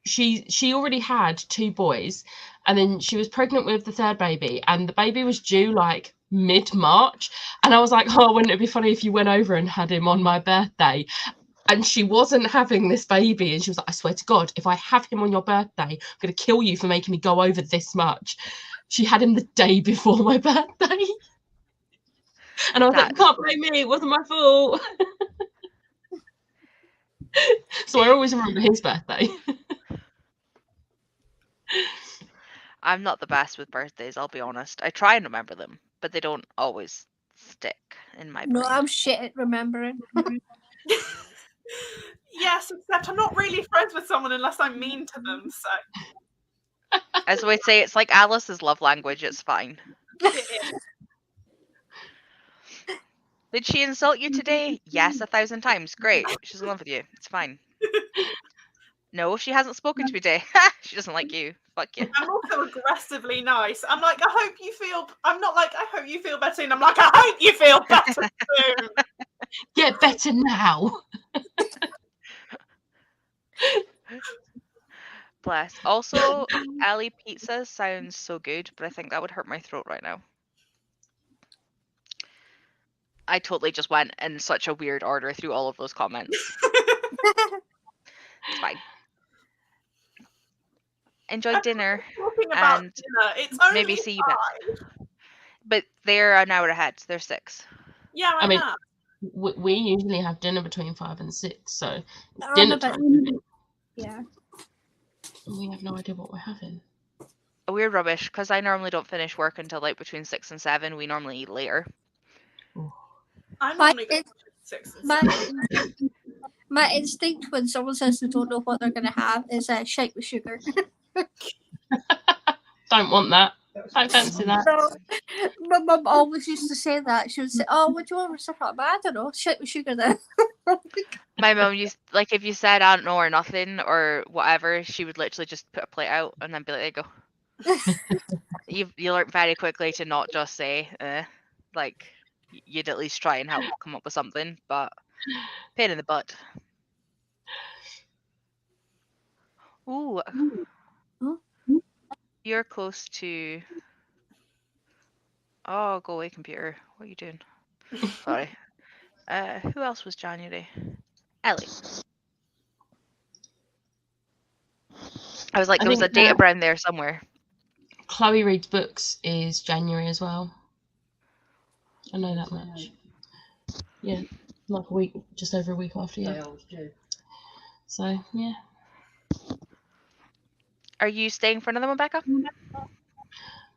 she already had 2 boys, and then she was pregnant with the 3rd baby, and the baby was due like mid-March, and I was like, oh, wouldn't it be funny if you went over and had him on my birthday? And she wasn't having this baby, and she was like, I swear to God, if I have him on your birthday, I'm going to kill you for making me go over this much. She had him the day before my birthday. And I was like, you can't blame me, it wasn't my fault. So I always remember his birthday. I'm not the best with birthdays, I'll be honest. I try and remember them, but they don't always stick in my brain. No, I'm shit at remembering. Yes, except I'm not really friends with someone unless I'm mean to them, so. As we say, it's like Alice's love language, it's fine. Did she insult you today? Yes, 1,000 times. Great. She's in love with you. It's fine. No, she hasn't spoken to me today. She doesn't like you. Fuck you. I'm also aggressively nice. I'm like, I hope you feel. I'm not like, I hope you feel better soon. I'm like, I hope you feel better soon. Get better now. Bless. Also, Ali Pizza sounds so good, but I think that would hurt my throat right now. I totally just went in such a weird order through all of those comments. It's fine. Enjoy dinner, and dinner. It's only maybe see you back. But they're an hour ahead. They're 6. Yeah, I mean, we usually have dinner between 5 and 6, so dinner time. Yeah. We have no idea what we're having. We're rubbish because I normally don't finish work until like between 6 and 7. We normally eat later. I'm normally going to 6 and 7. My instinct when someone says they don't know what they're going to have is shake with sugar. Don't want that. Don't fancy that. No, my mum always used to say that. She would say, "Oh, what do you want for supper?" I don't know. Shake with sugar then. My mum used, like, if you said I don't know or nothing or whatever, she would literally just put a plate out and then be like, there you go. You learn very quickly to not just say, like, you'd at least try and help come up with something, but pain in the butt. Ooh. You're close to... Oh, go away, computer. What are you doing? Sorry. Who else was January? Ellie. I was like, there was a data brown there somewhere. Chloe reads books is January as well. I know that much. Yeah, like a week, just over a week after you. So, yeah. Are you staying for another one, Becca?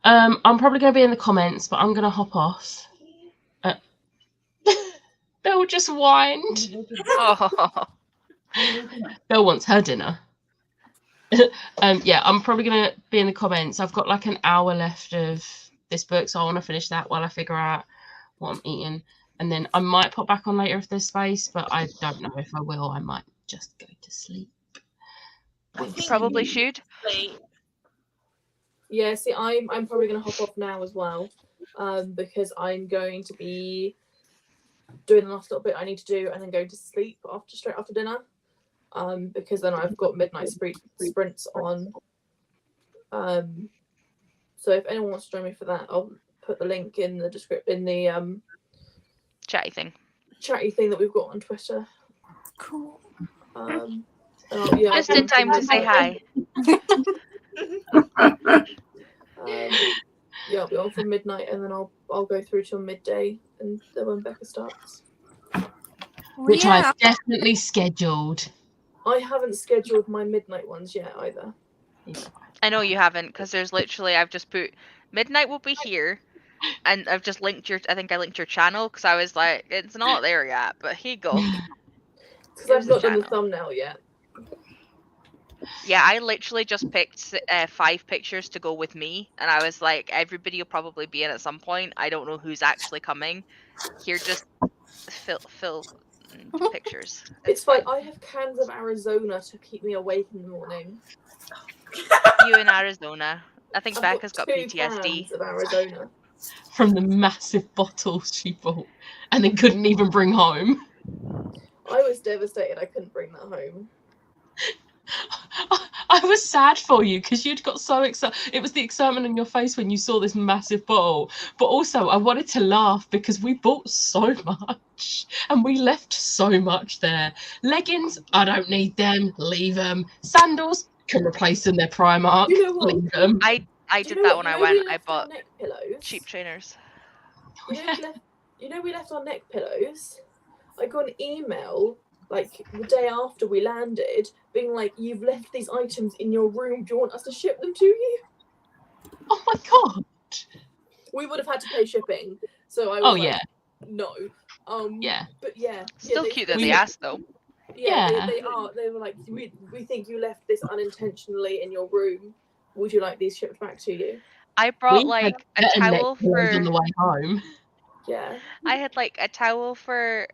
I'm probably going to be in the comments, but I'm going to hop off. Bill, Belle just whined. Oh. Belle wants her dinner. Yeah, I'm probably gonna be in the comments. I've got like an hour left of this book, so I want to finish that while I figure out what I'm eating, and then I might pop back on later if there's space, but I don't know if I will. I might just go to sleep. You probably should. Yeah, see, I'm probably going to hop off now as well, because I'm going to be doing the last little bit I need to do and then going to sleep straight after dinner, because then I've got midnight sprints on. So if anyone wants to join me for that, I'll put the link in the description, in the chatty thing that we've got on Twitter. Cool. Just in time to say hi. Yeah, I'll be on from midnight, and then I'll go through till midday, and then when Becca starts. Which I've definitely scheduled. I haven't scheduled my midnight ones yet either. I know you haven't, because there's literally, I've just put midnight will be here, and I've just linked I think I linked your channel, because I was like, it's not there yet, but here you go. Because I've not done the thumbnail yet. Yeah, I literally just picked 5 pictures to go with me, and I was like, everybody will probably be in at some point. I don't know who's actually coming. Here, just fill pictures. It's fine. I have cans of Arizona to keep me awake in the morning. You in Arizona. I think Becca's got 2 PTSD. cans of Arizona. From the massive bottles she bought and then couldn't even bring home. I was devastated I couldn't bring that home. I was sad for you because you'd got so excited. It was the excitement on your face when you saw this massive bottle. But also, I wanted to laugh because we bought so much and we left so much there. Leggings, I don't need them. Leave them. Sandals, can replace them. They're Primark. You know what? Leave them. I did that when I went. I bought neck pillows. cheap trainers. You know we left our neck pillows. I got an email like the day after we landed, being like, "You've left these items in your room. Do you want us to ship them to you?" Oh my god! We would have had to pay shipping, so I was like, no. Yeah. But yeah, Still cute that they asked though. Yeah, they are. They were like, we think you left this unintentionally in your room. Would you like these shipped back to you? I brought like a towel for on the way home. Yeah. I had like a towel for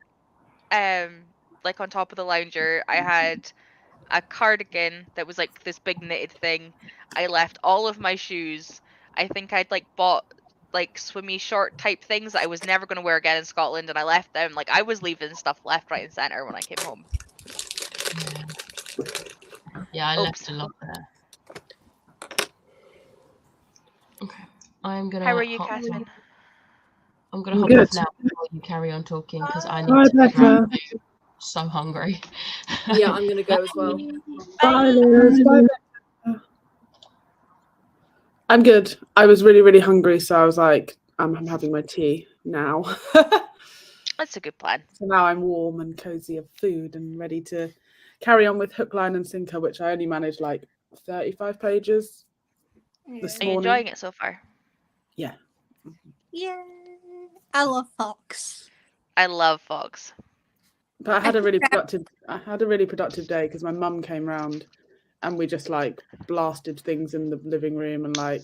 like on top of the lounger. I had a cardigan that was like this big knitted thing. I left all of my shoes. I think I'd like bought like swimmy short type things that I was never going to wear again in Scotland, and I left them. Like I was leaving stuff left, right, and center when I came home. Yeah, I left a lot there. Okay, I'm gonna. How are you, Catherine? I'm gonna hop off now before you carry on talking because I need to Becca. grab food. So hungry. Yeah, I'm gonna go as well. Bye, Liz. Bye, Becca. I'm good. I was really, really hungry, so I was like, I'm having my tea now. That's a good plan. So now I'm warm and cozy of food and ready to carry on with Hook, Line and Sinker, which I only managed like 35 pages this Are you morning. enjoying it so far? Yeah. Yeah. I love Fox. I love Fox. But I had a really productive day because my mum came round and we just like blasted things in the living room and like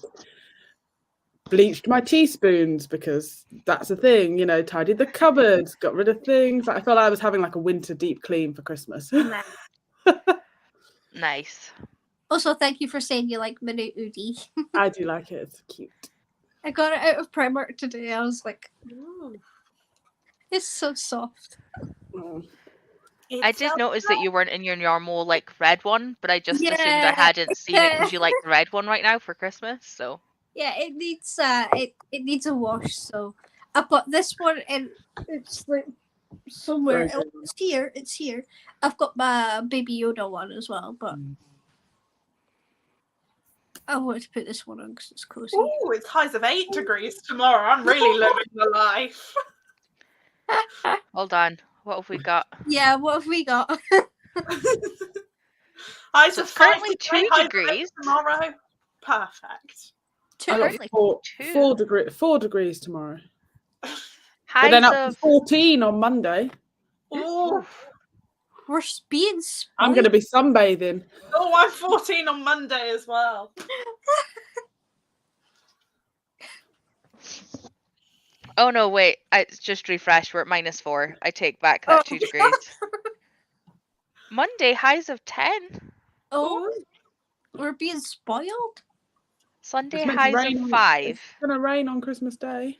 bleached my teaspoons because that's a thing, you know, tidied the cupboards, got rid of things. I felt like I was having like a winter deep clean for Christmas. Nice. Also, thank you for saying you like Mini Udi. I do like it. It's cute. I got it out of Primark today. I was like, it's so soft. I did notice that you weren't in your normal like red one, but I just assumed I hadn't seen it because you like the red one right now for Christmas. So yeah, it needs it needs a wash. So I put this one in. It's like somewhere. Right. Oh, it's here. It's here. I've got my Baby Yoda one as well, but I wanted to put this one on because it's cozy. Oh, it's highs of 8 degrees tomorrow. I'm really living the life. hold on. What have we got? Yeah, what have we got? Highs So of currently 40, 2 highs of 8 degrees. tomorrow. Perfect. I got 4 degrees tomorrow. But Highs then up of to 14 on Monday. Oh, We're being I'm going to spoiled. be sunbathing. oh, I'm 14 on Monday as well. Oh no, wait. I just refreshed. We're at -4. I take back that 2 degrees. Monday, highs of 10. Oh, we're being spoiled. Sunday, It's meant to highs of rain. 5. It's going to rain on Christmas Day.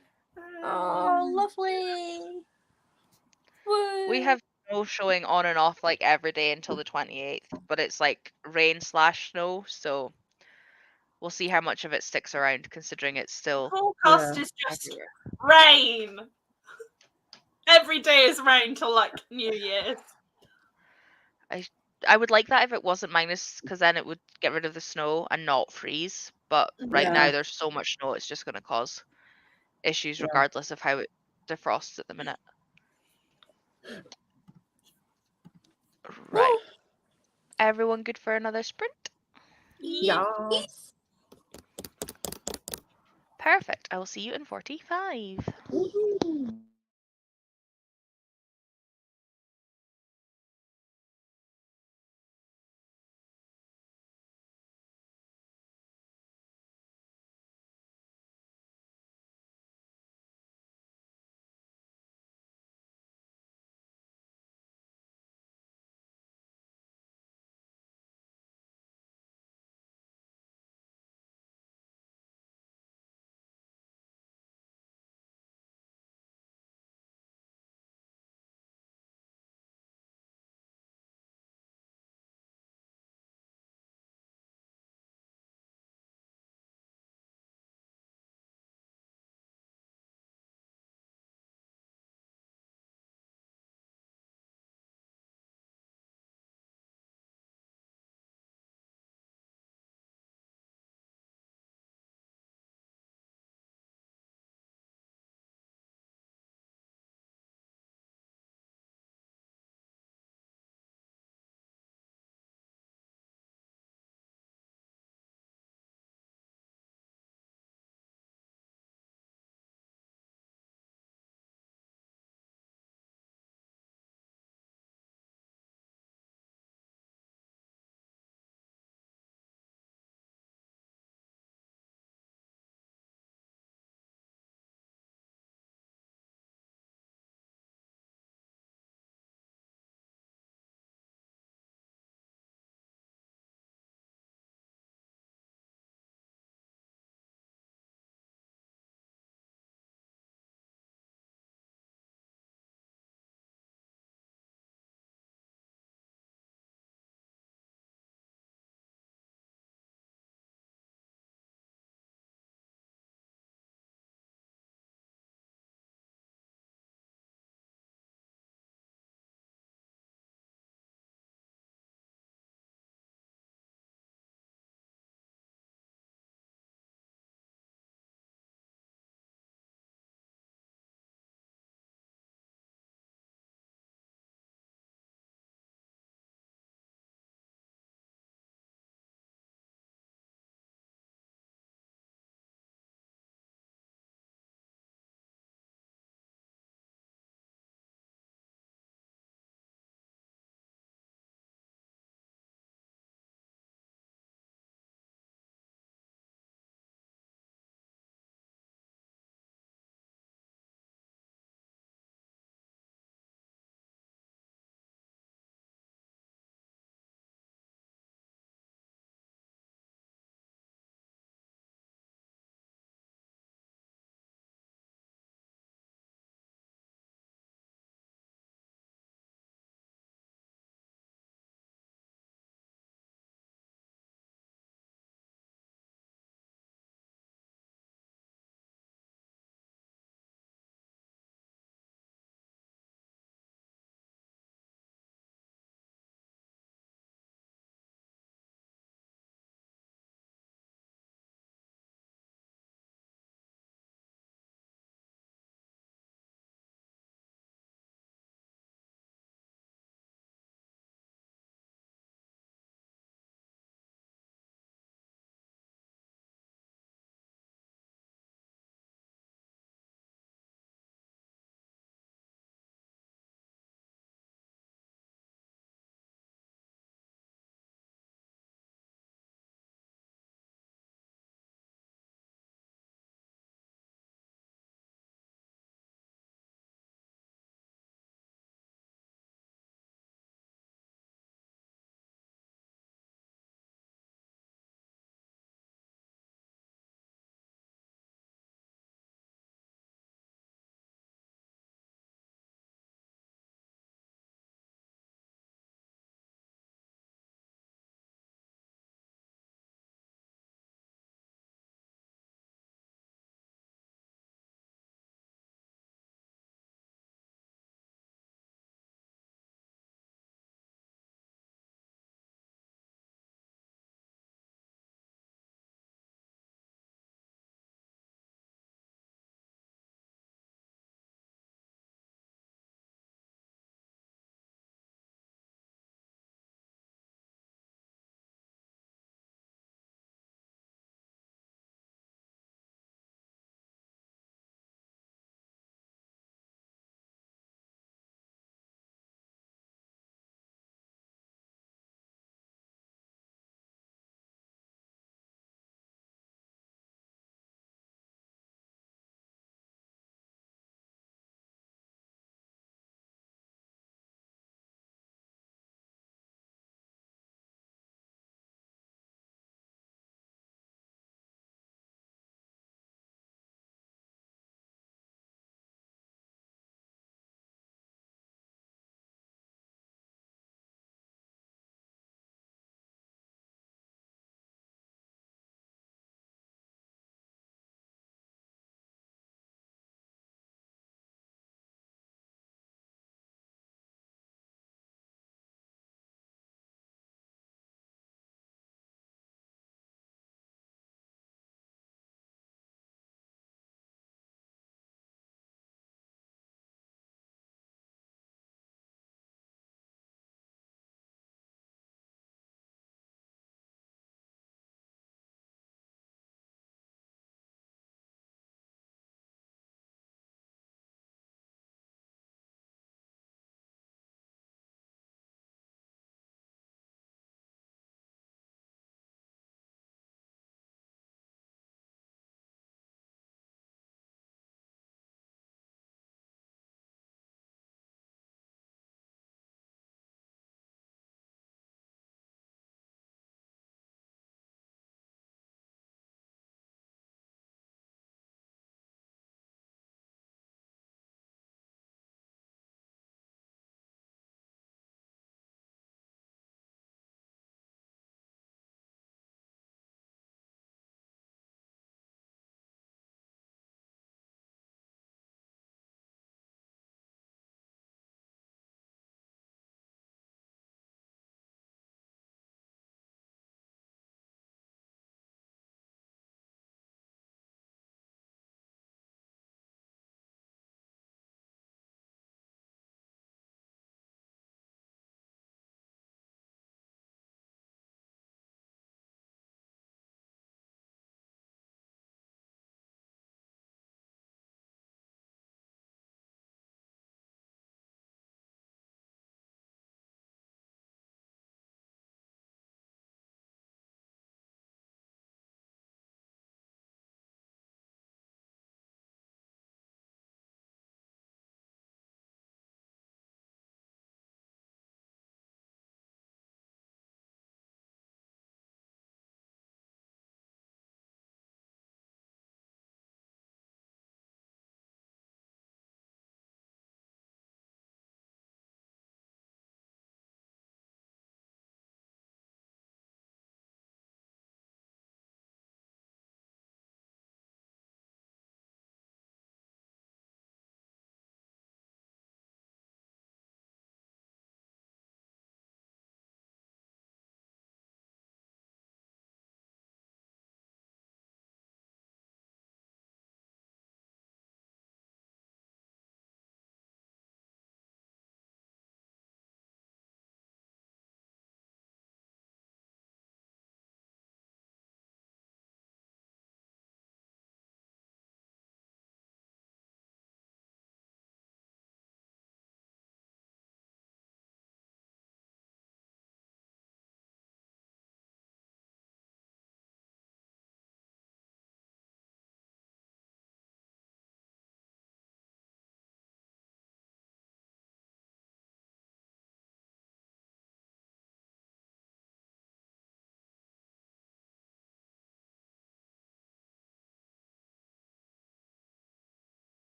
Oh, lovely. We Woo. have snow showing on and off like every day until the 28th, but it's like rain/snow, so we'll see how much of it sticks around considering it's still Forecast is just rain. Every day is rain till like New Year's. I would like that if it wasn't minus, because then it would get rid of the snow and not freeze. But right now there's so much snow, it's just going to cause issues regardless of how it defrosts at the minute. Right. Everyone good for another sprint? Yes. Perfect. I will see you in 45.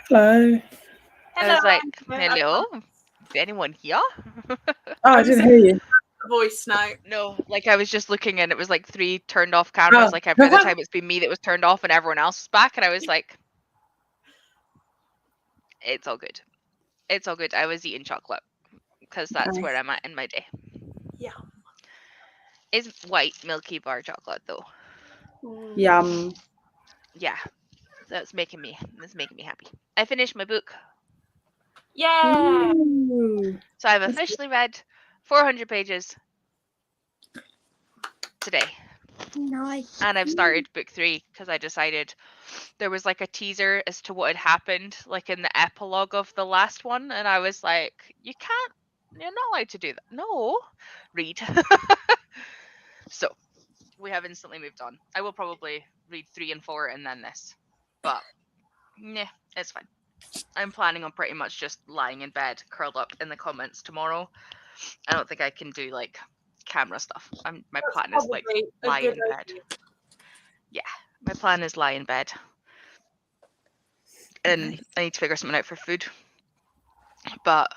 Hello. I was like, Hello. hello? Anyone here? Oh, I didn't hear you. Voice note. No, like I was just looking and it was like 3 turned off cameras. Oh. Like every other time it's been me that was turned off and everyone else was back. And I was like, it's all good. It's all good. I was eating chocolate because that's Nice. where I'm at in my day. Yeah. It's white milky bar chocolate though. Yum. Yeah, that's making me happy. I finished my book, Yeah. Ooh. so I've officially read 400 pages today, Nice. and I've started book 3 because I decided there was like a teaser as to what had happened, like in the epilogue of the last one, and I was like, you're not allowed to do that. No, read. So we have instantly moved on. I will probably read 3 and 4 and then this, but nah, it's fine. I'm planning on pretty much just lying in bed, curled up in the comments tomorrow. I don't think I can do like camera stuff. My plan is like Probably a lie good in bed. Yeah, my plan is lie in bed, and I need to figure something out for food. But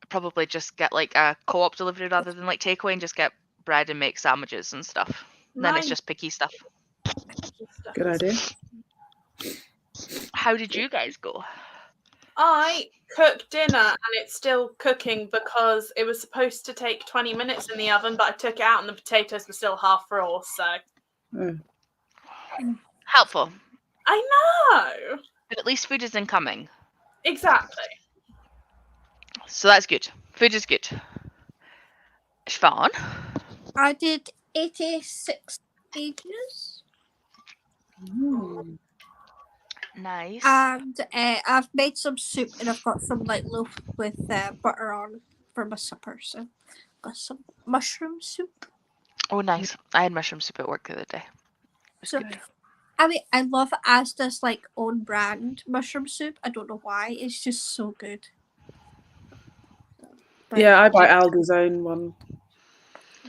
probably just get like a co-op delivery rather than like takeaway, and just get bread and make sandwiches and stuff. Then it's Nice. just picky stuff. Good idea. How did you guys go? I cooked dinner and it's still cooking because it was supposed to take 20 minutes in the oven, but I took it out and the potatoes were still half raw, so. Helpful. I know. But at least food is incoming. Exactly. So that's good. Food is good. Siobhan? I did 86 pages. Nice. And I've made some soup and I've got some like loaf with butter on for my supper. So got some mushroom soup. Oh, nice. I had mushroom soup at work the other day. It was So good. I mean, I love Asda's like own brand mushroom soup. I don't know why. It's just so good. But Yeah, I buy Aldi's own one.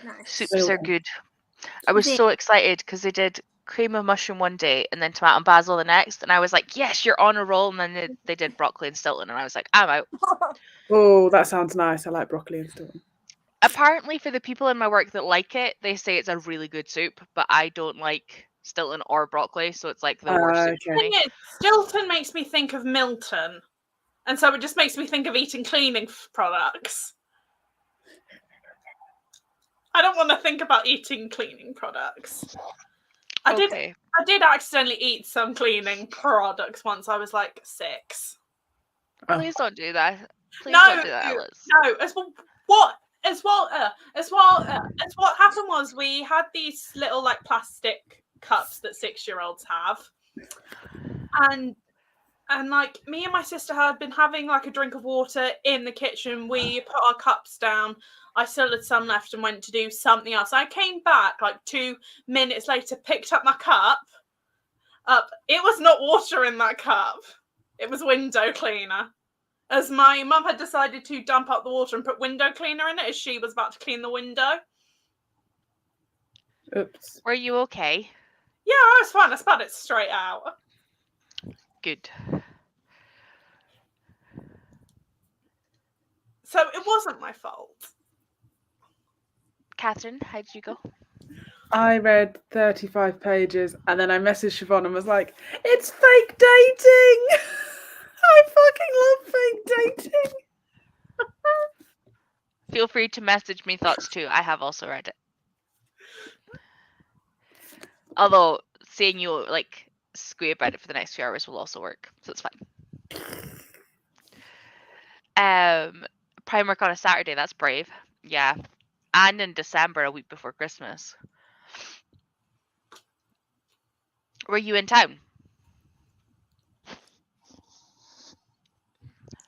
nice. Soups are good. I was so excited because they did cream of mushroom one day and then tomato and basil the next, and I was like, yes, you're on a roll. And then they did broccoli and Stilton, and I was like, I'm out. Oh, that sounds nice. I like broccoli and Stilton. Apparently, for the people in my work that like it, they say it's a really good soup, but I don't like Stilton or broccoli, so it's like the worst soup for me. Stilton makes me think of Milton, and so it just makes me think of eating cleaning products. I don't want to think about eating cleaning products. I did accidentally eat some cleaning products once. I was like 6. Please don't do that. Please don't do that, Alice. No. As what happened was we had these little like plastic cups that 6-year-olds have, and like me and my sister had been having like a drink of water in the kitchen. We put our cups down. I still had some left and went to do something else. I came back like 2 minutes later, picked up my cup. It was not water in that cup. It was window cleaner. As my mum had decided to dump out the water and put window cleaner in it as she was about to clean the window. Oops. Were you okay? Yeah, I was fine. I spat it straight out. Good. So it wasn't my fault. Catherine, how did you go? I read 35 pages and then I messaged Siobhan and was like, it's fake dating! I fucking love fake dating! Feel free to message me thoughts too. I have also read it. Although seeing you like squee about it for the next few hours will also work, so it's fine. Primark on a Saturday, that's brave. Yeah. And in December, a week before Christmas. Were you in town?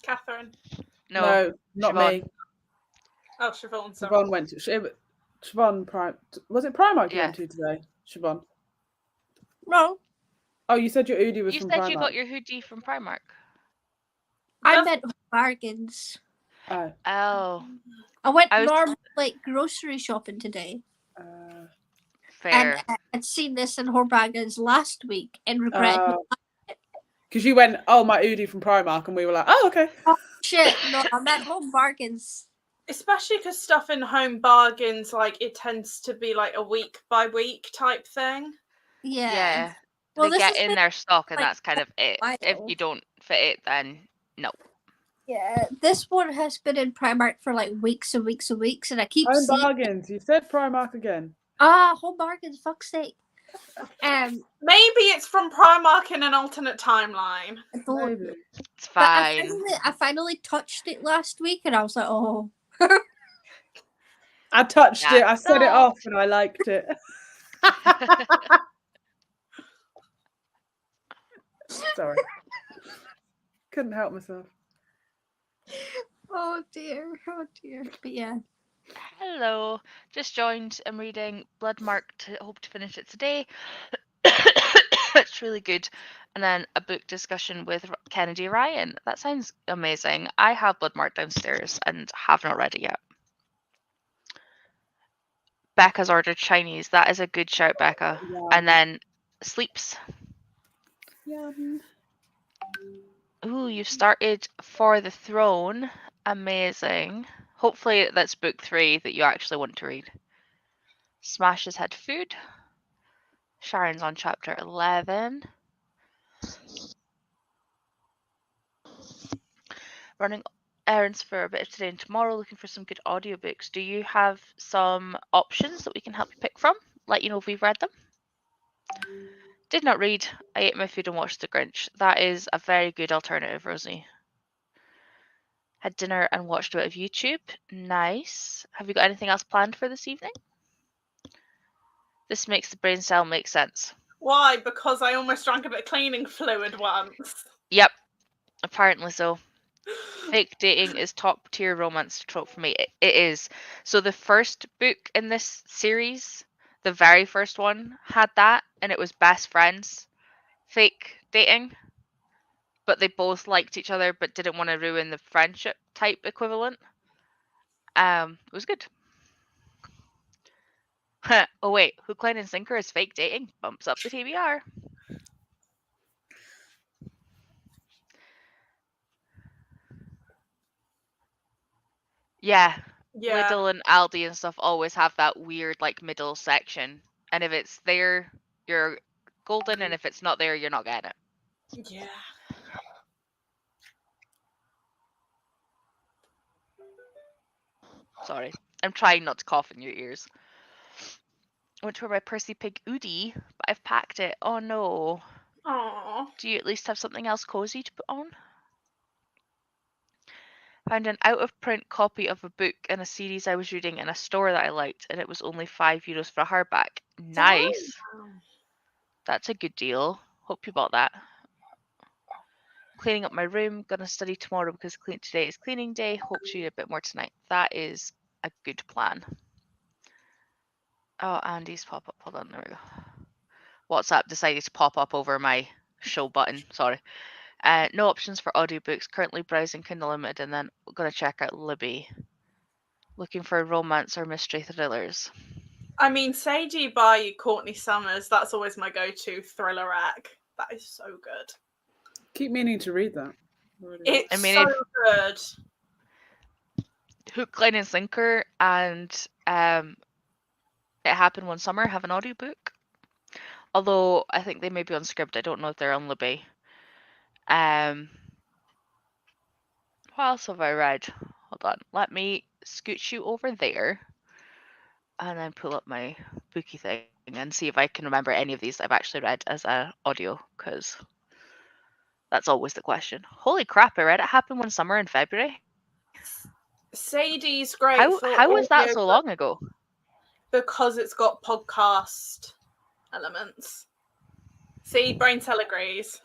Catherine. No, not Siobhan. me. Oh, Siobhan, sorry. Siobhan went to Siobhan was it Primark you went to today, Siobhan? No. Oh, you said your hoodie was You from said Primark. you got your hoodie from Primark. I meant bargains. Oh. I went normal like grocery shopping today. Fair. And I'd seen this in Horbaggins last week and regretted not buying it. Because you went, oh, my Udi from Primark, and we were like, oh, okay. Oh shit! No, I'm at Home Bargains. Especially because stuff in Home Bargains, like, it tends to be like a week by week type thing. Yeah. Yeah. Well, They this get has in been, their stock, and like, that's kind of it. If while. you don't fit it, then no. Yeah, this one has been in Primark for like weeks and weeks and weeks, and I keep Home seeing. Bargains. You said Primark again. Home Bargains, fuck's sake. Maybe it's from Primark in an alternate timeline. I don't Maybe. know. It's But fine. I finally touched it last week, and I was like, oh. I touched it. I That's set it all. off, and I liked it. Sorry. Couldn't help myself. Oh dear, oh dear. But yeah. Hello. Just joined. I'm reading Bloodmarked. Hope to finish it today. It's really good. And then a book discussion with Kennedy Ryan. That sounds amazing. I have Bloodmarked downstairs and have not read it yet. Becca's ordered Chinese. That is a good shout, Becca. Yum. And then Sleeps. Yum. Ooh, you've started For the Throne. Amazing. Hopefully that's book 3 that you actually want to read. Smash has had food. Sharon's on chapter 11. Running errands for a bit of today and tomorrow, looking for some good audiobooks. Do you have some options that we can help you pick from? Let you know if we've read them. Did not read. I ate my food and watched The Grinch. That is a very good alternative, Rosie. Had dinner and watched a bit of YouTube. Nice. Have you got anything else planned for this evening? This makes the brain cell make sense. Why? Because I almost drank a bit of cleaning fluid once. Yep. Apparently so. Fake dating is top tier romance trope for me. It is. So the first book in this series, the very first one, had that, and it was best friends fake dating, but they both liked each other but didn't want to ruin the friendship type equivalent. It was good. Oh wait, Hook, Line and Sinker is fake dating. Bumps up the TBR. Yeah. Lidl and Aldi and stuff always have that weird like middle section, and if it's there, you're golden, and if it's not there, you're not getting it. Yeah. Sorry, I'm trying not to cough in your ears. I went to wear my Percy Pig Udi, but I've packed it. Oh no. Aww. Do you at least have something else cozy to put on? Found an out-of-print copy of a book in a series I was reading in a store that I liked, and it was only €5 for a hardback. Nice. Damn. That's a good deal. Hope you bought that. Cleaning up my room. Gonna study tomorrow because today is cleaning day. Hope to read a bit more tonight. That is a good plan. Oh, Andy's pop-up. Hold on, there we go. WhatsApp decided to pop up over my show button. Sorry. No options for audiobooks. Currently browsing Kindle Unlimited, and then we're going to check out Libby. Looking for romance or mystery thrillers. I mean, Sadie by Courtney Summers, that's always my go-to thriller rack. That is so good. Keep meaning to read that. It's so good. Hook, Line and Sinker and It Happened One Summer have an audiobook. Although I think they may be on Scribd. I don't know if they're on Libby. What else have I read? Hold on. Let me scooch you over there and then pull up my bookie thing and see if I can remember any of these I've actually read as an audio, because that's always the question. Holy crap, I read It Happened One Summer in February. Sadie's great. How was that so long ago? Because it's got podcast elements. See, brain cell agrees.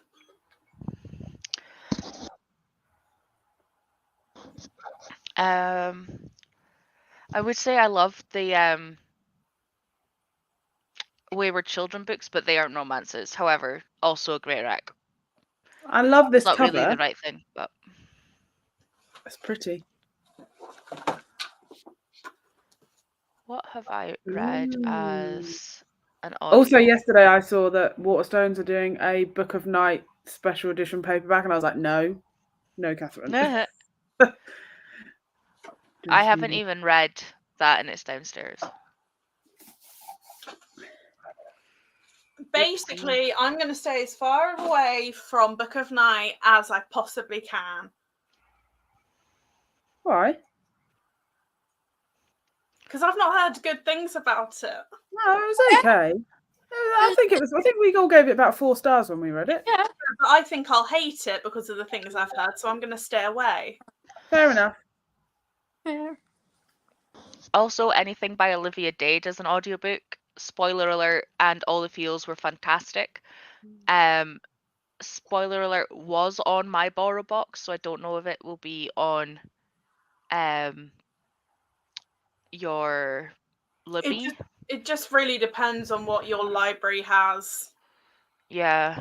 I would say I love the Wayward Children books, but they aren't romances. However, also a great rack. I love this Not cover. really the right thing, but it's pretty. What have I read as an audio? Also, yesterday I saw that Waterstones are doing a Book of Night special edition paperback, and I was like, no, Catherine. I haven't even read that, and it's downstairs. Basically, I'm going to stay as far away from Book of Night as I possibly can. Why? Because I've not heard good things about it. No, it was okay. I think we all gave it about 4 stars when we read it. Yeah, but I think I'll hate it because of the things I've heard, so I'm going to stay away. Fair enough. Fair. Also, anything by Olivia Day does an audiobook. Spoiler alert, and all the feels were fantastic. Spoiler alert was on my borrow box, so I don't know if it will be on your Libby. It just really depends on what your library has. Yeah.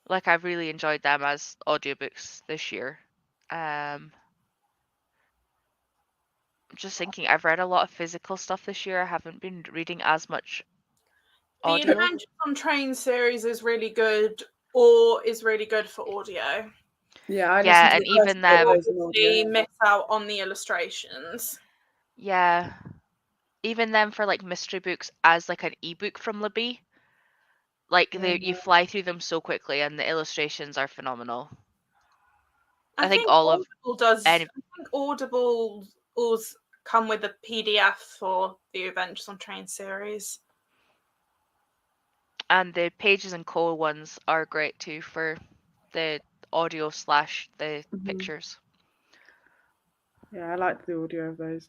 Like, I've really enjoyed them as audiobooks this year. I'm just thinking, I've read a lot of physical stuff this year. I haven't been reading as much audio. The Adventures on Train series is really good, or is really good for audio. Yeah, and even them miss out on the illustrations. Yeah, even them for like mystery books as like an ebook from Libby. Like you fly through them so quickly, and the illustrations are phenomenal. I think Audible come with a PDF for the Adventures on Train series. And the Pages and Co ones are great too for the audio / the pictures. Yeah, I like the audio of those.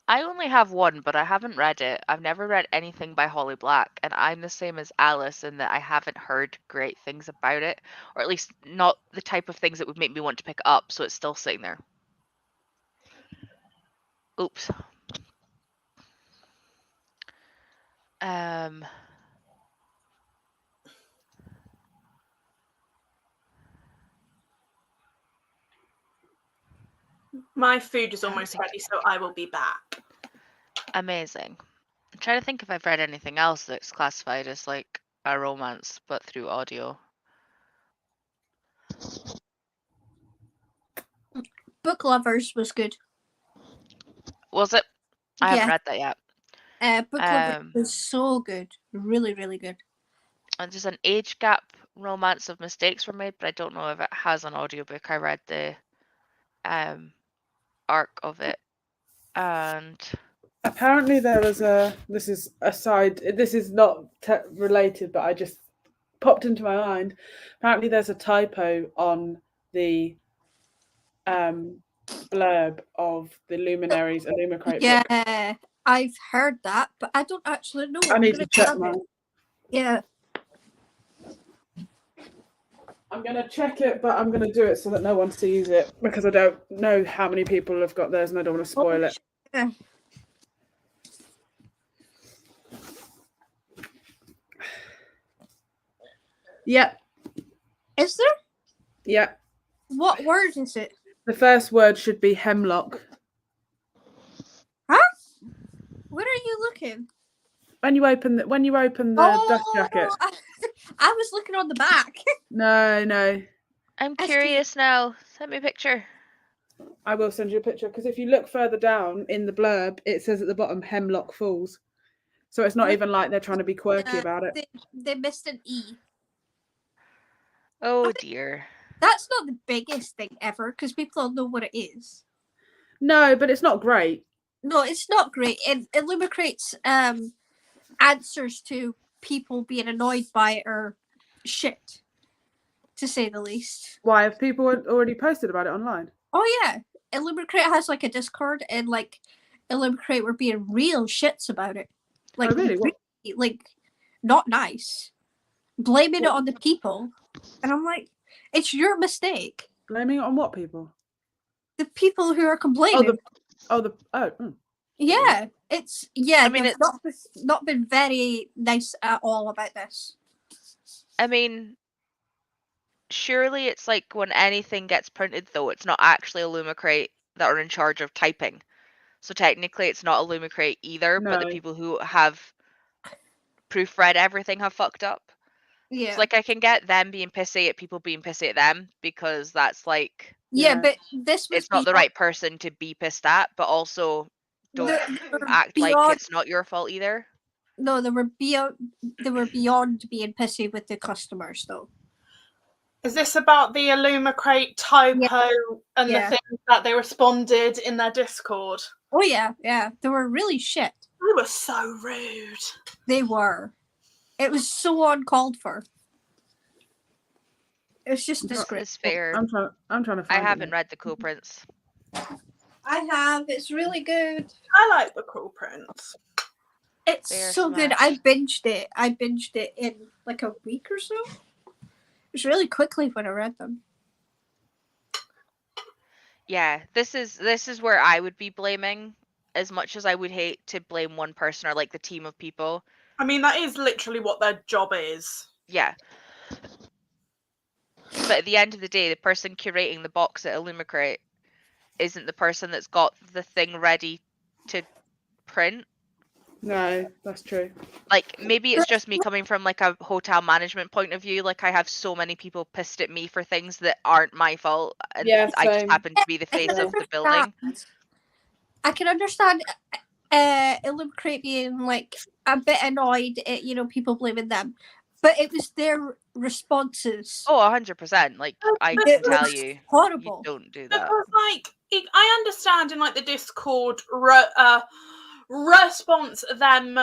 I only have one, but I haven't read it. I've never read anything by Holly Black, and I'm the same as Alice in that I haven't heard great things about it, or at least not the type of things that would make me want to pick up, so it's still sitting there. Oops. My food is almost ready, so I will be back. Amazing. I'm trying to think if I've read anything else that's classified as like a romance, but through audio. Book Lovers was good. Was it? I haven't read that yet. Book Lovers was so good. Really, really good. And there's an age gap romance of mistakes were made, but I don't know if it has an audiobook. I read the arc of it, and apparently there was this is aside, this is not related, but I just popped into my mind. Apparently there's a typo on the blurb of the Luminaries Illumicrate book. Yeah, I've heard that, but I don't actually know. I need to check mine. Yeah. I'm going to check it, but I'm going to do it so that no one sees it, because I don't know how many people have got theirs and I don't want to spoil it. Yeah. Yep. Is there? Yep. What word is it? The first word should be hemlock. Huh? Where are you looking? When you open the dust jacket. I was looking on the back. No. I'm curious now. Send me a picture. I will send you a picture, because if you look further down in the blurb, it says at the bottom Hemlock Falls. So it's not even like they're trying to be quirky about it. They missed an E. Oh dear. That's not the biggest thing ever, because people don't know what it is. No, but it's not great. No, it's not great. It Illumicrates answers to people being annoyed by it or shit, to say the least. Why, have people already posted about it online? Oh yeah, Illumicrate has like a Discord, and like Illumicrate were being real shits about it. Like, oh, really? Like not nice, blaming it on the people, and I'm like, it's your mistake. Blaming it on what people? The people who are complaining. Yeah, it's I mean, it's not been very nice at all about this. I mean, surely it's like when anything gets printed, though, it's not actually Illumicrate that are in charge of typing. So technically it's not Illumicrate either, but the people who have proofread everything have fucked up. Yeah. So, like, I can get them being pissy at people being pissy at them, because that's like, Yeah, but this was it's not the beyond- right person to be pissed at, but also don't They were act like beyond- it's not your fault either. No, they were beyond being pissy with the customers, though. Is this about the Illumicrate typo and Yeah. the things that they responded in their Discord? Oh yeah, yeah. They were really shit. They were so rude. They were. It was so uncalled for. It was just This disgraceful. is fair. I'm trying to I find haven't it. read The Cool Prince. I have. It's really good. I like The Cruel Prince. It's Fair so good. smash. I binged it in like a week or so. It was really quickly when I read them. Yeah, this is where I would be blaming, as much as I would hate to blame one person or like the team of people. I mean, that is literally what their job is. Yeah. But at the end of the day, the person curating the box at Illumicrate isn't the person that's got the thing ready to print. No, that's true. Like, maybe it's just me coming from like a hotel management point of view. Like, I have so many people pissed at me for things that aren't my fault, and Yeah, I just same. happen to be the face of the building. I can understand Illumicrate being like a bit annoyed at people blaming them, but it was their responses. Oh, 100%. Like, I It can tell was you, horrible. you don't do that. Because, like, I understand in like the Discord response them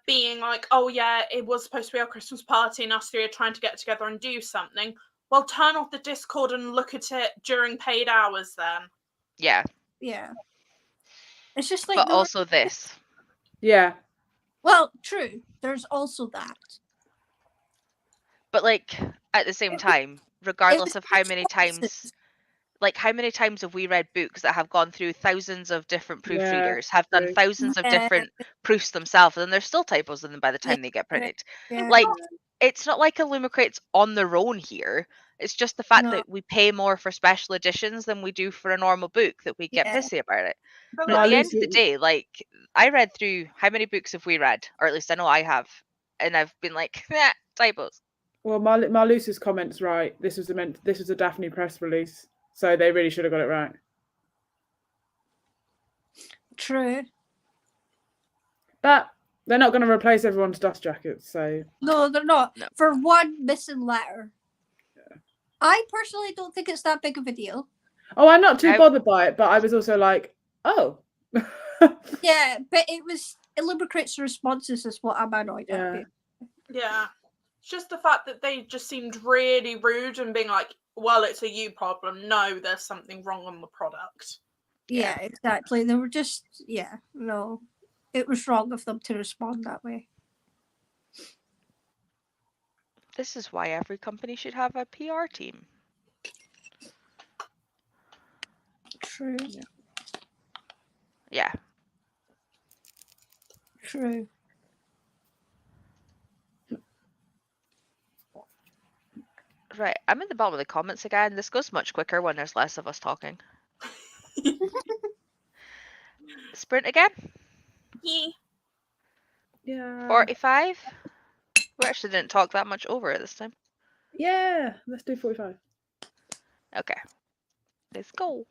being like, oh yeah, it was supposed to be our Christmas party and us three are trying to get together and do something. Well, turn off the Discord and look at it during paid hours then. Yeah. Yeah. It's just like But also this. Yeah. Well, true. There's also that. But like, at the same time, regardless of how many times, like, how many times have we read books that have gone through thousands of different proofreaders, have done true. thousands of Yeah. different proofs themselves, and there's still typos in them by the time they get printed. Yeah. Like, it's not like Illumicrate's on their own here. It's just the fact No. that we pay more for special editions than we do for a normal book that we get Yeah. pissy about it. But But at the end of Lucy- the day, like, I read through, how many books have we read? Or at least I know I have. And I've been like, typos. Well, Marluce's comment's right. This was a Daphne press release, so they really should have got it right. True. But they're not going to replace everyone's dust jackets, so No, they're not. No. For one missing letter. I personally don't think it's that big of a deal. oh, I'm not too bothered by it. But I was also like, oh, Yeah, but it was Illumicrate's responses is what I'm annoyed Yeah. at. yeah, it's just the fact that they just seemed really rude and being like, well, it's a you problem. No, there's something wrong on the product. Yeah, exactly. They were just no. It was wrong of them to respond that way. This is why every company should have a PR team. True. Yeah. True. Right, I'm in the bottom of the comments again. This goes much quicker when there's less of us talking. Sprint again? yeah, 45? We actually didn't talk that much over it this time. yeah. Let's do 45. Okay. Let's go.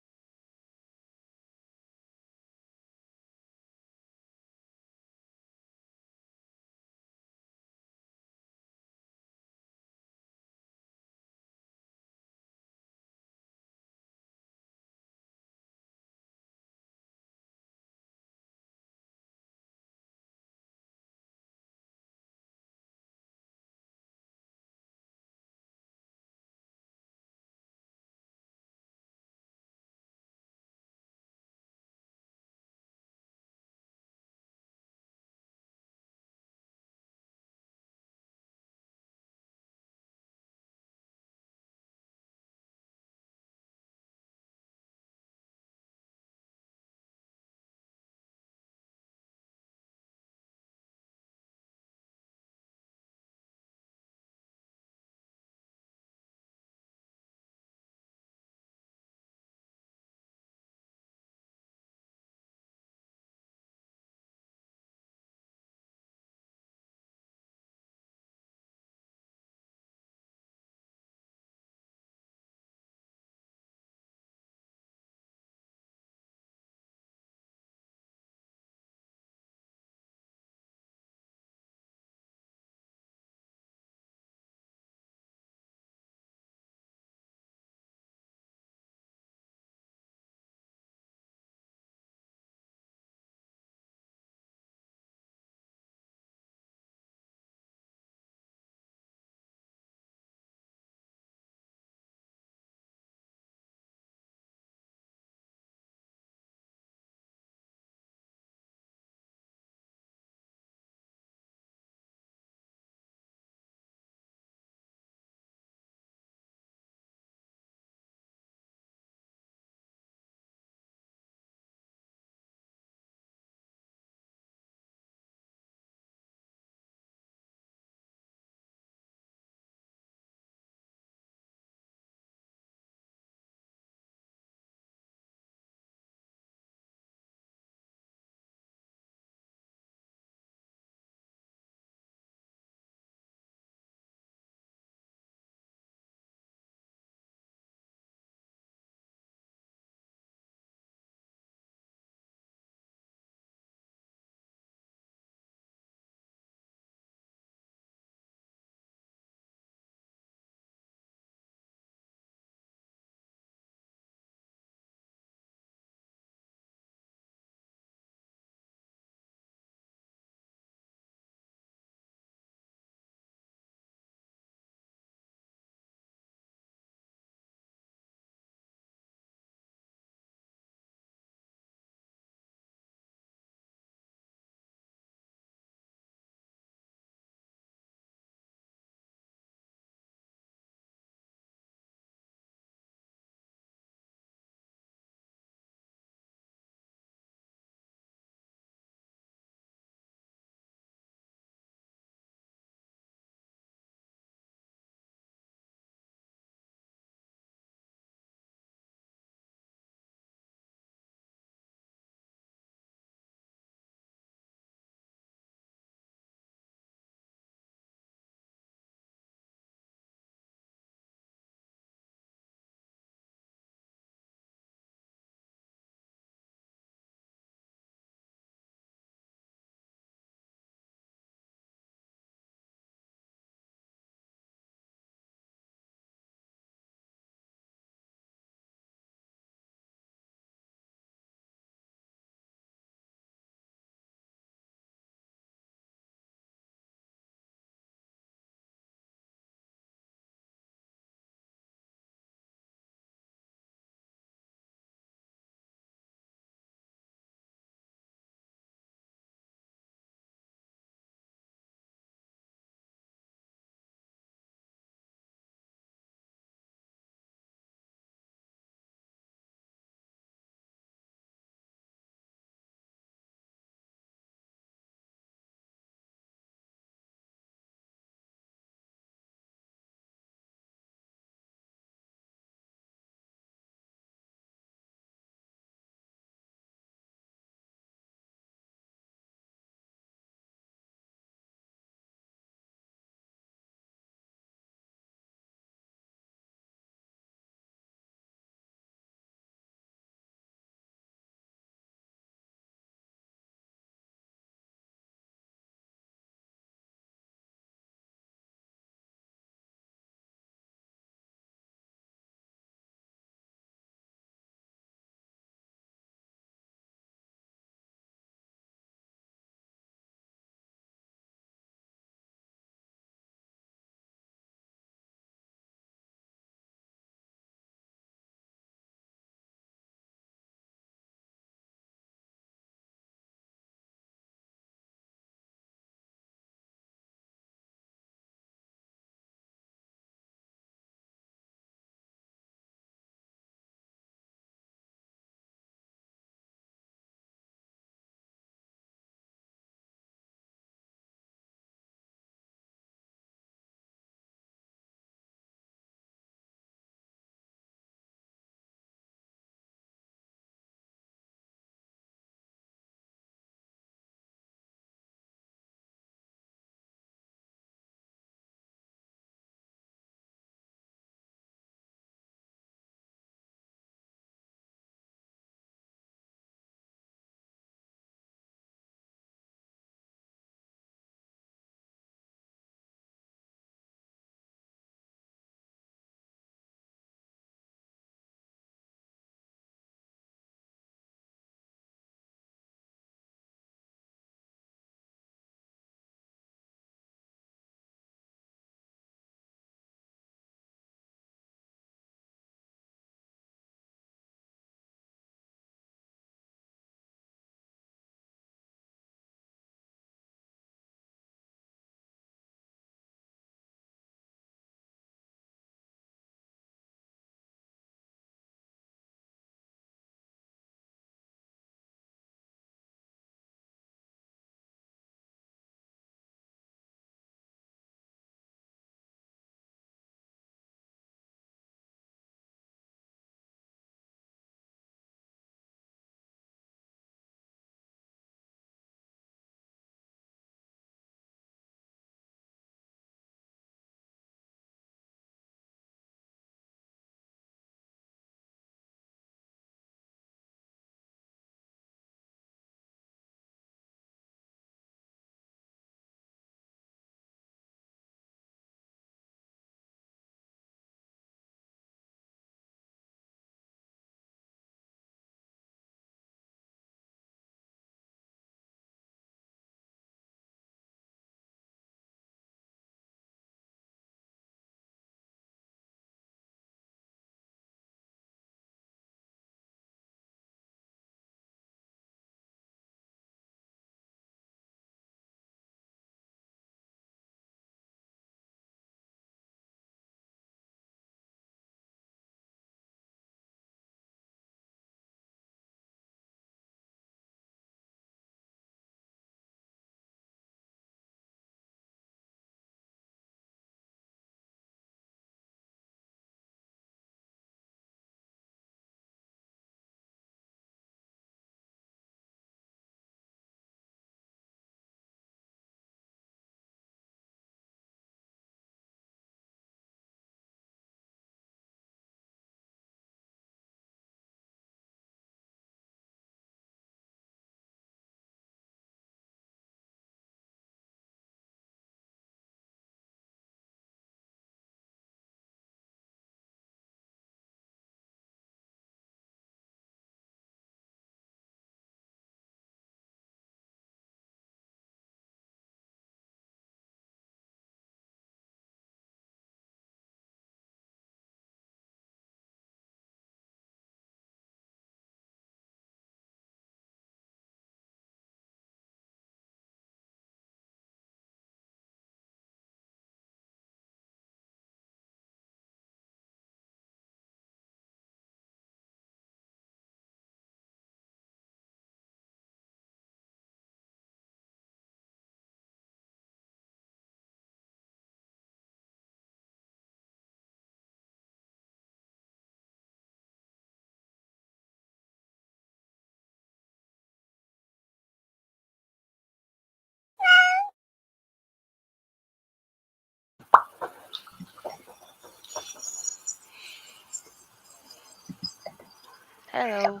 Hello.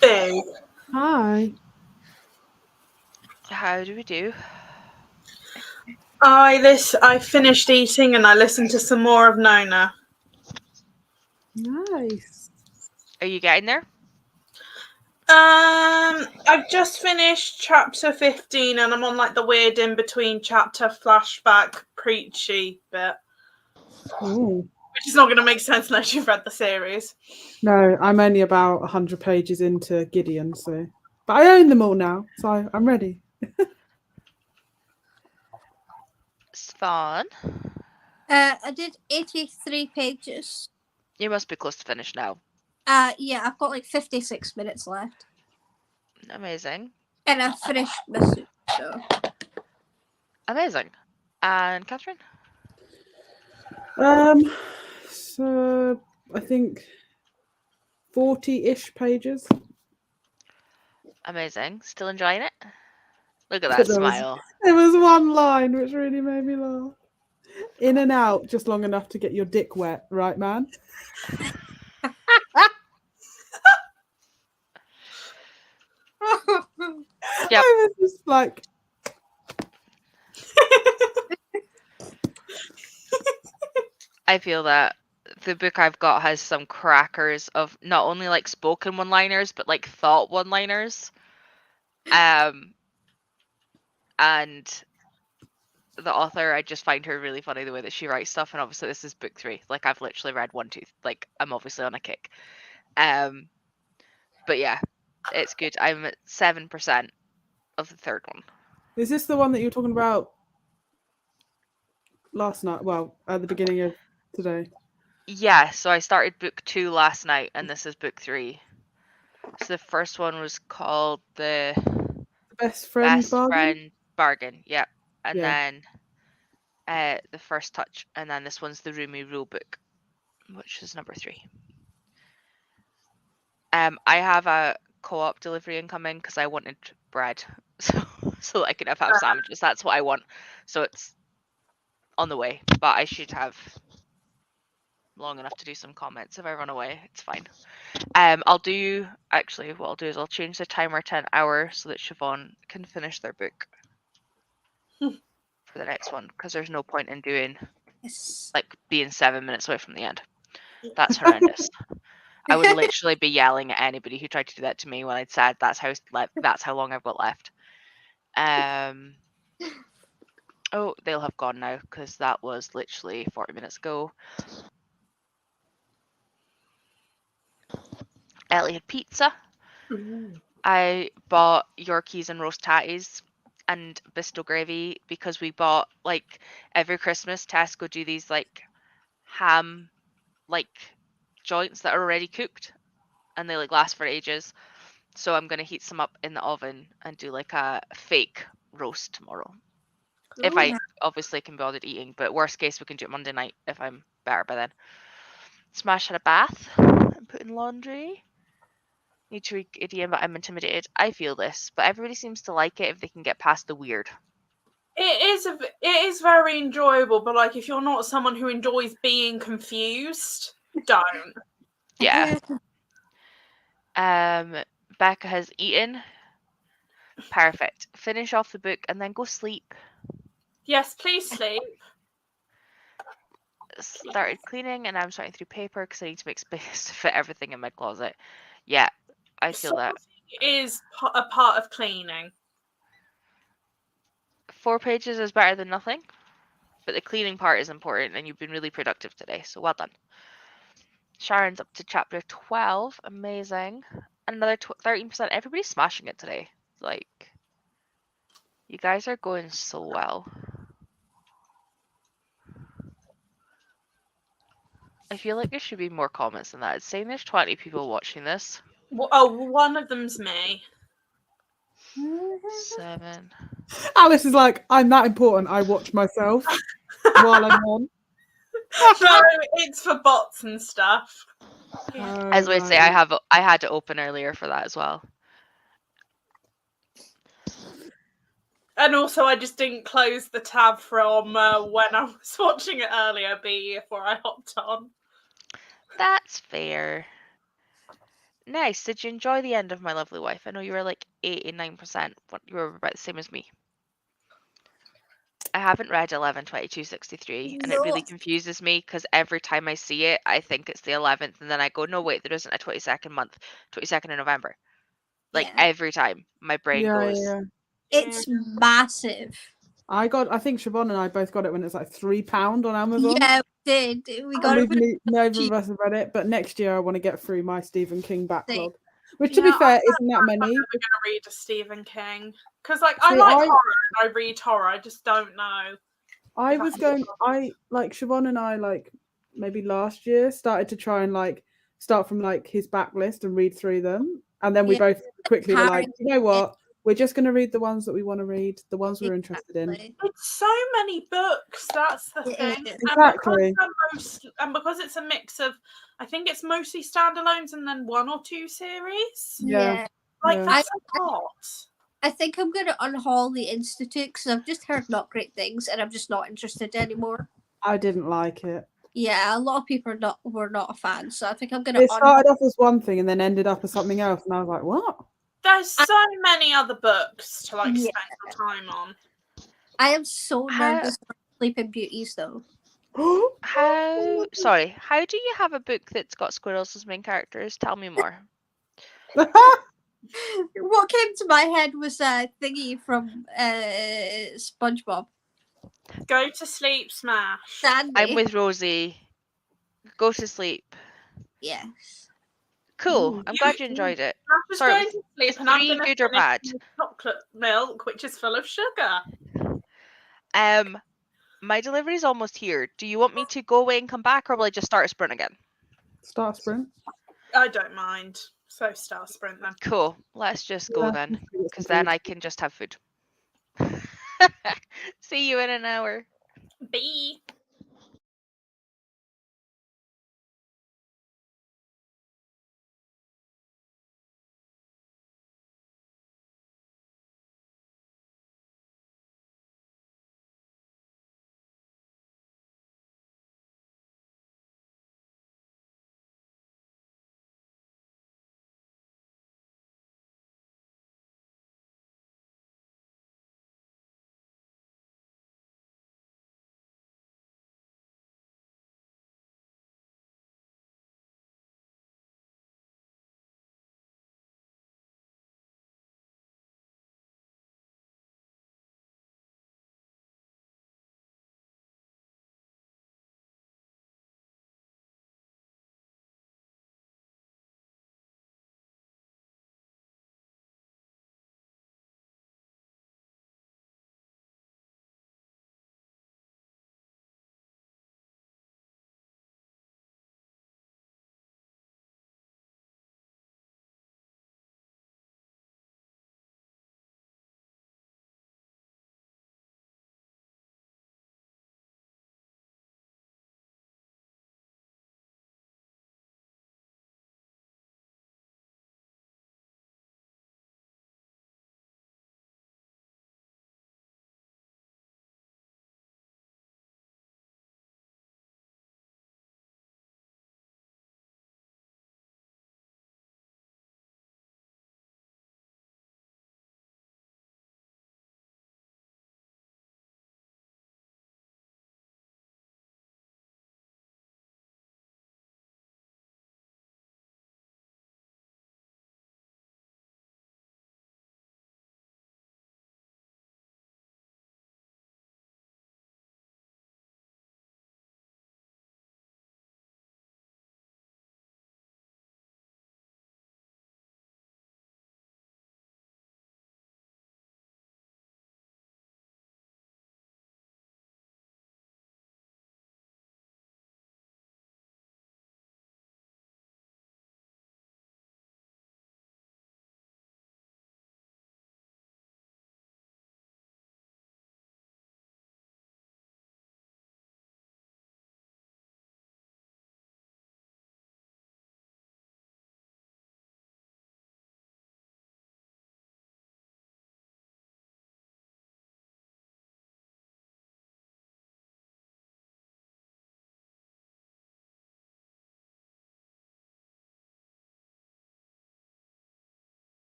Boo. Hi. How do we do? I finished eating and I listened to some more of Nona. Nice. Are you getting there? I've just finished chapter 15 and I'm on like the weird in between chapter flashback preachy bit. Ooh. Which is not going to make sense unless you've read the series. No, I'm only about 100 pages into Gideon, so. But I own them all now, so I'm ready. It's fun. I did 83 pages. You must be close to finish now. Yeah, I've got like 56 minutes left. Amazing. And I finished my soup, so. Amazing. And Catherine? So I think 40-ish pages. Amazing. Still enjoying it? Look at But that there smile. there was one line which really made me laugh. In and out just long enough to get your dick wet, right, man? Yep. I was just like, I feel that the book I've got has some crackers of not only like spoken one-liners, but like thought one-liners. And the author, I just find her really funny the way that she writes stuff. And obviously, this is book 3. Like I've literally read 1, 2. Like I'm obviously on a kick. But yeah, it's good. I'm at 7% of the third one. is this the one that you were talking about last night? Well, at the beginning of today. Yeah, so I started book 2 last night, and this is book 3. So the first one was called the Best friend bargain? bargain. Yeah, and Yeah. then the first touch, and then this one's the Rumi rule book, which is number 3. I have a co-op delivery incoming because I wanted bread, so I could have sandwiches. That's what I want. So it's on the way, but I should have long enough to do some comments. If I run away, it's fine. I'll do actually. What I'll do is I'll change the timer to an hour so that Siobhan can finish their book for the next one, because there's no point in doing like being 7 minutes away from the end. That's horrendous. I would literally be yelling at anybody who tried to do that to me when I'd said that's how long I've got left. Oh, they'll have gone now because that was literally 40 minutes ago. Ellie had pizza. I bought Yorkies and roast tatties and Bisto gravy because we bought, like, every Christmas Tesco do these like ham like joints that are already cooked and they like last for ages. So I'm gonna heat some up in the oven and do like a fake roast tomorrow. If I obviously can be bothered eating, but worst case we can do it Monday night if I'm better by then. Smash had a bath and put in laundry. Need to read Gideon, but I'm intimidated. I feel this, but everybody seems to like it if they can get past the weird. It is very enjoyable, but like if you're not someone who enjoys being confused, don't. Yeah. Becca has eaten. Perfect. Finish off the book and then go sleep. Yes, please sleep. Started cleaning and I'm sorting through paper because I need to make space to fit everything in my closet. Yeah, I feel that. Is a part of cleaning. 4 pages is better than nothing, but the cleaning part is important and you've been really productive today, so well done. Sharon's up to chapter 12. Amazing. Another 13%. Everybody's smashing it today. Like, you guys are going so well. I feel like there should be more comments than that. It's saying there's 20 people watching this. Oh, one of them's me. 7. Alice is like, I'm that important. I watch myself while I'm on. No, it's for bots and stuff. As we say, I had to open earlier for that as well. And also, I just didn't close the tab from when I was watching it earlier before I hopped on. That's fair. Nice. Did you enjoy the end of My Lovely Wife? I know you were like 89%. You were about the same as me. I haven't read 11/22/63, and it really No. confuses me because every time I see it, I think it's the 11th, and then I go, no, wait, there isn't a 22nd month, 22nd of November. Like Yeah. every time, my brain goes. Yeah. It's massive. I think Siobhan and I both got it when it's like £3 on Amazon. Yeah, we did. We got it. Neither of us have read it, but next year I want to get through my Stephen King backlog. Which, to Yeah, be fair, I'm isn't that many. never going to read a Stephen King because, like, See, I like horror and I read horror. I just don't know. I like Siobhan and I, like, maybe last year started to try and like start from like his backlist and read through them, and then we both quickly were like, you know what, we're just going to read the ones that we want to read, the ones we're interested in. It's so many books. That's the thing. Exactly. And because it's a mix of, I think it's mostly standalones and then 1 or 2 series. Yeah. Like that's a lot. I think I'm going to unhaul the Institute because I've just heard not great things and I'm just not interested anymore. I didn't like it. Yeah, a lot of people were not a fan, so I think I'm going to. It started off as one thing and then ended up as something else, and I was like, what? There's so many other books to like spend your time on. I am so nervous for Sleeping Beauties, though. How do you have a book that's got squirrels as main characters? Tell me more. What came to my head was Thingy from SpongeBob. Go to sleep, Smash. Sandy. I'm with Rosie. Go to sleep. Yes. Cool. I'm glad you enjoyed it. I'm just Sorry, going was to sleep, and I'm 3 going to good or bad? chocolate milk, which is full of sugar. My delivery's almost here. Do you want me to go away and come back, or will I just start a sprint again? Start a sprint. I don't mind. So start a sprint then. Cool. Let's just go then, because then I can just have food. See you in an hour. Bye.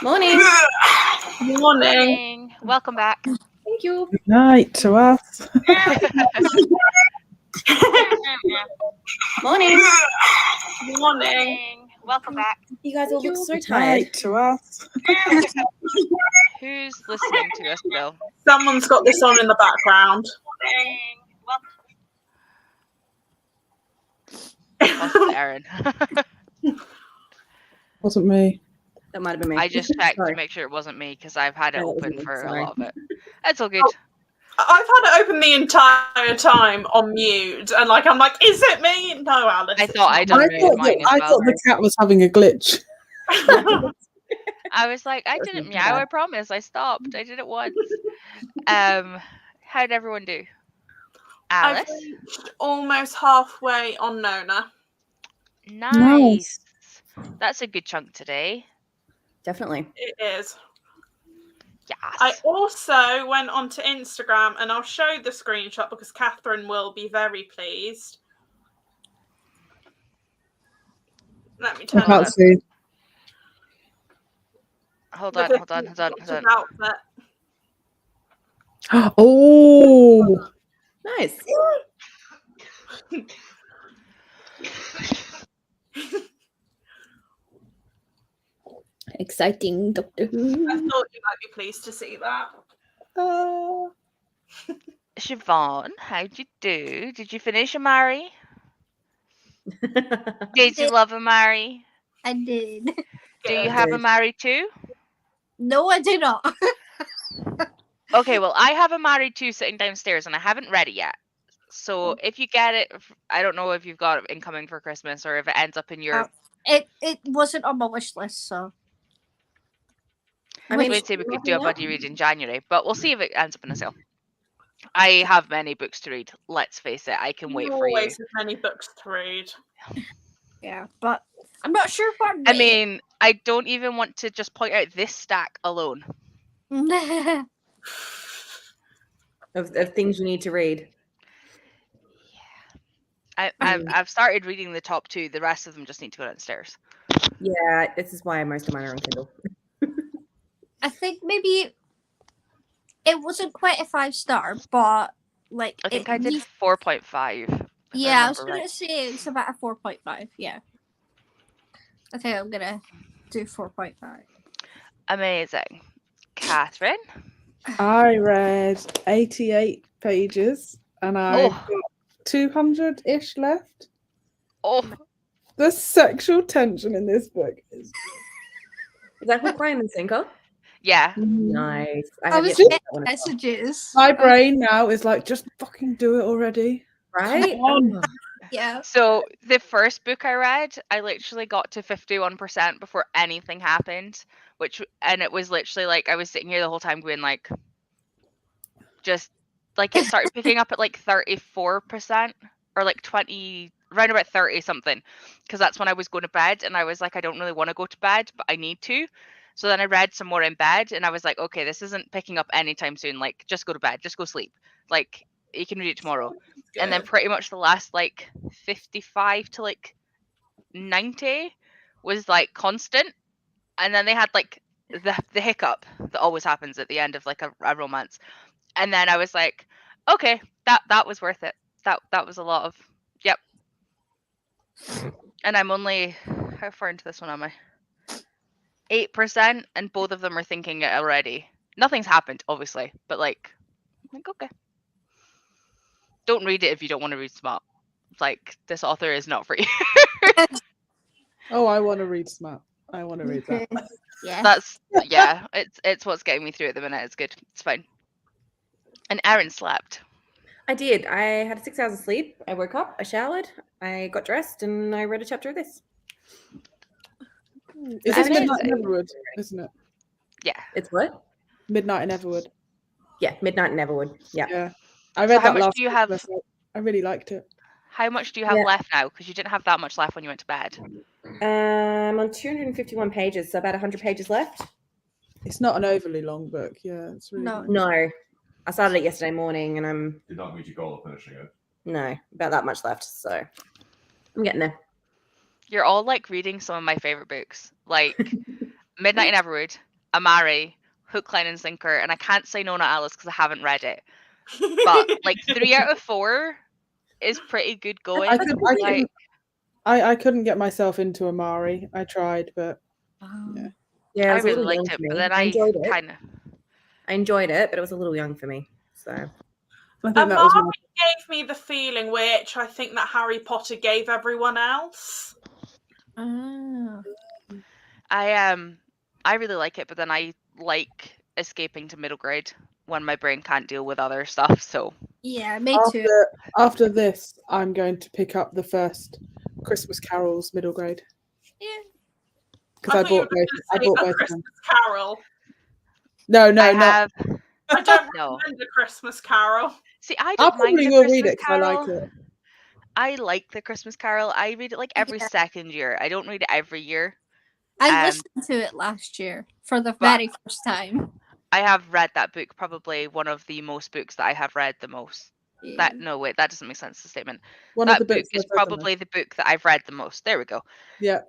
Morning. Morning. Welcome back. Thank you. Good night to us. Morning. Morning. Welcome back. You guys all look so Good tired. night to us. Who's listening to us still? Someone's got this on in the background. Possibly Erin. Wasn't me. That might have been me. I just checked Sorry. to make sure it wasn't me because I've had it No, it wasn't open me, for sorry. a lot of it. It's all good. I've had it open the entire time on mute, and I'm like, is it me? No, Alice. I it's thought not I'd me. unmuted mine as I well. thought the cat was having a glitch. I was like, I didn't meow. I promise. I stopped. I did it once. How'd everyone do? I've Alice, reached almost halfway on Nona. nice. That's a good chunk today. Definitely. It is. Yes. I also went onto Instagram, and I'll show the screenshot because Catherine will be very pleased. Let me I turn can't it. see. Hold on. Outfit. Oh, Nice. Exciting, Doctor Who. I thought you might be pleased to see that. Siobhan, how'd you do? Did you finish a Mary? Did you love a Mary? I did. Do you have a Mary too? No, I do not. Okay, well, I have a Mary too sitting downstairs, and I haven't read it yet. So if you get it, I don't know if you've got it incoming for Christmas or if it ends up in your. It wasn't on my wish list, so. I would say we could do a buddy read in January, but we'll see if it ends up in a sale. I have many books to read. Let's face it, I can wait for you. Always have many books to read. Yeah, but I'm not sure what. I mean, I don't even want to just point out this stack alone. of things you need to read. I've started reading the top two. The rest of them just need to go downstairs. Yeah, this is why most of mine are on Kindle. I think maybe it wasn't quite a 5-star, but like I think I did 4.5. Yeah, I was gonna say it's about a 4.5. Yeah, I think I'm gonna do 4.5. Amazing, Catherine. I read 88 pages and I've got 200-ish left. Oh, the sexual tension in this book is. Is that Hook, Rhyme and Sinker? Yeah. Nice. I was getting messages. My brain now is like, just fucking do it already. Right? Come on. Yeah. So the first book I read, I literally got to 51% before anything happened, and it was literally like I was sitting here the whole time going like, just like it started picking up at like 34% or like 20, around about 30 something, because that's when I was going to bed, and I was like, I don't really want to go to bed, but I need to. So then I read some more in bed, and I was like, okay, this isn't picking up anytime soon. Like, just go to bed, just go sleep. Like, you can read it tomorrow. And then pretty much the last like 55 to like 90 was like constant. And then they had like the hiccup that always happens at the end of like a romance. And then I was like, okay, that was worth it. That was a lot of, yep. And I'm only, how far into this one am I? 8%, and both of them are thinking it already. Nothing's happened, obviously, but like okay. Don't read it if you don't want to read smart. Like, this author is not for you. Oh, I want to read smart. I want to read that. Yeah. It's what's getting me through at the minute. It's good. It's fine. And Erin slept. I did. I had 6 hours of sleep. I woke up, I showered, I got dressed, and I read a chapter of this. Is this Midnight in Everwood, isn't it? Yeah. It's what? Midnight in Everwood. Yeah, Midnight in Everwood. Yeah. Yeah. I read how that much last do you have? Christmas. I really liked it. How much do you have left now? Because you didn't have that much left when you went to bed. I'm on 251 pages, so about 100 pages left. It's not an overly long book. Yeah, it's really nice. No. I started it yesterday morning, and I'm... Did not meet your goal of finishing it. No, about that much left, so I'm getting there. You're all like reading some of my favorite books, like Midnight in Everwood, Amari, Hook, Line, and Sinker, and I can't say no to Alice because I haven't read it. But like 3 out of 4 is pretty good going. I couldn't get myself into Amari. I tried, but yeah. Yeah, it I was a really little young liked it, for me. but then I enjoyed it. I enjoyed it, but it was a little young for me. So I think that was Amari gave me the feeling which I think that Harry Potter gave everyone else. I really like it, but then I like escaping to middle grade when my brain can't deal with other stuff. So yeah, me too. After this, I'm going to pick up the first Christmas Carols middle grade. Yeah. Because I bought both. I bought both of Christmas them. Carol. No, I have. I don't No. recommend a Christmas Carol. See, I I'll don't mind probably the will read Christmas it because I like Carol. it. I like the Christmas Carol. I read it like every second year. I don't read it every year. I listened to it last year for the very first time. I have read that book, probably one of the most books that I have read the most. Yeah. No, wait, that doesn't make sense, the statement. One of That the book books is I've read the probably the book that I've read the most. There we go. Yeah.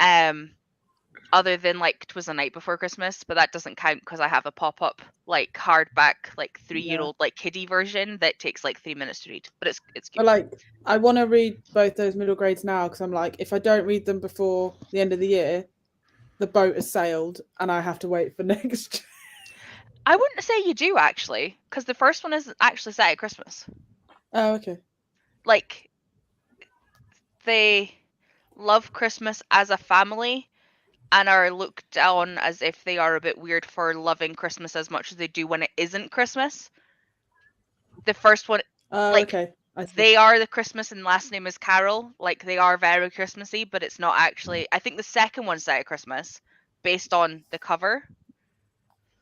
Other than like 'Twas the Night Before Christmas, but that doesn't count because I have a pop-up like hardback like 3-year-old like kiddie version that takes like 3 minutes to read. But it's cute. But like, I want to read both those middle grades now because I'm like, if I don't read them before the end of the year, the boat has sailed and I have to wait for next. I wouldn't say you do actually, because the first one is actually set at Christmas. Oh, okay. Like, they love Christmas as a family and are looked on as if they are a bit weird for loving Christmas as much as they do when it isn't Christmas. The first one, okay. They are the Christmas and last name is Carol. Like, they are very Christmassy, but it's not actually. I think the second one's set at Christmas based on the cover.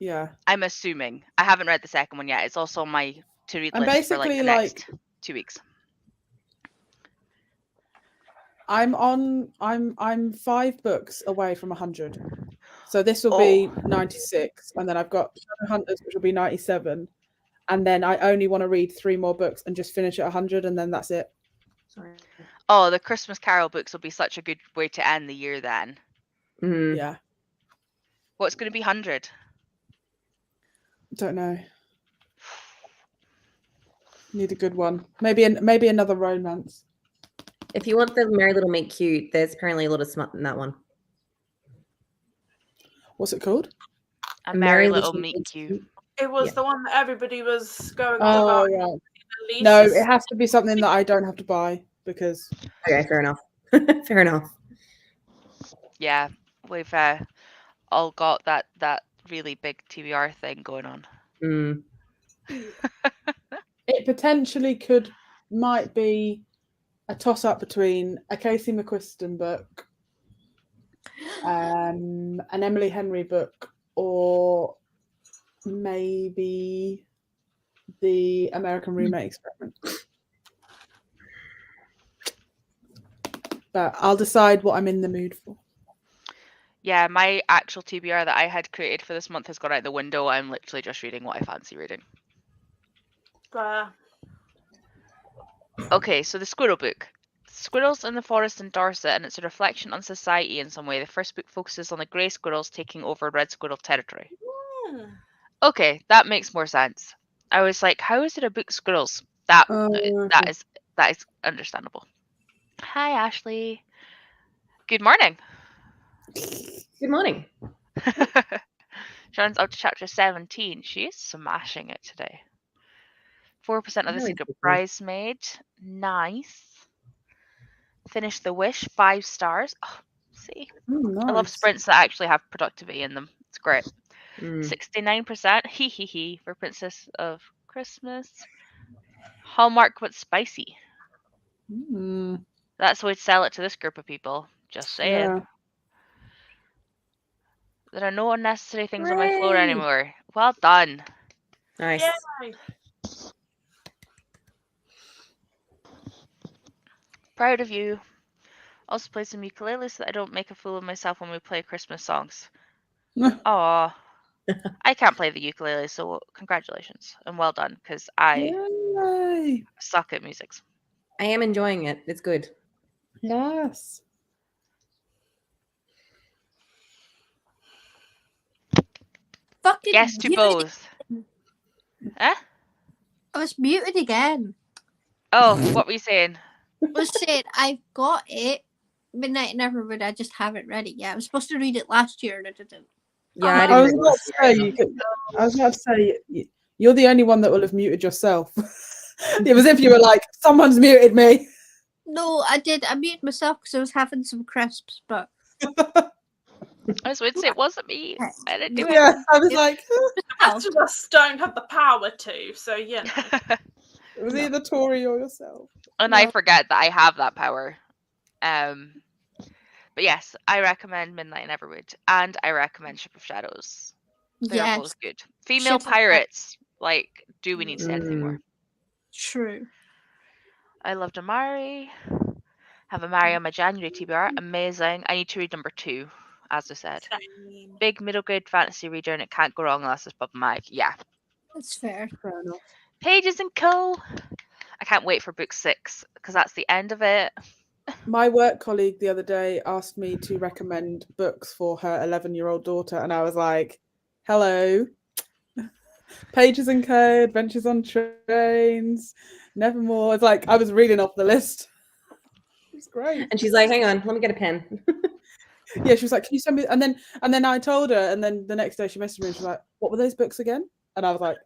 Yeah. I'm assuming. I haven't read the second one yet. It's also on my to-read I'm list for like basically the next 2 weeks. I'm 5 books away from 100. So this will be 96, and then I've got Shadowhunters, which will be 97, and then I only want to read 3 more books and just finish at 100, and then that's it. Sorry. Oh, the Christmas Carol books will be such a good way to end the year then. Yeah. What's going to be 100? Don't know. Need a good one. Maybe another romance. If you want the Merry Little Meet Cute, there's apparently a lot of smut in that one. What's it called? A Merry Little Meet Cute. It was the one that everybody was going on Oh, about. right. No, it has to be something that I don't have to buy because. Okay, fair enough. Fair enough. Yeah, we've all got that really big TBR thing going on. It potentially might be a toss-up between a Casey McQuiston book, an Emily Henry book, or maybe the American Roommate Experiment. But I'll decide what I'm in the mood for. Yeah, my actual TBR that I had created for this month has gone out the window. I'm literally just reading what I fancy reading. Okay, so the Squirrel book. Squirrels in the Forest in Dorset, and it's a reflection on society in some way. The first book focuses on the grey squirrels taking over red squirrel territory. Okay, that makes more sense. I was like, how is it a book squirrels? That is understandable. Hi, Ashley. Good morning. Good morning. Sharon's up to chapter 17. She's smashing it today. 4% of the Secret Bridesmaid. Nice. Finish the Wish. 5 stars. Oh, see. Nice. I love sprints that actually have productivity in them. It's great. 69%. Hee hee hee. For Princess of Christmas. Hallmark but spicy. That's the way to sell it to this group of people. Just saying. Yeah. There are no unnecessary things on my floor anymore. Well done. Nice. Yay. Proud of you. Also play some ukulele so that I don't make a fool of myself when we play Christmas songs. Aw. I can't play the ukulele, so congratulations and well done, because I suck at music. I am enjoying it. It's good. Yes. Yes to both. Huh? I was muted again. Oh, what were you saying? I was saying I've got it. Midnight in Everwood. I just haven't read it yet. I was supposed to read it last year and I didn't. Yeah, I I didn't was read about last to year. say you could, I was about to say you're the only one that will have muted yourself. It was if you were like, someone's muted me. No, I did. I muted myself because I was having some crisps, but I was going to say it wasn't me. I didn't do it. Yeah, I was like, The rest of us don't have the power to, so you know. it was either Tori or yourself. And I forget that I have that power. But yes, I recommend Midnight in Everwood, and I recommend Ship of Shadows. They are both good. Female Ship of pirates. Like, do we need to say anything more? True. I loved Amari. Have Amari on my January TBR. Amazing. I need to read number 2, as I said. Same. Big middle grade fantasy reader, and it can't go wrong unless it's problematic. Yeah. That's fair. Fair enough. Pages and Co. I can't wait for book 6 because that's the end of it. My work colleague the other day asked me to recommend books for her 11-year-old daughter, and I was like, hello. Pages and Co, Adventures on Trains, Nevermore. It's like I was reading off the list. It's great. And she's like, hang on, let me get a pen. Yeah, she was like, can you send me? And then I told her, and then the next day she messaged me and she was like, what were those books again? And I was like,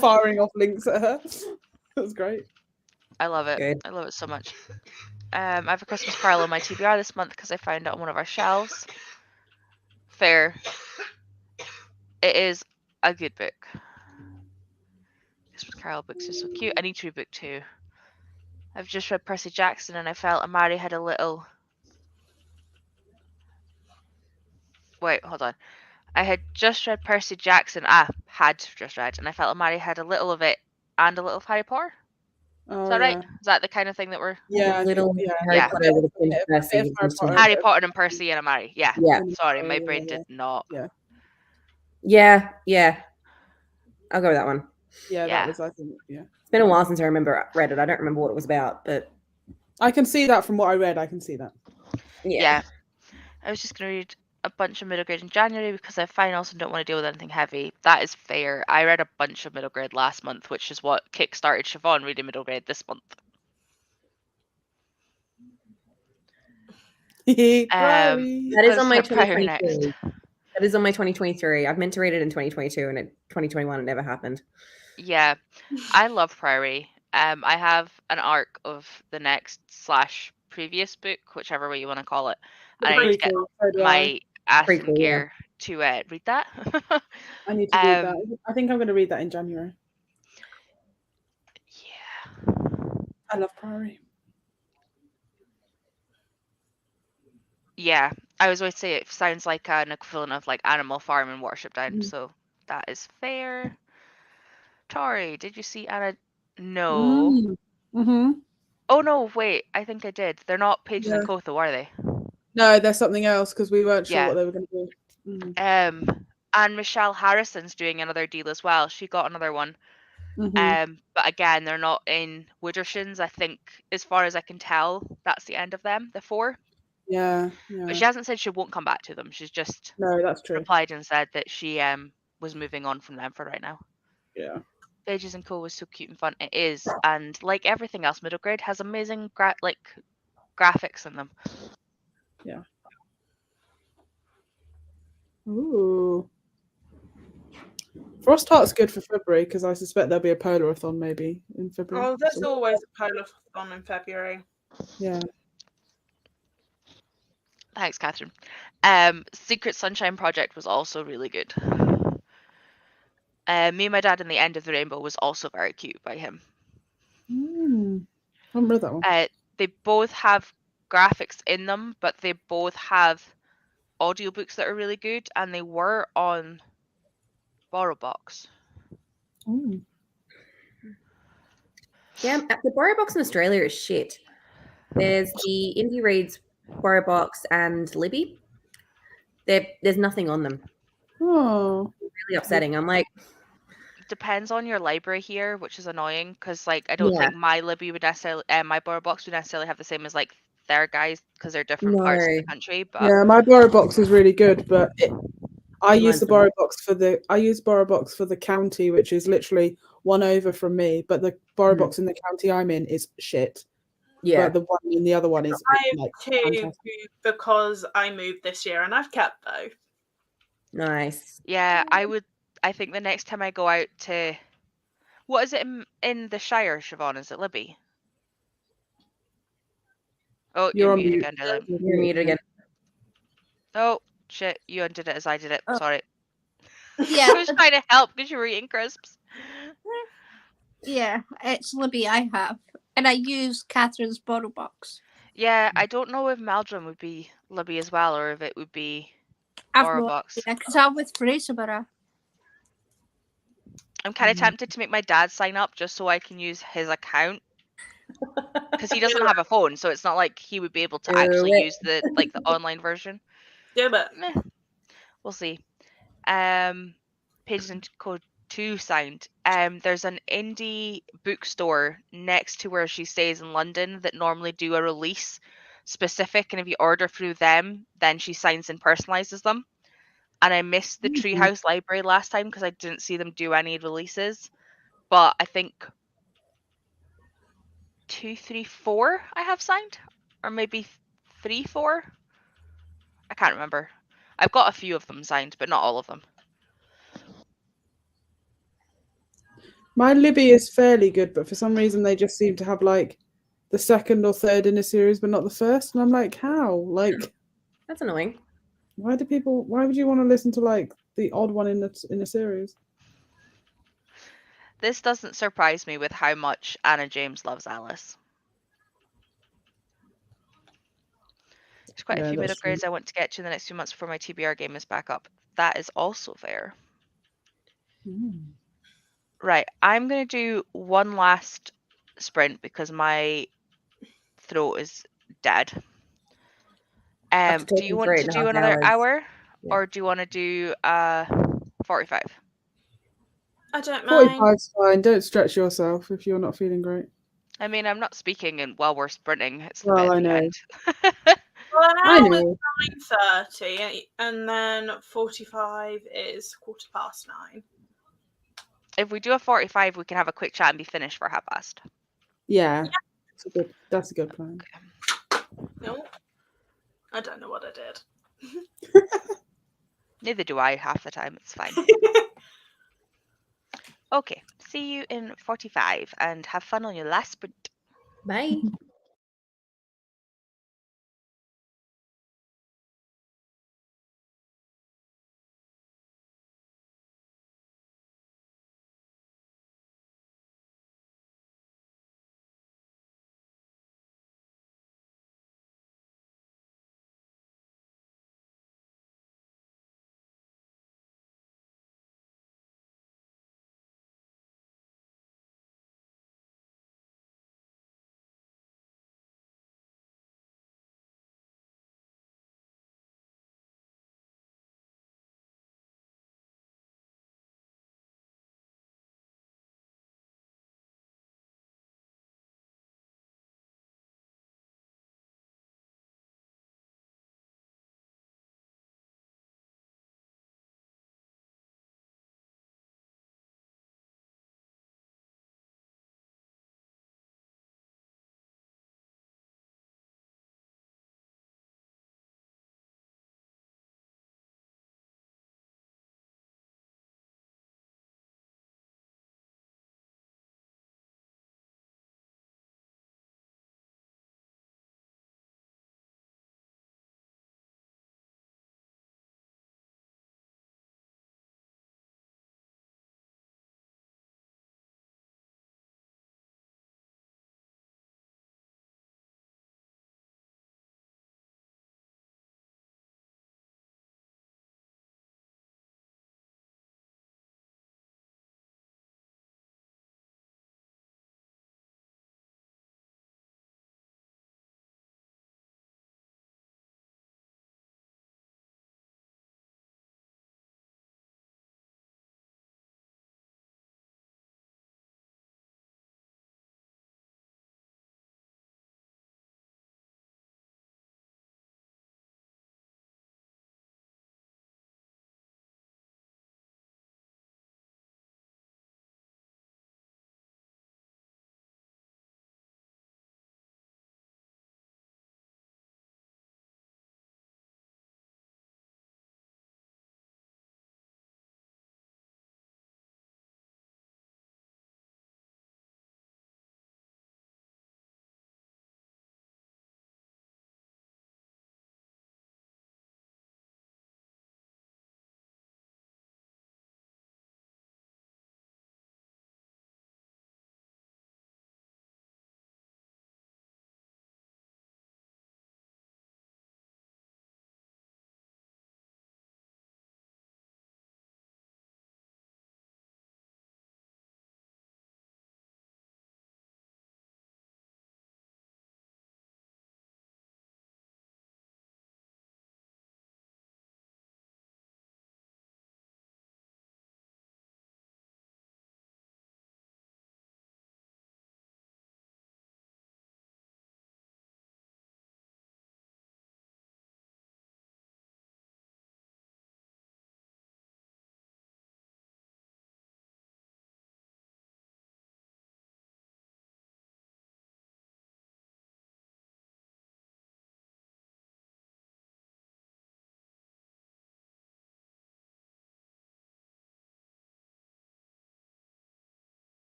firing off links at her. It was great. I love it. Good. I love it so much. I have a Christmas Carol on my TBR this month because I found it on one of our shelves. Fair. It is a good book. Christmas Carol books are so cute. I need to read book 2. I've just read Percy Jackson and I felt Amari had a little... Wait, hold on. I had just read Percy Jackson. Had just read. And I felt Amari had a little of it and a little of Harry Potter. Oh, Is that right? yeah. Is that the kind of thing that we're... Yeah, I Little think, Harry Yeah. Potter with a pinch of Bit Percy. of Harry Potter. Harry Potter and Percy and Amari. Yeah. Yeah. Sorry, my Yeah, brain yeah. did not. Yeah. Yeah. I'll go with that one. Yeah, Yeah. that was, I think, yeah. It's been a while since I read it. I don't remember what it was about, but I can see that from what I read. I can see that. Yeah. I was just going to read a bunch of middle grade in January because I finals and don't want to deal with anything heavy. That is fair. I read a bunch of middle grade last month, which is what kickstarted Siobhan reading middle grade this month. That is on my her prior 2023. That is on my 2023. I've meant to read it in 2022, and in 2021 it never happened. Yeah, I love Priory. I have an arc of the next / previous book, whichever way you want to call it, and I need to get Prequel, so do my ass in Prequel, yeah. gear to read that. I need to read that. I think I'm going to read that in January. Yeah. I love Priory. Yeah, I was going to say it sounds like an equivalent of like Animal Farm and Watership Down, so that is fair. Tori, did you see Anna? No. Mm-hmm. Oh no, wait, I think I did. They're not Pages and Cotho, are they? No, there's something else because we weren't sure Yeah. what they were going to do. And Michelle Harrison's doing another deal as well. She got another one. Mhm. But again, they're not in Woodershins. I think, as far as I can tell, that's the end of them, the 4. Yeah. But she hasn't said she won't come back to them. She's just No, that's true. replied and said that she was moving on from them for right now. Yeah. Pages and Co was so cute and fun. It is, and like everything else, middle grade has amazing graphics in them. Yeah. Ooh. Frost Heart's good for February because I suspect there'll be a Polarathon maybe in February. Oh, there's always a Polarathon in February. Yeah. Thanks, Catherine. Secret Sunshine Project was also really good. Me and My Dad and the End of the Rainbow was also very cute by him. I haven't read that one. They both have graphics in them, but they both have audiobooks that are really good, and they were on BorrowBox. Yeah, the BorrowBox in Australia is shit. There's the Indie Reads BorrowBox and Libby. There's nothing on them. Oh. Really upsetting. I'm like, depends on your library here, which is annoying because like I don't Yeah. think my Libby would necessarily, my BorrowBox would necessarily have the same as like their guys because they're different parts of the country. But Yeah, my BorrowBox is really good, but I use the Mine's borrow box for the county, which is literally one over from me. But the borrow Mhm. box in the county I'm in is shit. Yeah. But the one in the other one is I have like two fantastic. because I moved this year, and I've kept both. Nice. Yeah, I think the next time I go out to, what is it in the Shire, Siobhan? Is it Libby? Oh, You're you're on muted mute. again, darling. You're muted again. Oh shit, you undid it as I did it. Oh. Sorry. Yeah, I was trying to help because you were eating crisps. yeah, it's Libby I have, and I use Catherine's bottle box. Yeah, I don't know if Meldrum would be Libby as well, or if it would be I've Borrow no Box. idea because I'm with Fraser. I'm kind of tempted to make my dad sign up just so I can use his account. Because he doesn't have a phone, so it's not like he would be able to Do actually it. use the online version. Yeah, but Meh. We'll see. Pages and Code 2 signed. There's an indie bookstore next to where she stays in London that normally do a release specific, and if you order through them, then she signs and personalizes them. And I missed the Treehouse Library last time because I didn't see them do any releases. But I think 2, 3, 4 I have signed, or maybe 3, 4. I can't remember. I've got a few of them signed, but not all of them. My Libby is fairly good, but for some reason they just seem to have like the second or third in a series, but not the first. And I'm like, how? Like, That's annoying. why would you want to listen to like the odd one in a series? This doesn't surprise me with how much Anna James loves Alice. There's quite a few mid upgrades I want to get to in the next few months before my TBR game is back up. That is also fair. Right, I'm going to do one last sprint because my throat is dead. After Do you talking for want to 8.5 do another hours. hour, Yeah. or do you want to do 45? I don't mind. 45's fine. Don't stretch yourself if you're not feeling great. I mean, I'm not speaking and while we're sprinting. It's the Well, bit I at the know. end. Well, an I hour know. is 9:30, and then 45 is 9:15. If we do a 45, we can have a quick chat and be finished for past. Yeah, that's a good plan. No, I don't know what I did. Neither do I half the time. It's fine. Okay, see you in 45 and have fun on your last sprint. Bye.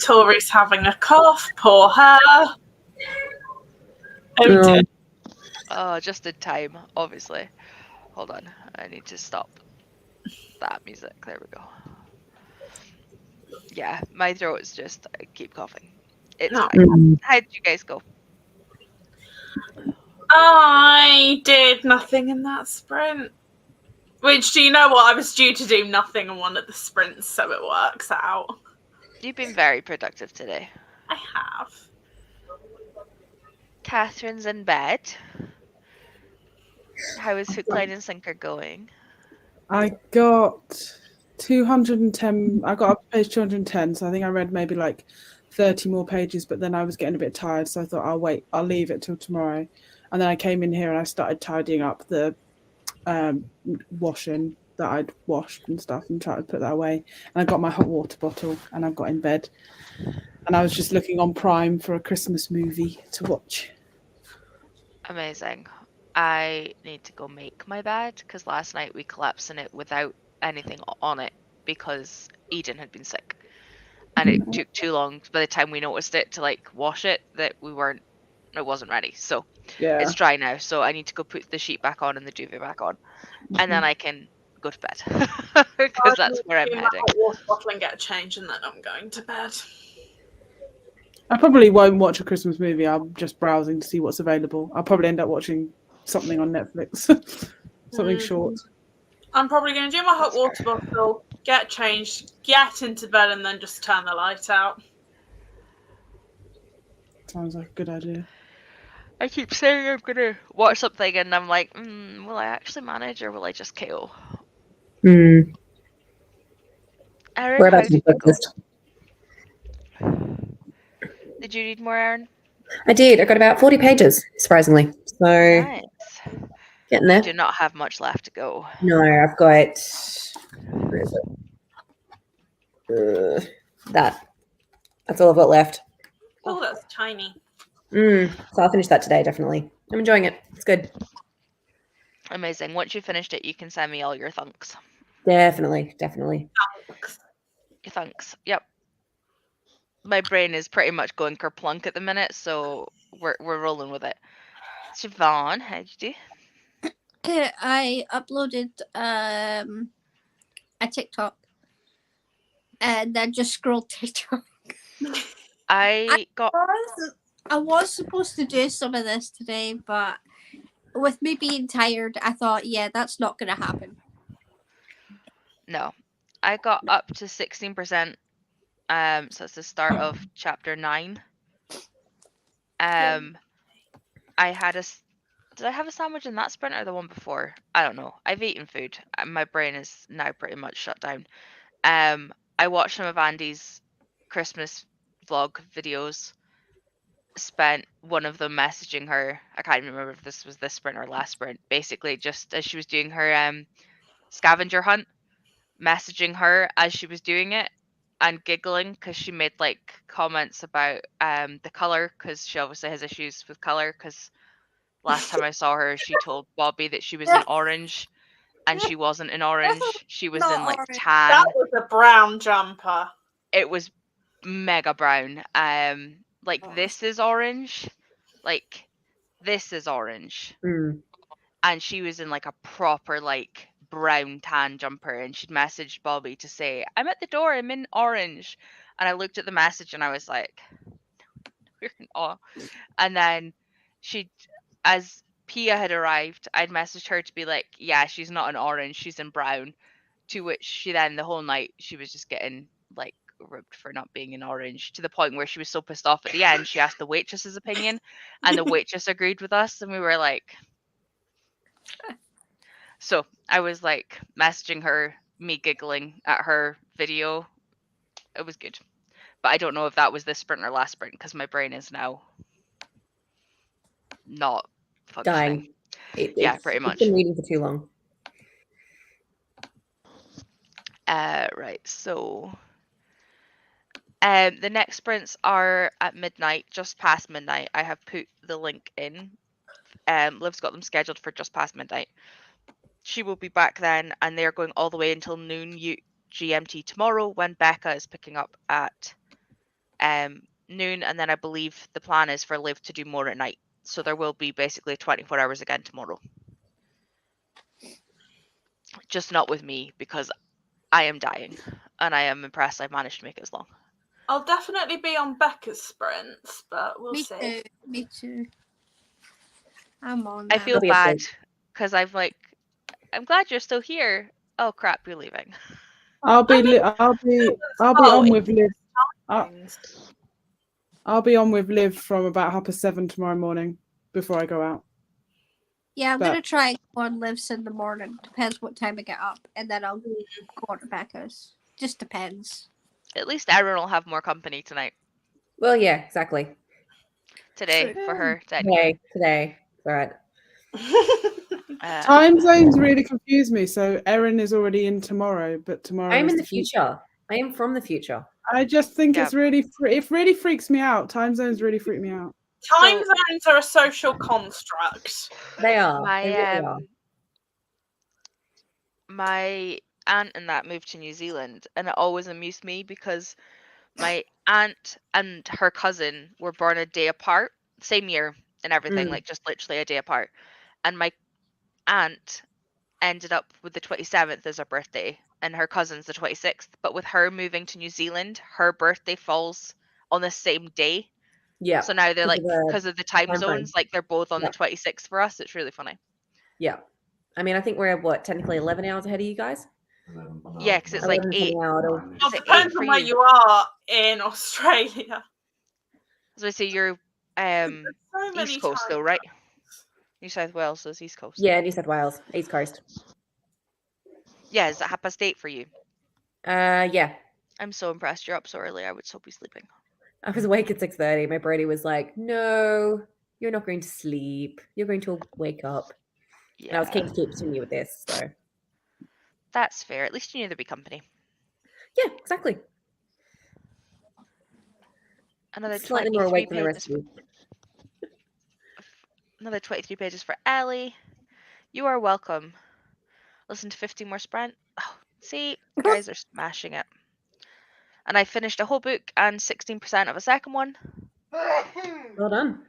Tori's having a cough. Poor her. Oh dear. Oh, just in time, obviously. Hold on, I need to stop that music. There we go. Yeah, my throat is just, I keep coughing. It's fine. How did you guys go? I did nothing in that sprint. Which, do you know what? I was due to do nothing in one of the sprints, so it works out. You've been very productive today. I have. Catherine's in bed. How is Hook, Line and Sinker going? I got 210. I got up to page 210, so I think I read maybe like 30 more pages, but then I was getting a bit tired, so I thought I'll wait. I'll leave it till tomorrow. And then I came in here and I started tidying up the washing that I'd washed and stuff and tried to put that away. And I got my hot water bottle and I got in bed. And I was just looking on Prime for a Christmas movie to watch. Amazing. I need to go make my bed because last night we collapsed in it without anything on it because Eden had been sick. And it took too long by the time we noticed it to like wash it that it wasn't ready. So Yeah. it's dry now. So I need to go put the sheet back on and the duvet back on. And then I can go to bed because that's where I'm I'll heading. hot water bottle and get a change, and then I'm going to bed. I probably won't watch a Christmas movie. I'm just browsing to see what's available. I'll probably end up watching something on Netflix. Something short. I'm probably going to do my hot water bottle, get changed, get into bed, and then just turn the light out. Sounds like a good idea. I keep saying I'm going to watch something and I'm like, will I actually manage or will I just KO? Erin, We're how about to did be you go? focused. Did you read more, Erin? I did. I got about 40 pages, surprisingly. So Nice. getting there. I do not have much left to go. No, I've got where is it? That's all I've got left. Oh, that's tiny. So I'll finish that today, definitely. I'm enjoying it. It's good. Amazing. Once you finished it, you can send me all your thunks. Definitely. Your thunks. Yep. My brain is pretty much going kerplunk at the minute, so we're rolling with it. Siobhan, how'd you do? I uploaded a TikTok and then just scrolled TikTok. I was supposed to do some of this today, but with me being tired, I thought, yeah, that's not going to happen. No. I got up to 16%. So it's the start of chapter 9. I had did I have a sandwich in that sprint or the one before? I don't know. I've eaten food. My brain is now pretty much shut down. I watched some of Andy's Christmas vlog videos. Spent one of them messaging her. I can't even remember if this was this sprint or last sprint. Basically, just as she was doing her scavenger hunt, messaging her as she was doing it and giggling because she made like comments about the color because she obviously has issues with color because last time I saw her she told Bobby that she was in orange and she wasn't in orange. She was in like tan. That was a brown jumper. It was mega brown. Like this is orange. Like this is orange. And she was in like a proper like brown tan jumper and she'd messaged Bobby to say, I'm at the door, I'm in orange. And I looked at the message and I was like, we're in awe. And then as Pia had arrived, I'd messaged her to be like, yeah, she's not in orange, she's in brown. To which she then the whole night she was just getting like ribbed for not being in orange to the point where she was so pissed off at the end she asked the waitress's opinion and the waitress agreed with us and we were like, so I was like messaging her, me giggling at her video. It was good. But I don't know if that was this sprint or last sprint because my brain is now not functioning. Dying. Yeah, pretty much. It's been reading for too long. Right, so the next sprints are at midnight, just past midnight. I have put the link in. Liv's got them scheduled for just past midnight. She will be back then, and they're going all the way until noon GMT tomorrow when Becca is picking up at noon, and then I believe the plan is for Liv to do more at night. So there will be basically 24 hours again tomorrow. Just not with me, because I am dying, and I am impressed I've managed to make it as long. I'll definitely be on Becca's sprints, but we'll see. Too. Me too. I'm on. I them. feel bad because I'm like, I'm glad you're still here. Oh crap, you're leaving. I'll be on with Liv. I'll be on with Liv from about 7:30 tomorrow morning before I go out. Yeah, I'm But- gonna try and go on Lives in the morning. Depends what time I get up, and then I'll go on to Becca's. Just depends. At least Erin will have more company tonight. Well, yeah, exactly. Today for her. Today. Right. Time zones really confuse me. So Erin is already in tomorrow, but tomorrow I am is in the future. I am from the future. I just think it really freaks me out. Time zones really freak me out. Time zones are a social construct. They are. My They really are. my aunt and that moved to New Zealand, and it always amused me because my aunt and her cousin were born a day apart, same year and everything, like just literally a day apart. And my aunt ended up with the 27th as her birthday, and her cousin's the 26th. But with her moving to New Zealand, her birthday falls on the same day. Yeah. So now they're like, because of the time time frame. zones, like they're both on Yeah. the 26th for us. It's really funny. Yeah. I mean, I think we're technically 11 hours ahead of you guys? Yeah, because it's like 8. Well, Is it depends 8 for on where you? you are in Australia. So I say you're East Coast though, right? New South Wales is East Coast. Yeah, New South Wales, East Coast. Yeah, is it 8:30 for you? Yeah. I'm so impressed you're up so early. I would still be sleeping. I was awake at 6:30. My Brady was like, "No, you're not going to sleep. You're going to wake up." Yeah. And I was keen to continue with this, so. That's fair. At least you knew there'd be company. Yeah, exactly. Another Slightly more 23 awake than the pages. rest of you. Another 23 pages for Ellie. You are welcome. Listen to 50 more sprint. Oh, see, you guys are smashing it. And I finished a whole book and 16% of a second one. Well done.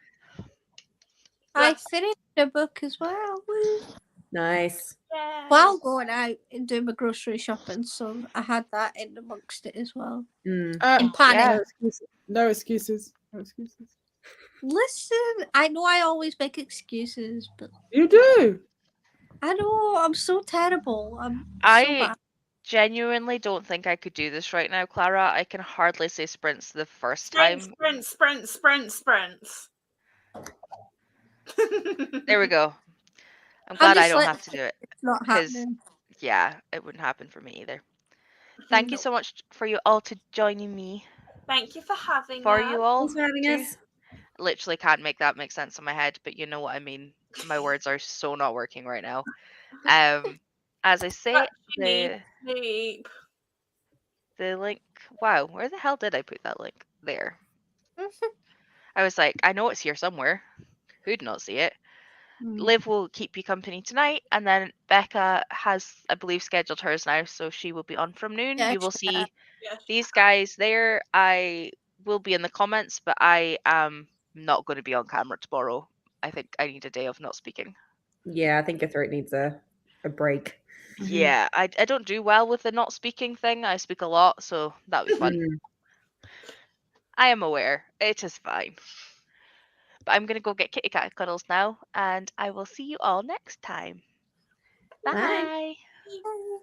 I finished the book as well. Woo. Nice. While going out and doing my grocery shopping, so I had that in amongst it as well. In panic. Yeah. No excuses. No excuses. Listen, I know I always make excuses, but You do. I know I'm so terrible. I'm so I bad. genuinely don't think I could do this right now, Clara. I can hardly say sprints the first time. Sprints. There we go. I'm glad I don't have to do it. It's not Because, happening. yeah, it wouldn't happen for me either. Thank you so much for you all to joining me. Thank you for having For us. you all. Thanks for having us. Literally can't make that make sense in my head, but you know what I mean. My words are so not working right now. As I say, the link. Wow, where the hell did I put that link? There. I was like, I know it's here somewhere. Who'd not see it? Liv will keep you company tonight, and then Becca has, I believe, scheduled hers now, so she will be on from noon. Yeah, You will she see these guys there. I will be in the comments, but I am not going to be on camera tomorrow. I think I need a day of not speaking. Yeah, I think your throat needs a break. Yeah, I don't do well with the not speaking thing. I speak a lot, so that'll be fun. I am aware. It is fine. But I'm going to go get kitty cat cuddles now, and I will see you all next time. Bye. Bye.